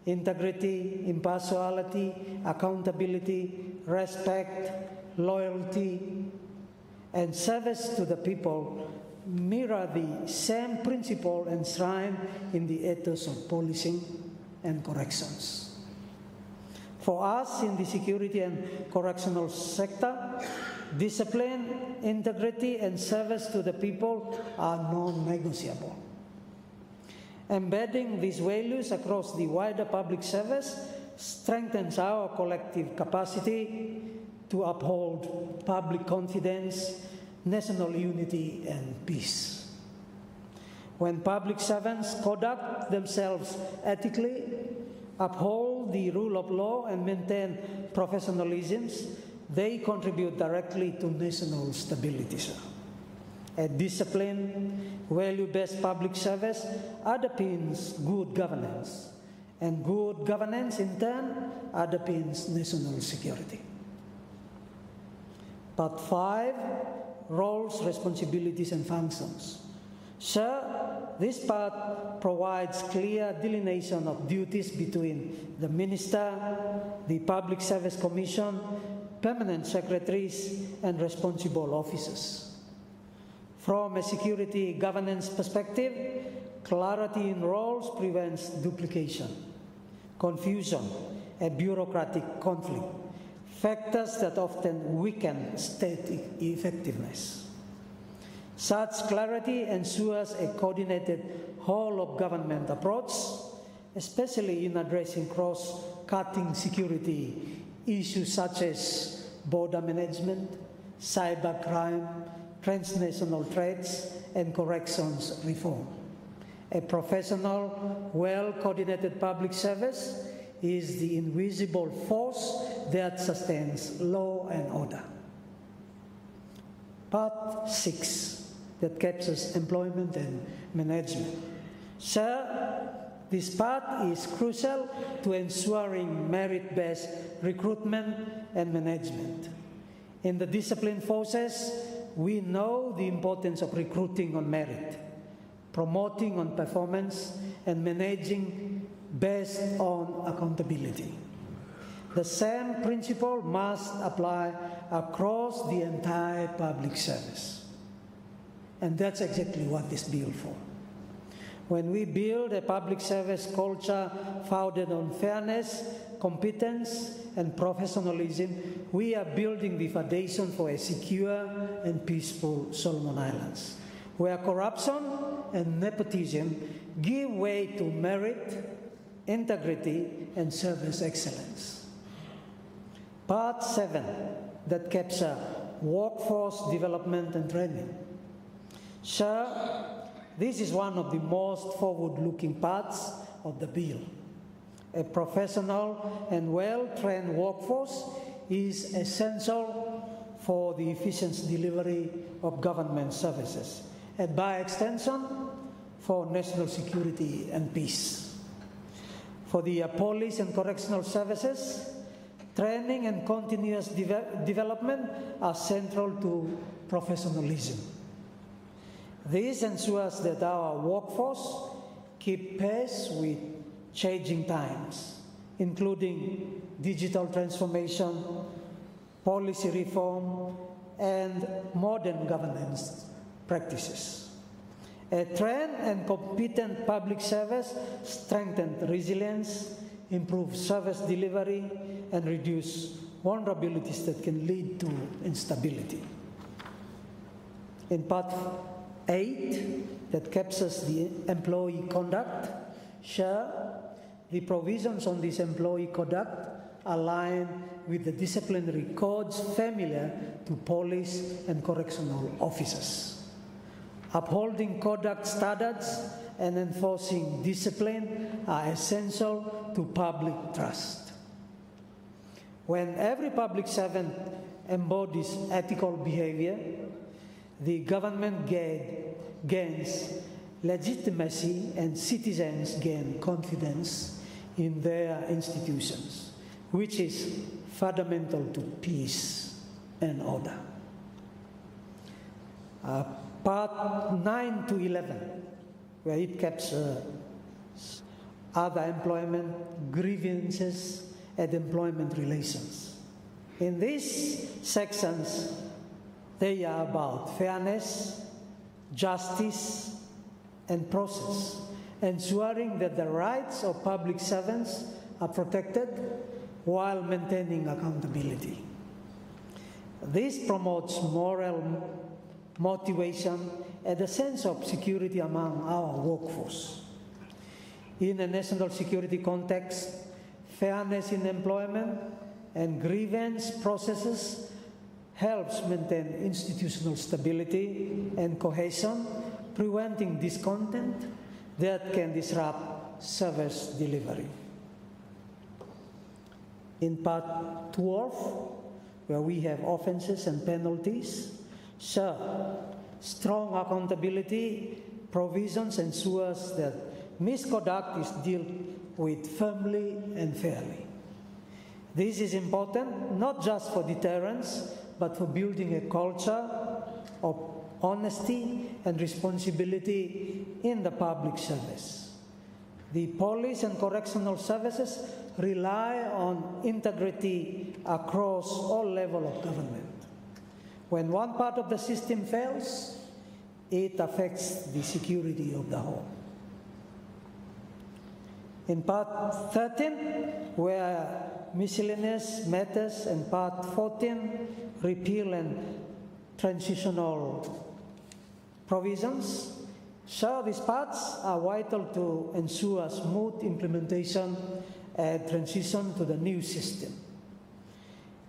integrity, impartiality, accountability, respect, loyalty, and service to the people, mirror the same principle enshrined in the ethos of policing and corrections. For us in the security and correctional sector, discipline, integrity, and service to the people are non-negotiable. Embedding these values across the wider public service strengthens our collective capacity to uphold public confidence, national unity, and peace. When public servants conduct themselves ethically, uphold the rule of law, and maintain professionalisms, they contribute directly to national stability, sir. A disciplined, value-based public service underpins good governance, and good governance in turn underpins national security. Part 5, roles, responsibilities, and functions. Sir, this part provides clear delineation of duties between the Minister, the Public Service Commission, permanent secretaries, and responsible officers. From a security governance perspective, clarity in roles prevents duplication, confusion, and bureaucratic conflict, factors that often weaken state effectiveness. Such clarity ensures a coordinated whole-of-government approach, especially in addressing cross-cutting security issues such as border management, cybercrime, transnational threats, and corrections reform. A professional, well-coordinated public service is the invisible force that sustains law and order. Part 6, that captures employment and management. Sir, this part is crucial to ensuring merit-based recruitment and management. In the disciplined forces, we know the importance of recruiting on merit, promoting on performance, and managing based on accountability. The same principle must apply across the entire public service. And that's exactly what this bill for. When we build a public service culture founded on fairness, competence, and professionalism, we are building the foundation for a secure and peaceful Solomon Islands, where corruption and nepotism give way to merit, integrity, and service excellence. Part 7, that captures workforce development and training. Sir, this is one of the most forward-looking parts of the bill. A professional and well-trained workforce is essential for the efficient delivery of government services, and by extension, for national security and peace. For the police and correctional services, training and continuous development are central to professionalism. This ensures that our workforce keep pace with changing times including digital transformation, policy reform, and modern governance practices. A trained and competent public service strengthens resilience, improves service delivery, and reduces vulnerabilities that can lead to instability. In Part 8, that captures the employee conduct, the provisions on this employee conduct align with the disciplinary codes familiar to police and correctional officers. Upholding conduct standards and enforcing discipline are essential to public trust. When every public servant embodies ethical behavior, the government gains legitimacy and citizens gain confidence in their institutions, which is fundamental to peace and order. Part 9 to 11, where it captures other employment grievances and employment relations. In these sections, they are about fairness, justice, and process, ensuring that the rights of public servants are protected while maintaining accountability. This promotes moral motivation and a sense of security among our workforce. In a national security context, fairness in employment and grievance processes helps maintain institutional stability and cohesion, preventing discontent that can disrupt service delivery. In Part 12, where we have offenses and penalties, strong accountability provisions ensures that misconduct is dealt with firmly and fairly. This is important not just for deterrence, but for building a culture of honesty and responsibility in the public service. The police and correctional services rely on integrity across all levels of government. When one part of the system fails, it affects the security of the whole. In Part 13, where miscellaneous matters, and Part 14, repeal and transitional provisions, these parts are vital to ensure smooth implementation and transition to the new system.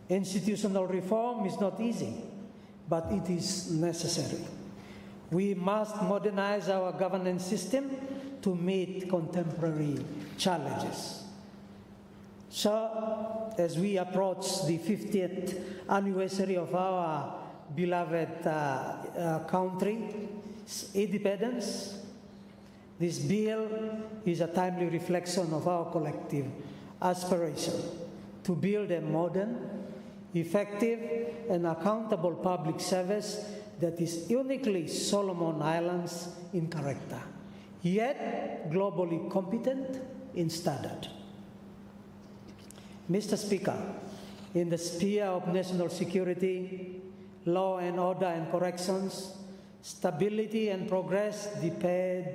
Institutional reform is not easy, but it is necessary. We must modernize our governance system to meet contemporary challenges. So, as we approach the 50th anniversary of our beloved country's independence, this bill is a timely reflection of our collective aspiration to build a modern, effective, and accountable public service that is uniquely Solomon Islands in character, yet globally competent in standard. Mr. Speaker, in the sphere of national security, law and order and corrections, stability and progress depend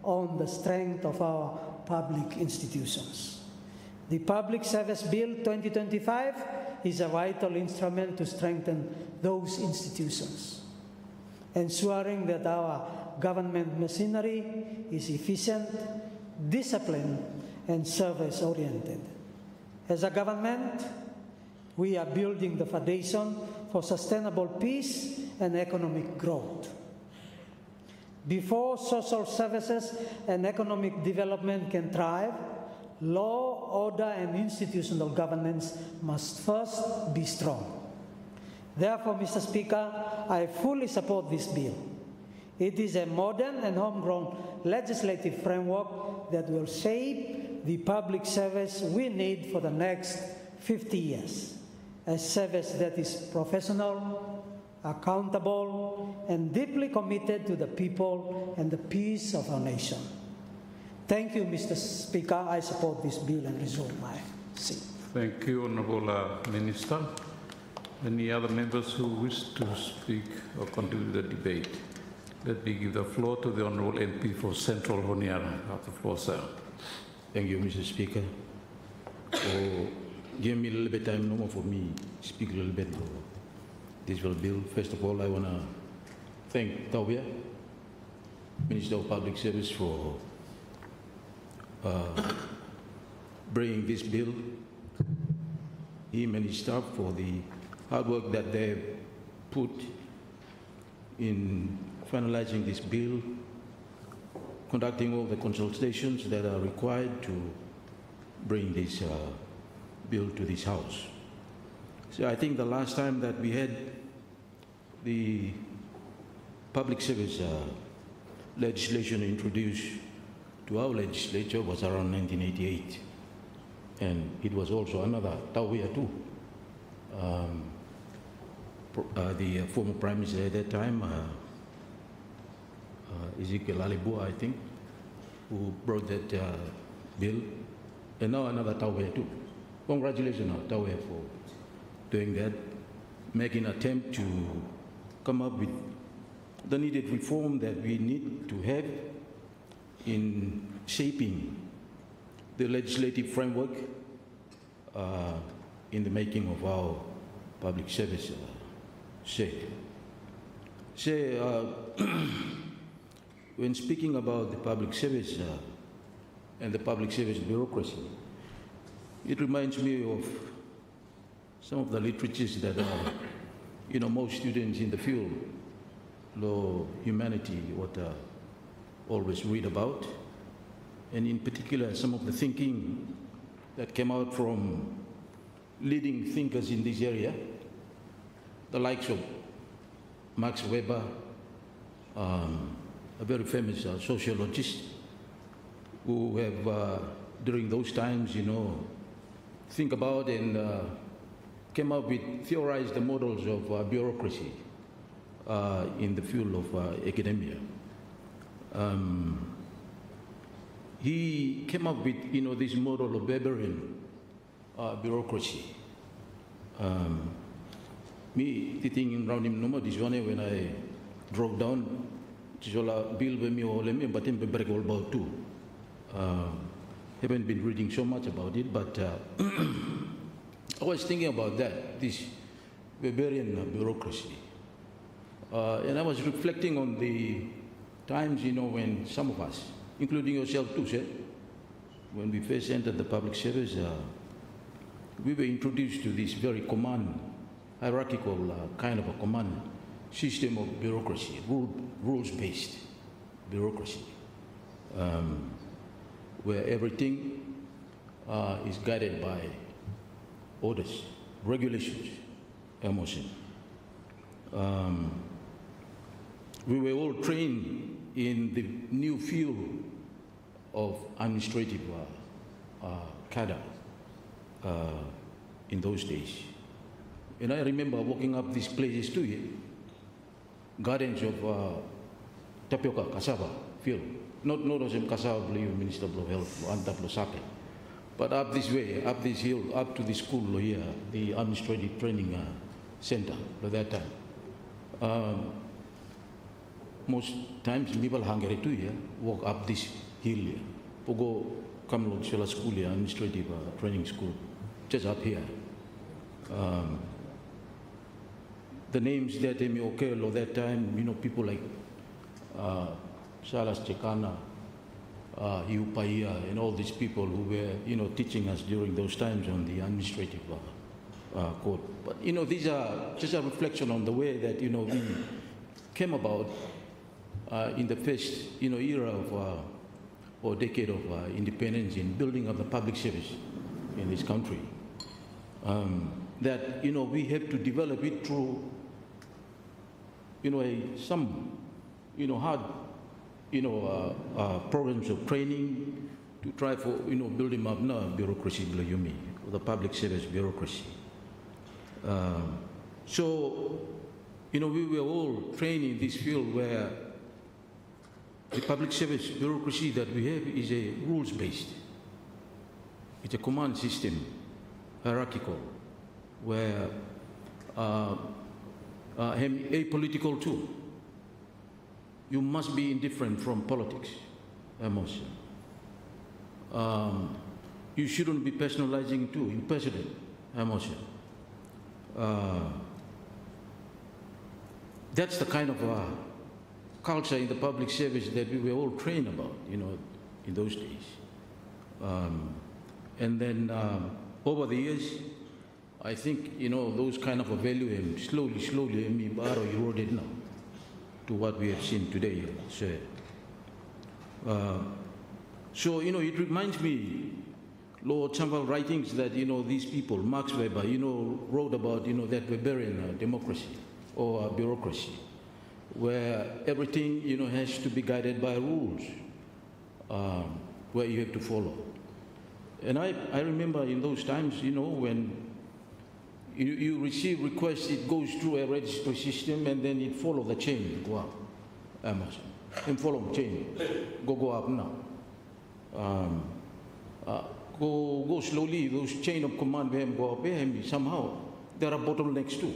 on the strength of our public institutions. The Public Service Bill 2025 is a vital instrument to strengthen those institutions, ensuring that our government machinery is efficient, disciplined, and service-oriented. As a government, we are building the foundation for sustainable peace and economic growth. Before social services and economic development can thrive, law, order, and institutional governance must first be strong. Therefore, Mr. Speaker, I fully support this bill. It is a modern and homegrown legislative framework that will shape the public service we need for the next 50 years, a service that is professional, accountable, and deeply committed to the people and the peace of our nation. Thank you, Mr. Speaker. I support this bill and resume my Thank you, Honourable Minister. Any other members who wish to speak or contribute to the debate? Let me give the floor to the Honourable MP for Central Honiara. You have the floor, sir. Thank you, Mr. Speaker. Give me a little bit of time no for me to speak a little bit for this bill. First of all, I want to thank Tawia, Minister of Public Service, for bringing this bill. Him and his staff for the hard work that they've put in finalizing this bill, conducting all the consultations that are required to bring this bill to this House. So I think the last time that we had the public service legislation introduced to our legislature was around 1988. And it was also another Tawia too. The former Prime Minister at that time, Ezekiel Alibua, I think, who brought that bill. And now another Tawia too. Congratulations, Tawia, for doing that, making an attempt to come up with the needed reform that we need to have in shaping the legislative framework in the making of our public service when speaking about the public service and the public service bureaucracy, it reminds me of some of the literatures that most students in the field, law, humanity, always read about, and in particular some of the thinking that came out from leading thinkers in this area, the likes of Max Weber, a very famous sociologist who have, during those times, think about and came up with, theorized the models of bureaucracy in the field of academia. He came up with, this model of Weberian bureaucracy. Me sitting around him this one when I drove down, Bill me or but him break all about too. Haven't been reading so much about it, but I was thinking about that, this Weberian bureaucracy. And I was reflecting on the times, when some of us, including yourself too, sir, when we first entered the public service, we were introduced to this very hierarchical kind of a command system of bureaucracy, rules-based bureaucracy, where everything is guided by orders, regulations, emotion. We were all trained in the new field of administrative cadre in those days. And I remember walking up these places too, gardens of tapioca, cassava field. Not as in cassava, Minister of Health, Antaplo, but up this way, up this hill, up to the school here, the administrative training center at that time. Most times people hungry too, walk up this hill here. Pogo Kamlod Shela School here, administrative training school, just up here. The names that may occur at that time, people like Salas Chekana, Iupaia, and all these people who were, teaching us during those times on the administrative code. But, these are just a reflection on the way that, we came about in the first, era of, or decade of independence in building up the public service in this country. That, we have to develop it through, some, hard, programs of training to try for, building up now bureaucracy, the public service bureaucracy. So, we were all trained in this field where the public service bureaucracy that we have is a rules-based. It's a command system hierarchical, where apolitical too. You must be indifferent from politics, emotion. You shouldn't be personalizing too, in president, emotion. That's the kind of culture in the public service that we were all trained about, in those days. And then over the years, I think, those kind of a value slowly, eroded now to what we have seen today. So, it reminds me, Lord Chamberlain writings that, these people, Max Weber, wrote about, that Weberian democracy or bureaucracy, where everything, has to be guided by rules, where you have to follow. And I remember in those times, when you receive requests, it goes through a registry system and then it follows the chain, go up. And follow the chain, go up now. Go slowly, those chain of command go up, somehow there are bottlenecks too.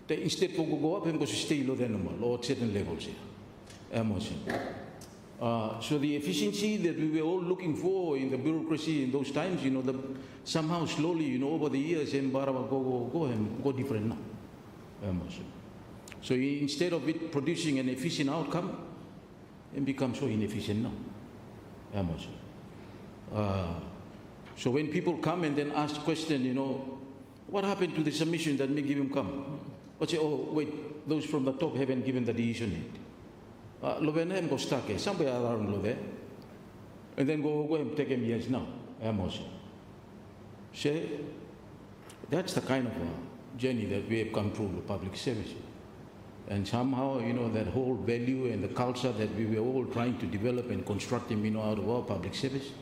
They instead of go up, go stay low than normal, or certain levels here. So the efficiency that we were all looking for in the bureaucracy in those times, somehow slowly, over the years, go different now. So instead of it producing an efficient outcome, it becomes so inefficient now. So when people come and then ask question, what happened to the submission that make him come? Or say, oh, wait, those from the top haven't given the decision yet. Lovenem go stuck somewhere around Love, and then go and take him years now. Say, that's the kind of journey that we have come through the public service. And somehow, that whole value and the culture that we were all trying to develop and construct him, out of our public service,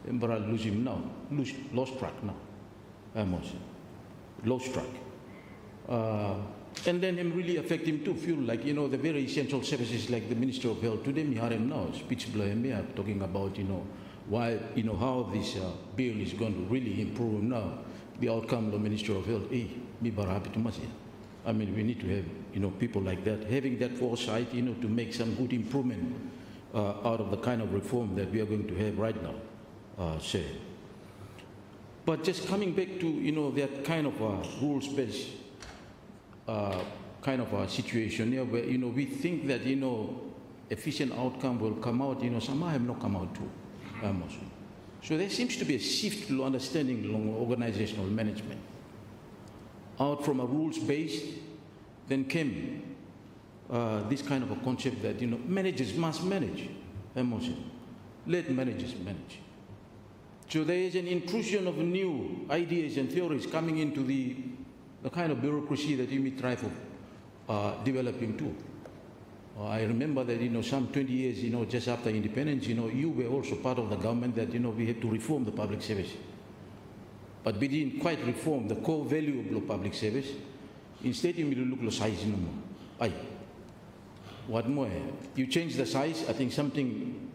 but I lose him now, lost track now. Lost track. And then him really affect him too, feel like, the very essential services like the Minister of Health. Today, me heard him now, speech blur him, talking about, why, how this bill is going to really improve now the outcome of the Minister of Health. Me bara happy to much. I mean, we need to have, people like that, having that foresight, to make some good improvement out of the kind of reform that we are going to have right now. But just coming back to, that kind of rules-based kind of a situation here where, we think that, efficient outcome will come out, somehow have not come out too. So there seems to be a shift to understanding along organizational management. Out from a rules-based, then came this kind of a concept that, managers must manage. Let managers manage. So there is an intrusion of new ideas and theories coming into the kind of bureaucracy that you may try for developing too. I remember that, some 20 years, just after independence, you were also part of the government that, we had to reform the public service. But we didn't quite reform the core value of the public service. Instead, you look at the size no more. What more? You change the size, I think something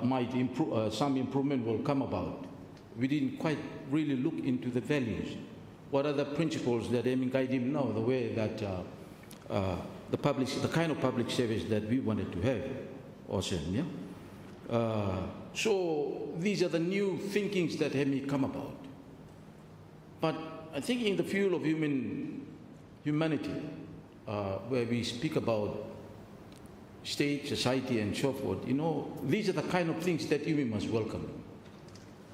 might improve, some improvement will come about. We didn't quite really look into the values. What are the principles that guide him now, the way that the kind of public service that we wanted to have, awesome, yeah? So these are the new thinkings that have come about. But I think in the field of humanity, where we speak about state, society, and so forth, these are the kind of things that we must welcome.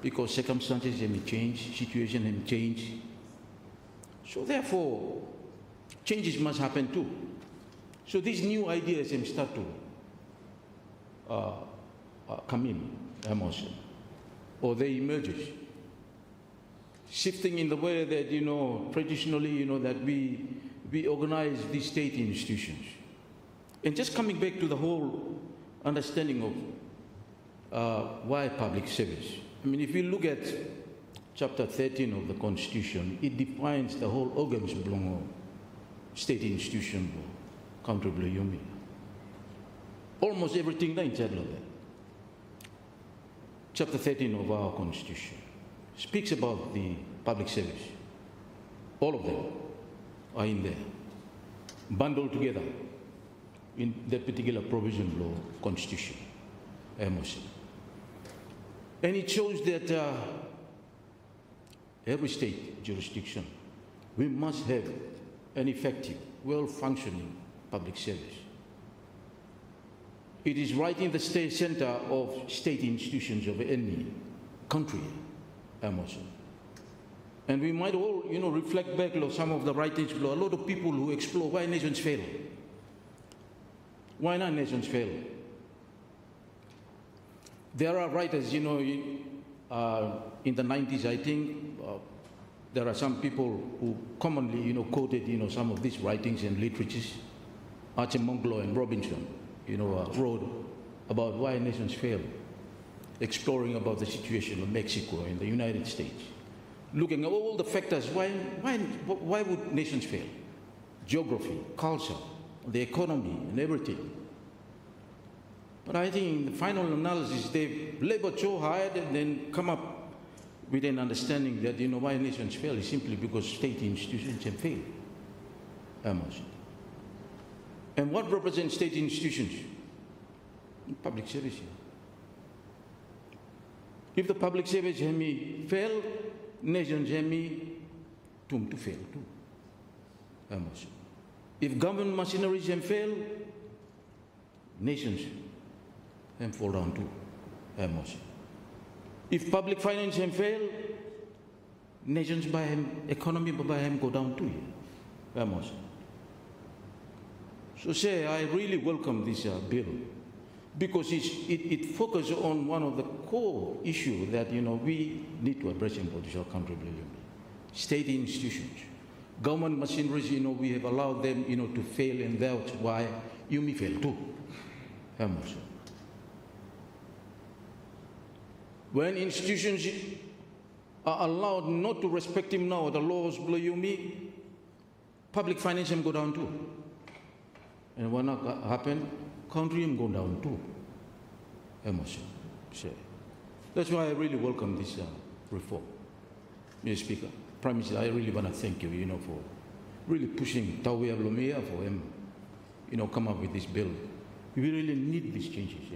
Because circumstances have changed, situation have changed. So therefore, changes must happen too. So these new ideas start to come in, or they emerge. Shifting in the way that, traditionally, that we organize these state institutions. And just coming back to the whole understanding of why public service. I mean, if you look at Chapter 13 of the Constitution, it defines the whole organs belong state institution, country yumi. Almost everything inside of that. Chapter 13 of our Constitution speaks about the public service. All of them are in there, bundled together in that particular provision law, constitution, MOC. And it shows that every state jurisdiction, we must have an effective, well-functioning public service. It is right in the state center of state institutions of any country, MOC. And we might all, reflect back on some of the writings, a lot of people who explore why nations fail. Why not nations fail? There are writers, in the 90s, I think, there are some people who commonly, quoted, some of these writings and literatures. Achimonglo and Robinson, wrote about why nations fail, exploring about the situation of Mexico and the United States, looking at all the factors, why would nations fail? Geography, culture, the economy, and everything. But I think in the final analysis, they've labored so hard and then come up with an understanding that, why nations fail is simply because state institutions have failed. And what represents state institutions? Public service. If the public service fail, nations to fail too. If government machineries fail, nations fall down too. If public finance fail, nations by economy go down too. So I really welcome this bill because it focuses on one of the core issues that we need to address in potential country, state institutions, government machineries. We have allowed them to fail, and that's why you may fail too. When institutions are allowed not to respect him now, the laws public finance go down too. And when that happen, country go down too. That's why I really welcome this reform. Mr. Speaker, Prime Minister, I really want to thank you, for really pushing Tawi Ablomea for him, come up with this bill. We really need these changes,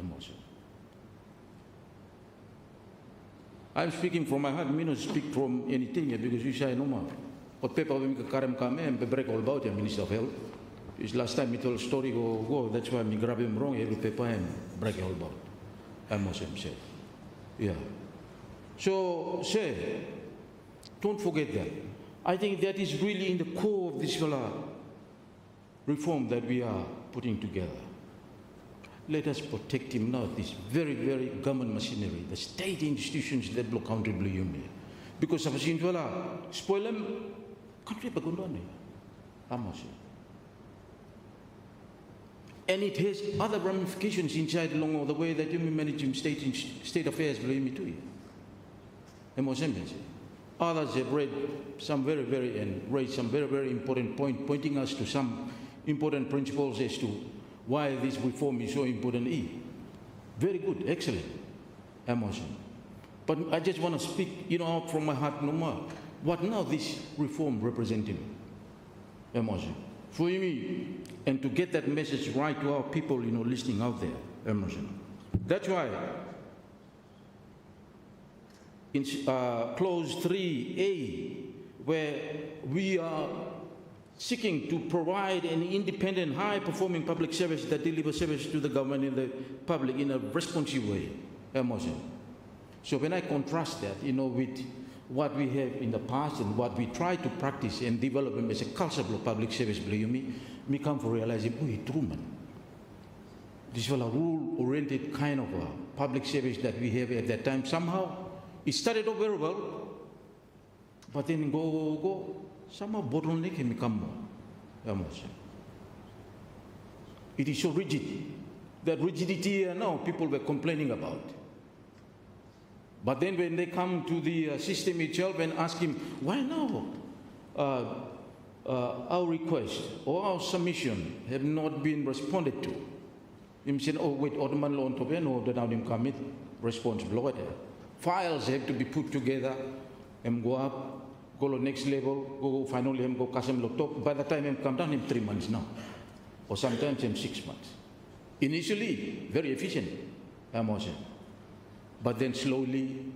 I'm speaking from my heart. I mean, not speak from anything because you say no more. But people will come and break all about the Minister of Health. His last time he told a story, go, that's why I grab him wrong every paper and break all about. I must say. Yeah. So, don't forget that. I think that is really in the core of this reform that we are putting together. Let us protect him now, this very, very government machinery, the state institutions that block country blue. Because if you spoil them, country bagundone. And it has other ramifications inside along the way that you manage state affairs too. Others have read some and raised some very important point, pointing us to some important principles as to why this reform is so important. Very good, excellent. But I just want to speak, out from my heart no more. What now this reform representing? For me, and to get that message right to our people, listening out there. That's why in clause 3A, where we are seeking to provide an independent, high-performing public service that delivers service to the government and the public in a responsive way. So when I contrast that, with what we have in the past and what we try to practice and develop as a culture of public service, me come for realizing, Truman. This was a rule-oriented kind of a public service that we have at that time. Somehow, it started off very well, but then go. Somehow bottleneck can become more. It is so rigid. That rigidity now people were complaining about. But then when they come to the system itself and ask him, why now our request or our submission have not been responded to? Him said, oh wait, Ottoman law on top or the now him commit responsible. Files have to be put together. Em go up, go to next level, go finally em go kasem lo top. By the time em come down, em 3 months now. Or sometimes em 6 months. Initially, very efficient, emotion. But then slowly,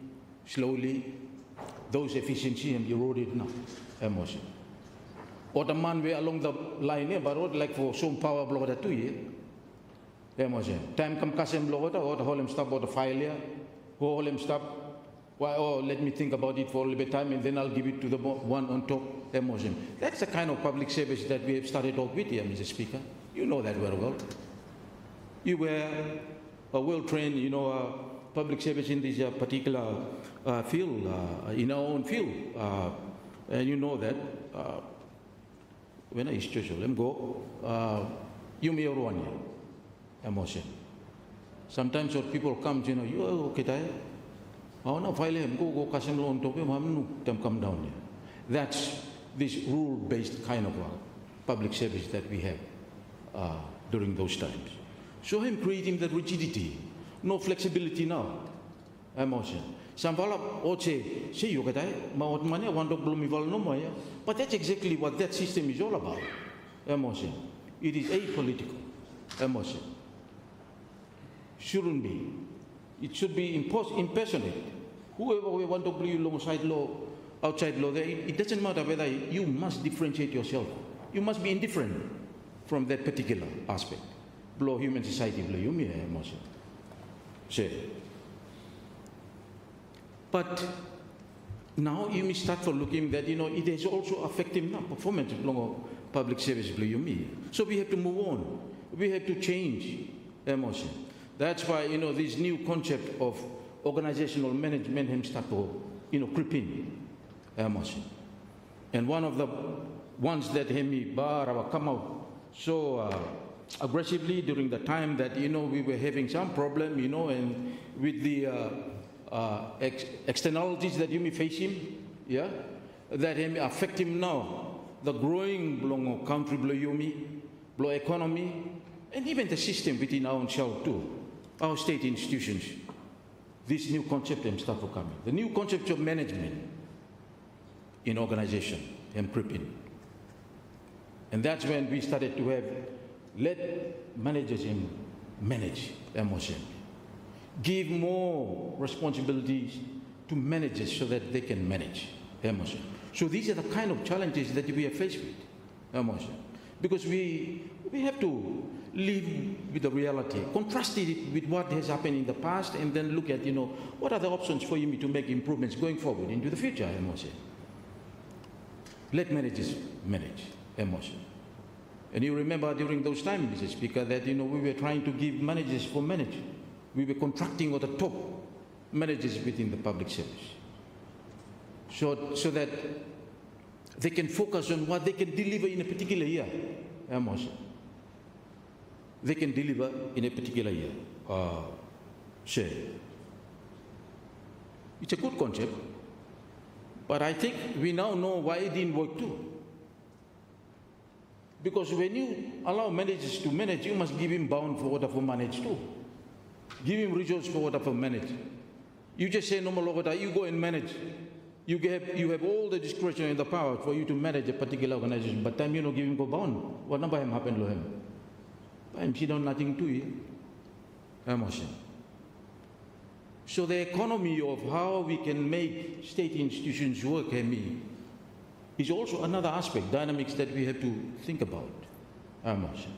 those efficiency em eroded now, emotion. Or the man way along the line, but like for some power blow that 2 years. Emotion. Time come kasem blow or the whole em stop or the failure, whole em stop. Why, oh, let me think about it for a little bit of time and then I'll give it to the one on top, emotion. That's the kind of public service that we have started off with here, Mr. Speaker. You know that very well. You were a well-trained, public service in this particular field, in our own field. And you know that. When I is social, let me go. You may one emotion. Sometimes when people come, you are okay. Oh, no, go kasem lo on top of them come down here. That's this rule-based kind of public service that we have during those times. So I'm creating that rigidity, no flexibility now. Emotion. Samvala oche say you kata ma ot mane wando blumival no moya. But that's exactly what that system is all about. Emotion. It is apolitical. Emotion. Shouldn't be. It should be impersonate. Whoever we want to bring alongside law, outside law, it doesn't matter whether you must differentiate yourself. You must be indifferent from that particular aspect. Blow human society, blow you me emotion. Say. But now you may start for looking that it is also affecting now performance of public service, blow you me. So we have to move on. We have to change emotion. That's why, this new concept of organizational management has started to, creep in, emotion. And one of the ones that come out so aggressively during the time that, we were having some problem, and with the externalities that you may face him, yeah, that may affect him now, the growing country, blow economy, and even the system within our own self too. Our state institutions, this new concept start to come in. The new concept of management in organization and creeping. And that's when we started to have, let managers manage emotion. Give more responsibilities to managers so that they can manage emotion. So these are the kind of challenges that we are faced with, emotion. Because we have to live with the reality, contrast it with what has happened in the past, and then look at, what are the options for you to make improvements going forward into the future, emotion. Let managers manage emotion. And you remember during those times, Mr. Speaker, that, we were trying to give managers for manage. We were contracting at the top managers within the public service. So that they can focus on what they can deliver in a particular year, emotion. They can deliver in a particular year. Share. It's a good concept, but I think we now know why it didn't work too. Because when you allow managers to manage, you must give him bound for whatever manage too. Give him resources for whatever manage. You just say no more, you go and manage. You have all the discretion and the power for you to manage a particular organization, but time you give him go bound. What number him happen to him? I'm done nothing to you. Emotion. So the economy of how we can make state institutions work is also another aspect, dynamics that we have to think about. Emotion.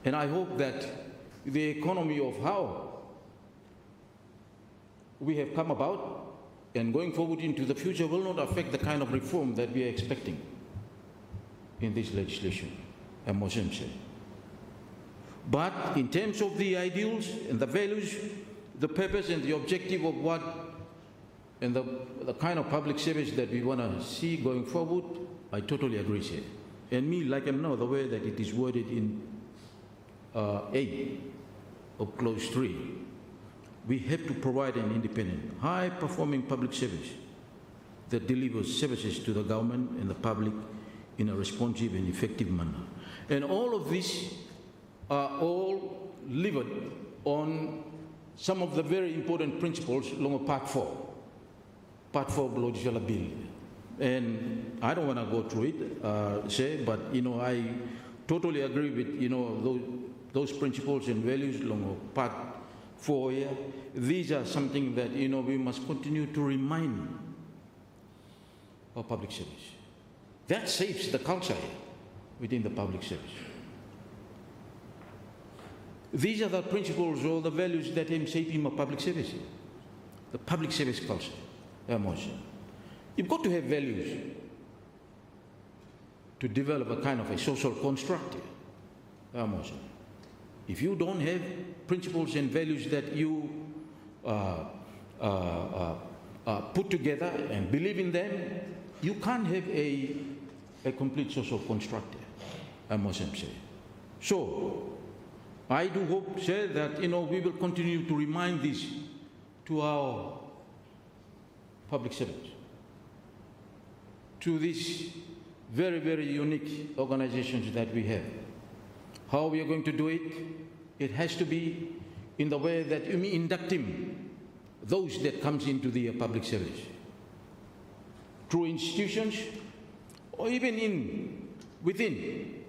And I hope that the economy of how we have come about and going forward into the future will not affect the kind of reform that we are expecting in this legislation. Emotion. But in terms of the ideals and the values, the purpose and the objective of what and the kind of public service that we want to see going forward, I totally agree here. And me, like I know the way that it is worded in 8 of Clause 3, we have to provide an independent, high-performing public service that delivers services to the government and the public in a responsive and effective manner. And all of this are all delivered on some of the very important principles along Part 4. Part 4 below the bill. And I don't want to go through it, but, I totally agree with, those principles and values along part 4 here. These are something that, we must continue to remind our public service. That shapes the culture within the public service. These are the principles or the values that are shaping our public service. The public service culture, emotion. You've got to have values to develop a kind of a social construct here, emotion. If you don't have principles and values that you put together and believe in them, you can't have a complete social construct here, I must say. So, I do hope, sir, that, we will continue to remind this to our public servants, to these very, very unique organizations that we have. How we are going to do it? It has to be in the way that we inducting those that comes into the public service through institutions or even within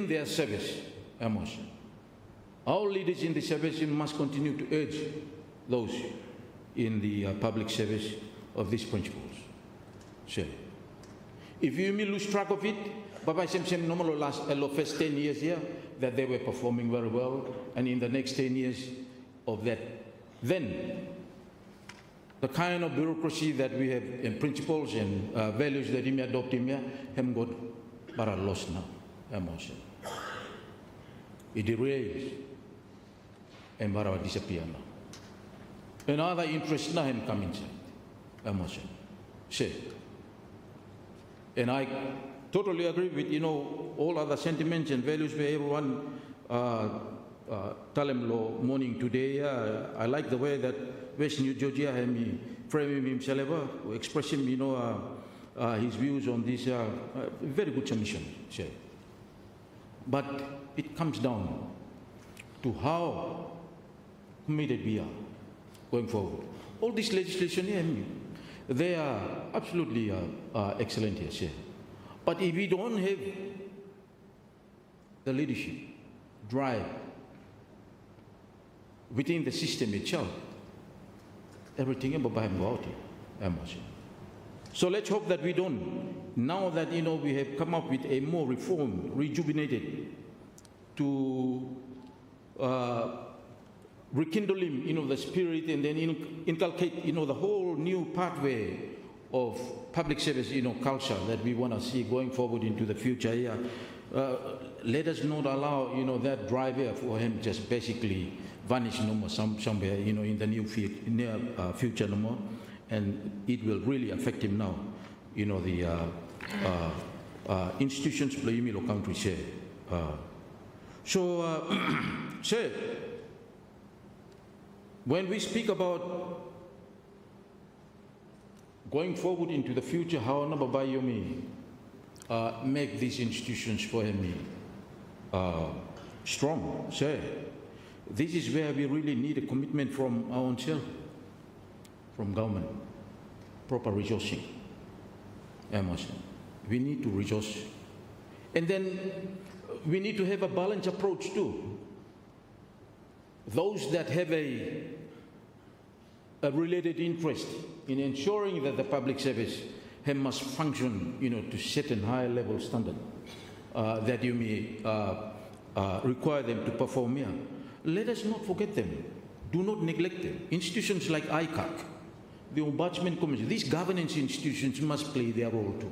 their service emotion. Our leaders in the service must continue to urge those in the public service of these principles. So, if you may lose track of it, Baba Sem normal last first 10 years here that they were performing very well, and in the next 10 years of that, then the kind of bureaucracy that we have in principles and values that we may adopt in here have got but lost now, emotion. It derails and bara disappear now. Another interest now him come inside, emotion. Say, and I totally agree with all other sentiments and values where everyone Talem Law morning today. I like the way that West New Georgia had me framing himself, expressing his views on this very good submission. But it comes down to how committed we are going forward. All this legislation here, they are absolutely excellent here. But if we don't have the leadership, drive within the system itself, everything about emotion. So let's hope that we don't. Now that we have come up with a more reformed, rejuvenated, to rekindle him, the spirit, and then inculcate, the whole new pathway of public service, culture that we want to see going forward into the future here. Let us not allow, that drive here for him just basically vanish no more somewhere, in the near future no more, and it will really affect him now. The institutions play Milo country share. Sir, when we speak about going forward into the future, how Nababayomi make these institutions for me strong, sir. This is where we really need a commitment from our own self, from government, proper resourcing. We need to resource. And then we need to have a balanced approach too. Those that have a related interest in ensuring that the public service must function, to certain high level standard that you may require them to perform here. Let us not forget them. Do not neglect them. Institutions like ICAC, the Ombudsman Commission, these governance institutions must play their role too,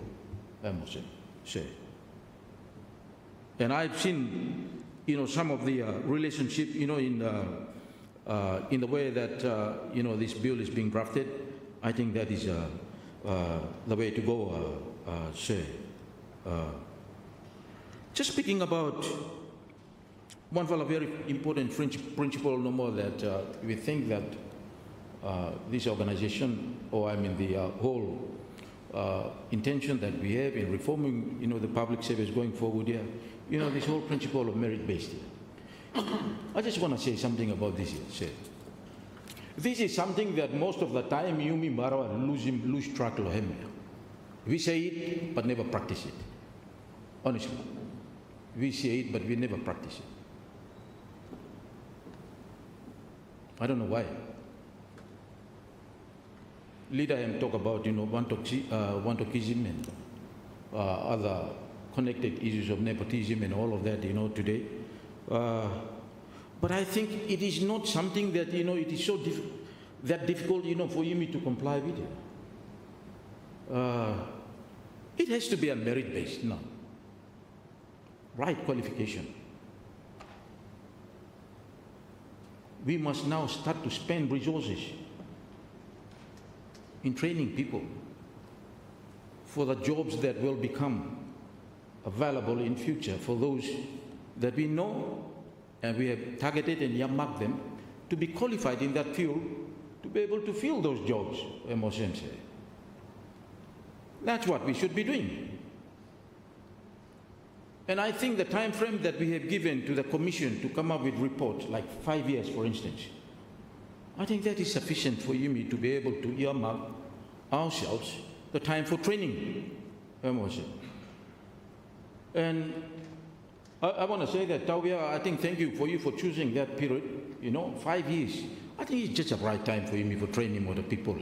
I must say. And I've seen, some of the relationship, in the way that, this bill is being drafted. I think that is the way to go, just speaking about one very important principle no more that we think that this organization, or the whole intention that we have in reforming, the public service going forward here, this whole principle of merit-based. I just want to say something about this here. This is something that most of the time you me Marawa lose track of him. We say it but never practice it. Honestly. We say it but we never practice it. I don't know why. Leader M talk about, Wantokism and other connected issues of nepotism and all of that, today. But I think it is not something that, it is so difficult, for you to comply with it. It has to be a merit-based, no. Right qualification. We must now start to spend resources in training people for the jobs that will become available in future for those that we know and we have targeted and earmarked them to be qualified in that field to be able to fill those jobs, essentially. That's what we should be doing. And I think the time frame that we have given to the Commission to come up with reports, like 5 years, for instance, I think that is sufficient for YIMI to be able to earmark ourselves the time for training. And I want to say that, Tawia, I think thank you for choosing that period, 5 years. I think it's just the right time for YIMI for training other people,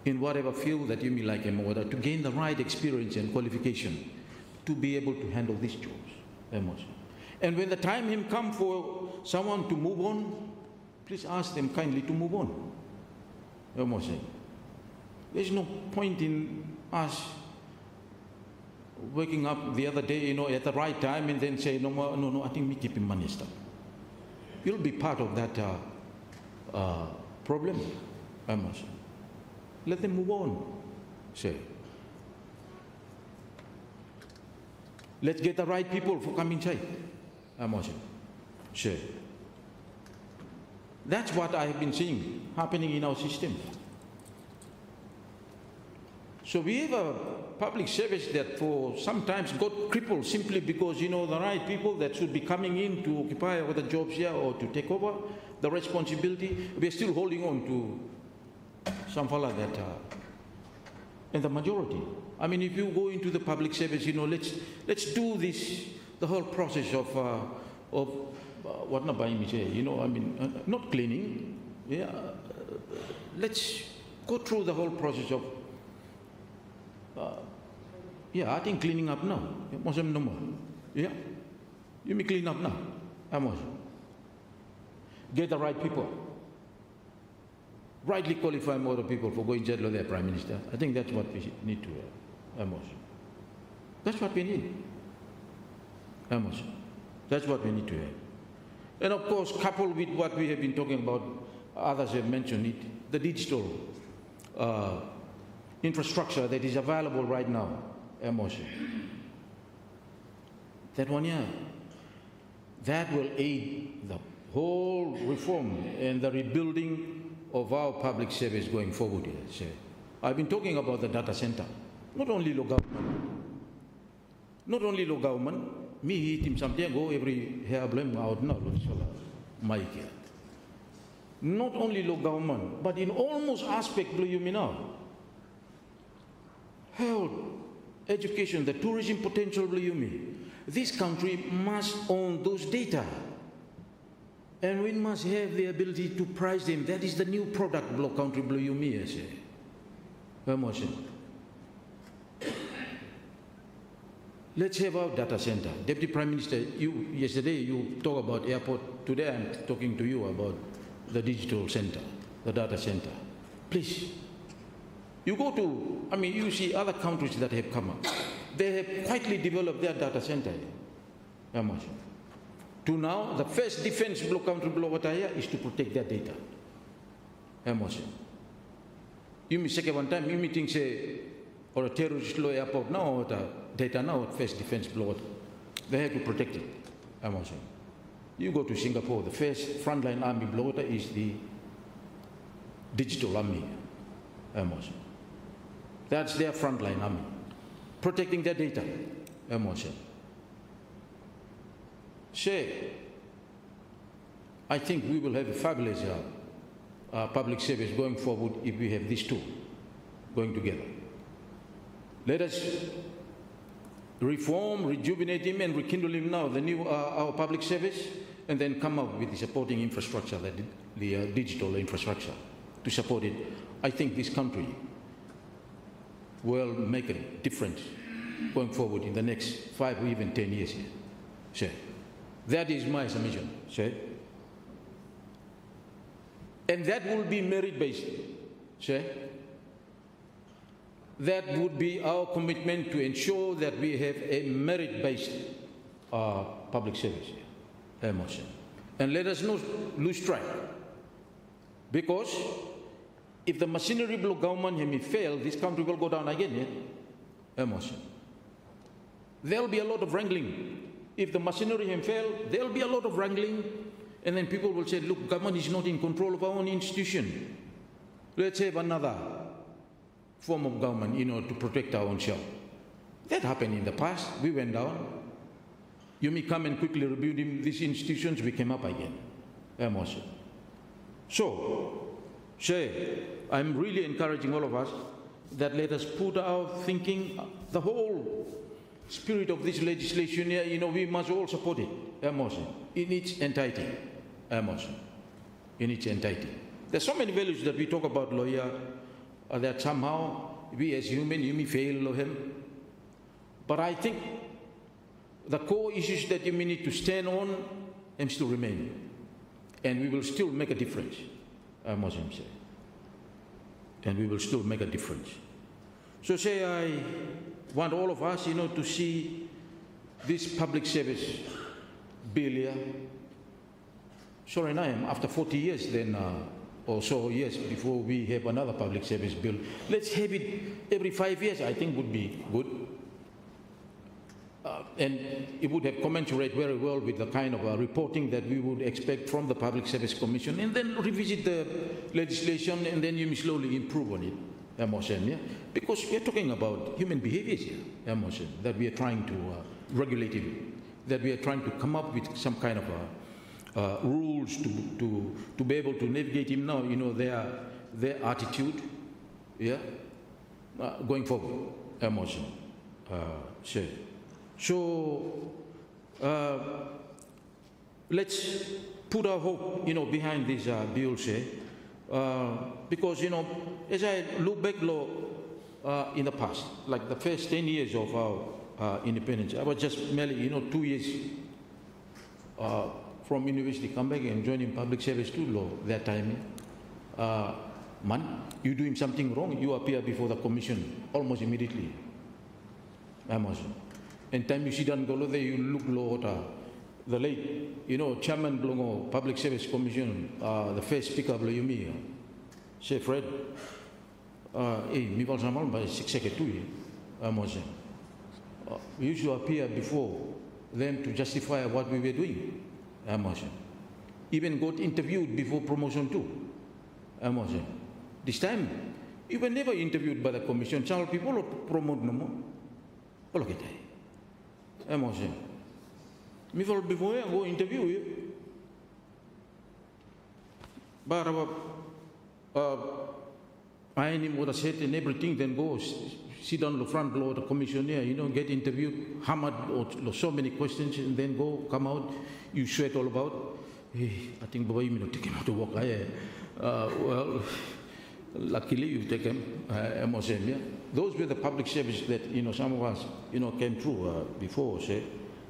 in whatever field that you may like in order to gain the right experience and qualification to be able to handle these jobs. And when the time him come for someone to move on, please ask them kindly to move on. There's no point in us waking up the other day, at the right time and then say, no, I think we keep him money stuff. You'll be part of that problem. Let them move on. Say, let's get the right people for coming inside. Say, that's what I have been seeing happening in our system. So we have a public service that for sometimes got crippled simply because, the right people that should be coming in to occupy other jobs here or to take over the responsibility, we're still holding on to some fella that and the majority. I mean, if you go into the public service, let's do this, the whole process of what not buying me say, not cleaning. Yeah, let's go through the whole process of. I think cleaning up now. No more. Yeah, you may clean up now. Get the right people. Rightly qualify more people for going to their Prime Minister. I think that's what we need to That's what we need. That's what we need to have. And of course, coupled with what we have been talking about, others have mentioned it, the digital infrastructure that is available right now. That one, that will aid the whole reform and the rebuilding of our public service going forward here. I've been talking about the data center. Not only local government, me him something go every hair blame out now, not only local government, but in almost aspect you mean now. Health, education, the tourism potential you mean. This country must own those data. And we must have the ability to price them. That is the new product block country blue you mean, say. Let's have our data center. Deputy Prime Minister, yesterday you talked about airport. Today I'm talking to you about the digital center, the data center. Please, you go to, you see other countries that have come up. They have quietly developed their data center. To now, the first defense block country block is to protect their data. You may say one time, you meeting say, or a terrorist law airport now, or the data now, first defense block, they have to protect it. You go to Singapore, the first frontline army block is the digital army. That's their frontline army, protecting their data. Say, I think we will have a fabulous public service going forward if we have these two going together. Let us reform, rejuvenate him, and rekindle him now, our public service, and then come up with the supporting infrastructure, the digital infrastructure to support it. I think this country will make a difference going forward in the next 5 or even 10 years here. So, that is my submission. So, and that will be merit-based. So, that would be our commitment to ensure that we have a merit-based public service emotion. And let us not lose track, because if the machinery block government may fail, this country will go down again. Emotion. There will be a lot of wrangling. If the machinery can fail, there will be a lot of wrangling, and then people will say, look, government is not in control of our own institution. Let's have another form of government, to protect our own self. That happened in the past. We went down. You may come and quickly rebuild these institutions, we came up again. Emotion. So, I'm really encouraging all of us that let us put our thinking, the whole spirit of this legislation here, we must all support it. Emotion. In its entirety. Emotion. In its entirety. There's so many values that we talk about, lawyer, that somehow we as human, you may fail him. But I think the core issues that you may need to stand on and still remain. And we will still make a difference, I must say. And we will still make a difference. So I want all of us, to see this public service bill here. Sorry, I am after 40 years then, or so years before we have another public service bill. Let's have it every 5 years, I think would be good. And it would have commensurate very well with the kind of reporting that we would expect from the Public Service Commission, and then revisit the legislation, and then you may slowly improve on it, emotion, yeah? Because we are talking about human behaviors here, emotion, that we are trying to regulate it, that we are trying to come up with some kind of rules to be able to navigate him now, their attitude, yeah, going forward, emotion, sure. So let's put our hope, behind these bills, because, as I look back in the past, like the first 10 years of our independence, I was just merely, 2 years from university, come back and join in public service too, law that time. Man, you doing something wrong, you appear before the commission almost immediately. And time you sit down go there, you look low the late, chairman of Public Service Commission, the first speaker of me, say Fred, me was normal by 6 seconds we used to appear before them to justify what we were doing. Even got interviewed before promotion too. This time, you were never interviewed by the commission. Some people promote no more. Look at that. Me for before I go interview you. But I need what I said and everything, then go sit on the front door of the commissioner, get interviewed, hammered or so many questions, and then go, come out, you sweat all about. Hey, I think boy, you take him out to walk. Well, luckily you take him, yeah. Those were the public services that, some of us, came through before, say.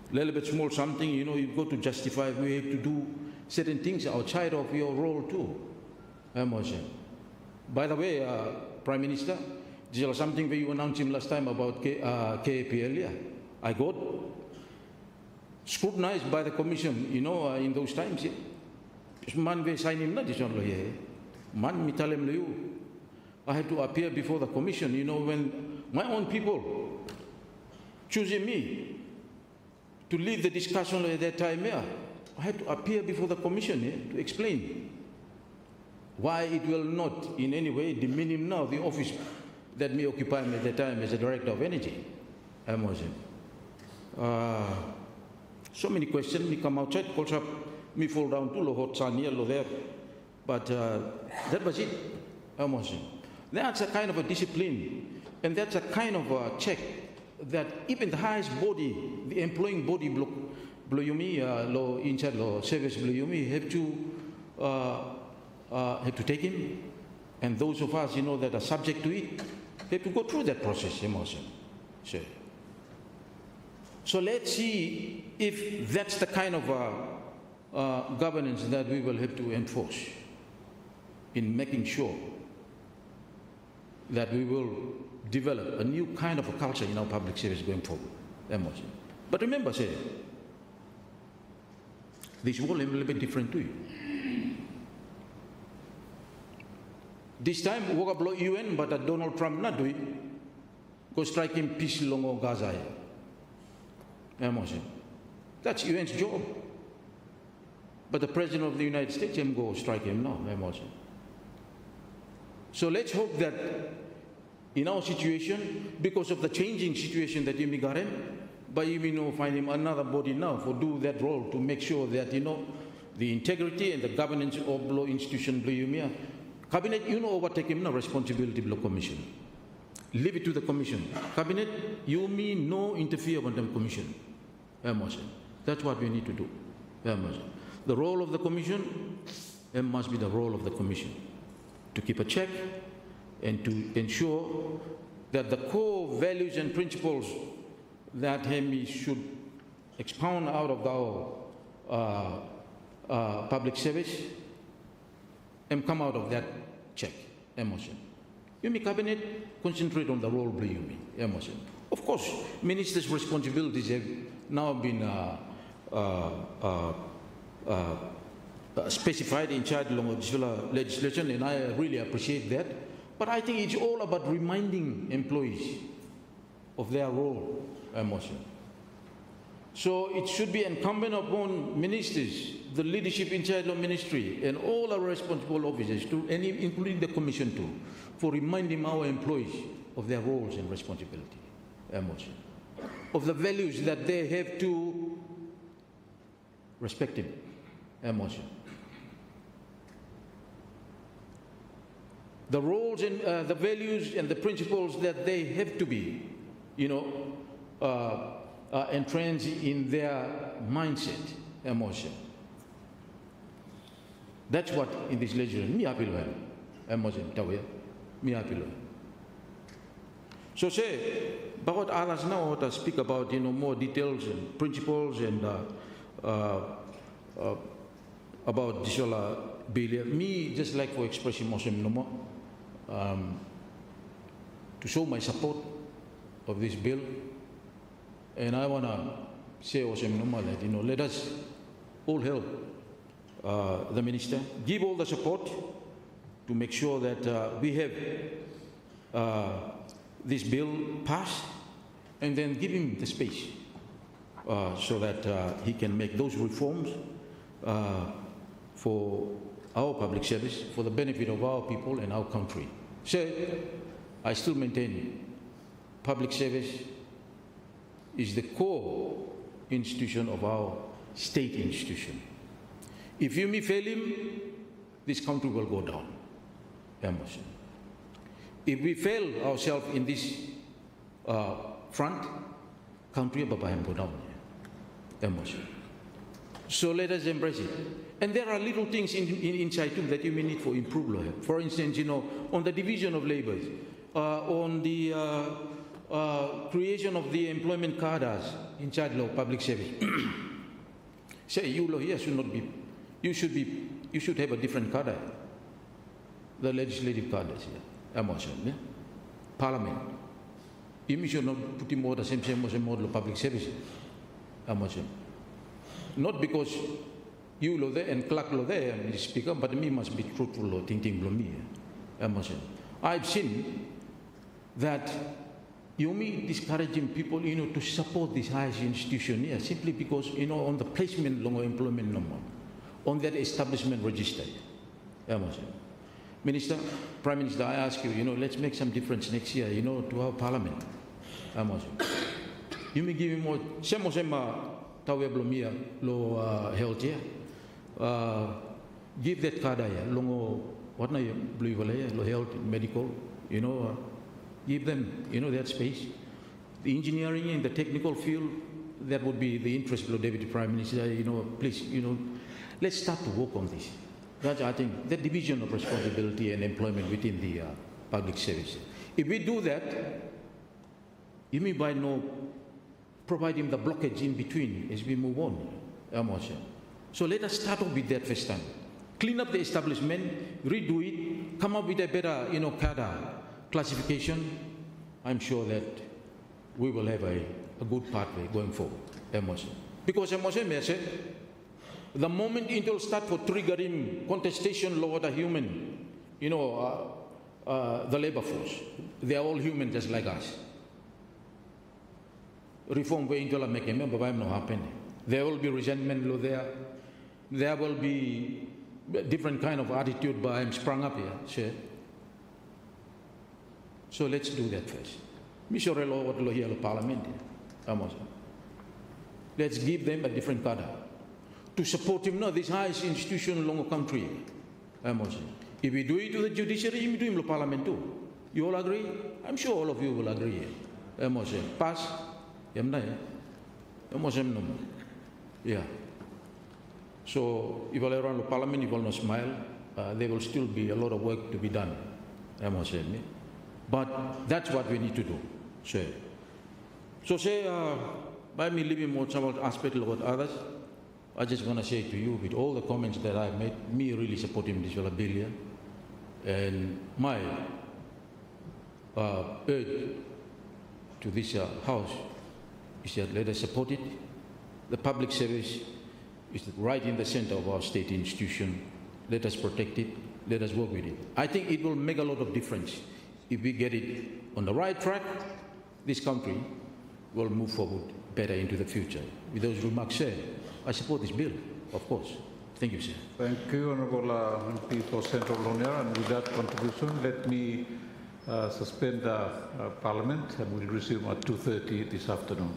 A little bit small something, you've got to justify, we have to do certain things outside of your role too. By the way, Prime Minister, there was something that you announced him last time about KAPL, yeah. I got scrutinized by the commission, in those times, yeah. Man, we sign him, not this one, yeah. Man, me tell him, you. I had to appear before the commission, when my own people choosing me to lead the discussion at that time, yeah, I had to appear before the commission, yeah, to explain why it will not in any way demean now the office that me occupy at that time as a director of energy. So many questions, we come outside, calls up me fall down to lo hot sun here, lo there. But that was it. That's a kind of a discipline, and that's a kind of a check that even the highest body, the employing body, lo inside lo service have to take him, and those of us, that are subject to it, have to go through that process. So let's see if that's the kind of governance that we will have to enforce in making sure that we will develop a new kind of a culture in our public service going forward. But remember, this world is a little bit different to you. This time, we will blow UN, but Donald Trump not do it. Go strike him peace along Gaza. That's UN's job. But the President of the United States can go strike him now. So let's hope that in our situation, because of the changing situation that you got in, but you find him another body now for do that role to make sure that the integrity and the governance of law institution cabinet overtake him no responsibility of the commission. Leave it to the commission. Cabinet, you mean no interfere with the commission. That's what we need to do. The role of the commission must be the role of the commission to keep a check and to ensure that the core values and principles that we should expound out of our public service and come out of that check. Yumi cabinet concentrate on the role of Yumi. Of course, ministers' responsibilities have now been specified in child legislation, and I really appreciate that. But I think it's all about reminding employees of their role. So it should be incumbent upon ministers, the leadership inside the ministry, and all our responsible officers, including the commission too, for reminding our employees of their roles and responsibility, of the values that they have to respect him. The roles and the values and the principles that they have to be, entrenched in their mindset, That's what in this legislation, So say, but others now to speak about more details and principles and about this bill. Me just like for expressing no to show my support of this bill, and I wanna say also that let us all help the minister, give all the support to make sure that we have this bill passed, and then give him the space so that he can make those reforms for our public service, for the benefit of our people and our country. So I still maintain public service is the core institution of our state institution. If you may fail him, this country will go down. If we fail ourselves in this front, country will go down. So let us embrace it. And there are little things inside too that you may need for improvement. For instance, on the division of labor, on the creation of the employment cadres in charge of public service. Say you here should not be. You should have a different cadre. The legislative cadres here, Parliament. You should not put more the same model of public service. Not because you lo there and Clark lo there, Mr. Speaker, but me must be truthful lo thinking below me. I've seen that you mean discouraging people, to support this highest institution here, simply because, on the placement long employment number, on that establishment register. Minister, Prime Minister, I ask you, let's make some difference next year, to our parliament. You may give me more, tawe blomia lo health here. give that kada ya longo what na blue lo health medical, you know, give them, you know, that space. The engineering and the technical field, that would be the interest of the Deputy Prime Minister, you know, please, you know, let's start to work on this. That's, I think, the division of responsibility and employment within the public service. If we do that, you mean by no providing the blockage in between as we move on. So let us start off with that first time. Clean up the establishment, redo it, come up with a better, you know, cadre classification. I'm sure that we will have a good pathway going forward. Because the moment it will start for triggering contestation law the human, you know, the labor force, they are all human just like us. Reform way into make a member no happen. There will be resentment law there. There will be different kind of attitude by him sprung up here. Sure. So let's do that first. Parliament. Let's give them a different cadre to support him. No, this highest institution in the country. If we do it to the judiciary, we do it in the parliament too. You all agree? I'm sure all of you will agree. Pass. Yeah. So if you around the parliament, you will not smile. There will still be a lot of work to be done. But that's what we need to do. So say, by me leaving more some aspect of others, I just want to say to you, with all the comments that I've made, me really supporting this bill here, and my urge to this House is that let us support it. The public service is right in the center of our state institution. Let us protect it. Let us work with it. I think it will make a lot of difference. If we get it on the right track, this country will move forward better into the future. With those remarks said, I support this bill, of course. Thank you, sir. Thank you, Honourable MP for Central Longyear. And with that contribution, let me suspend Parliament and we'll resume at 2:30 this afternoon.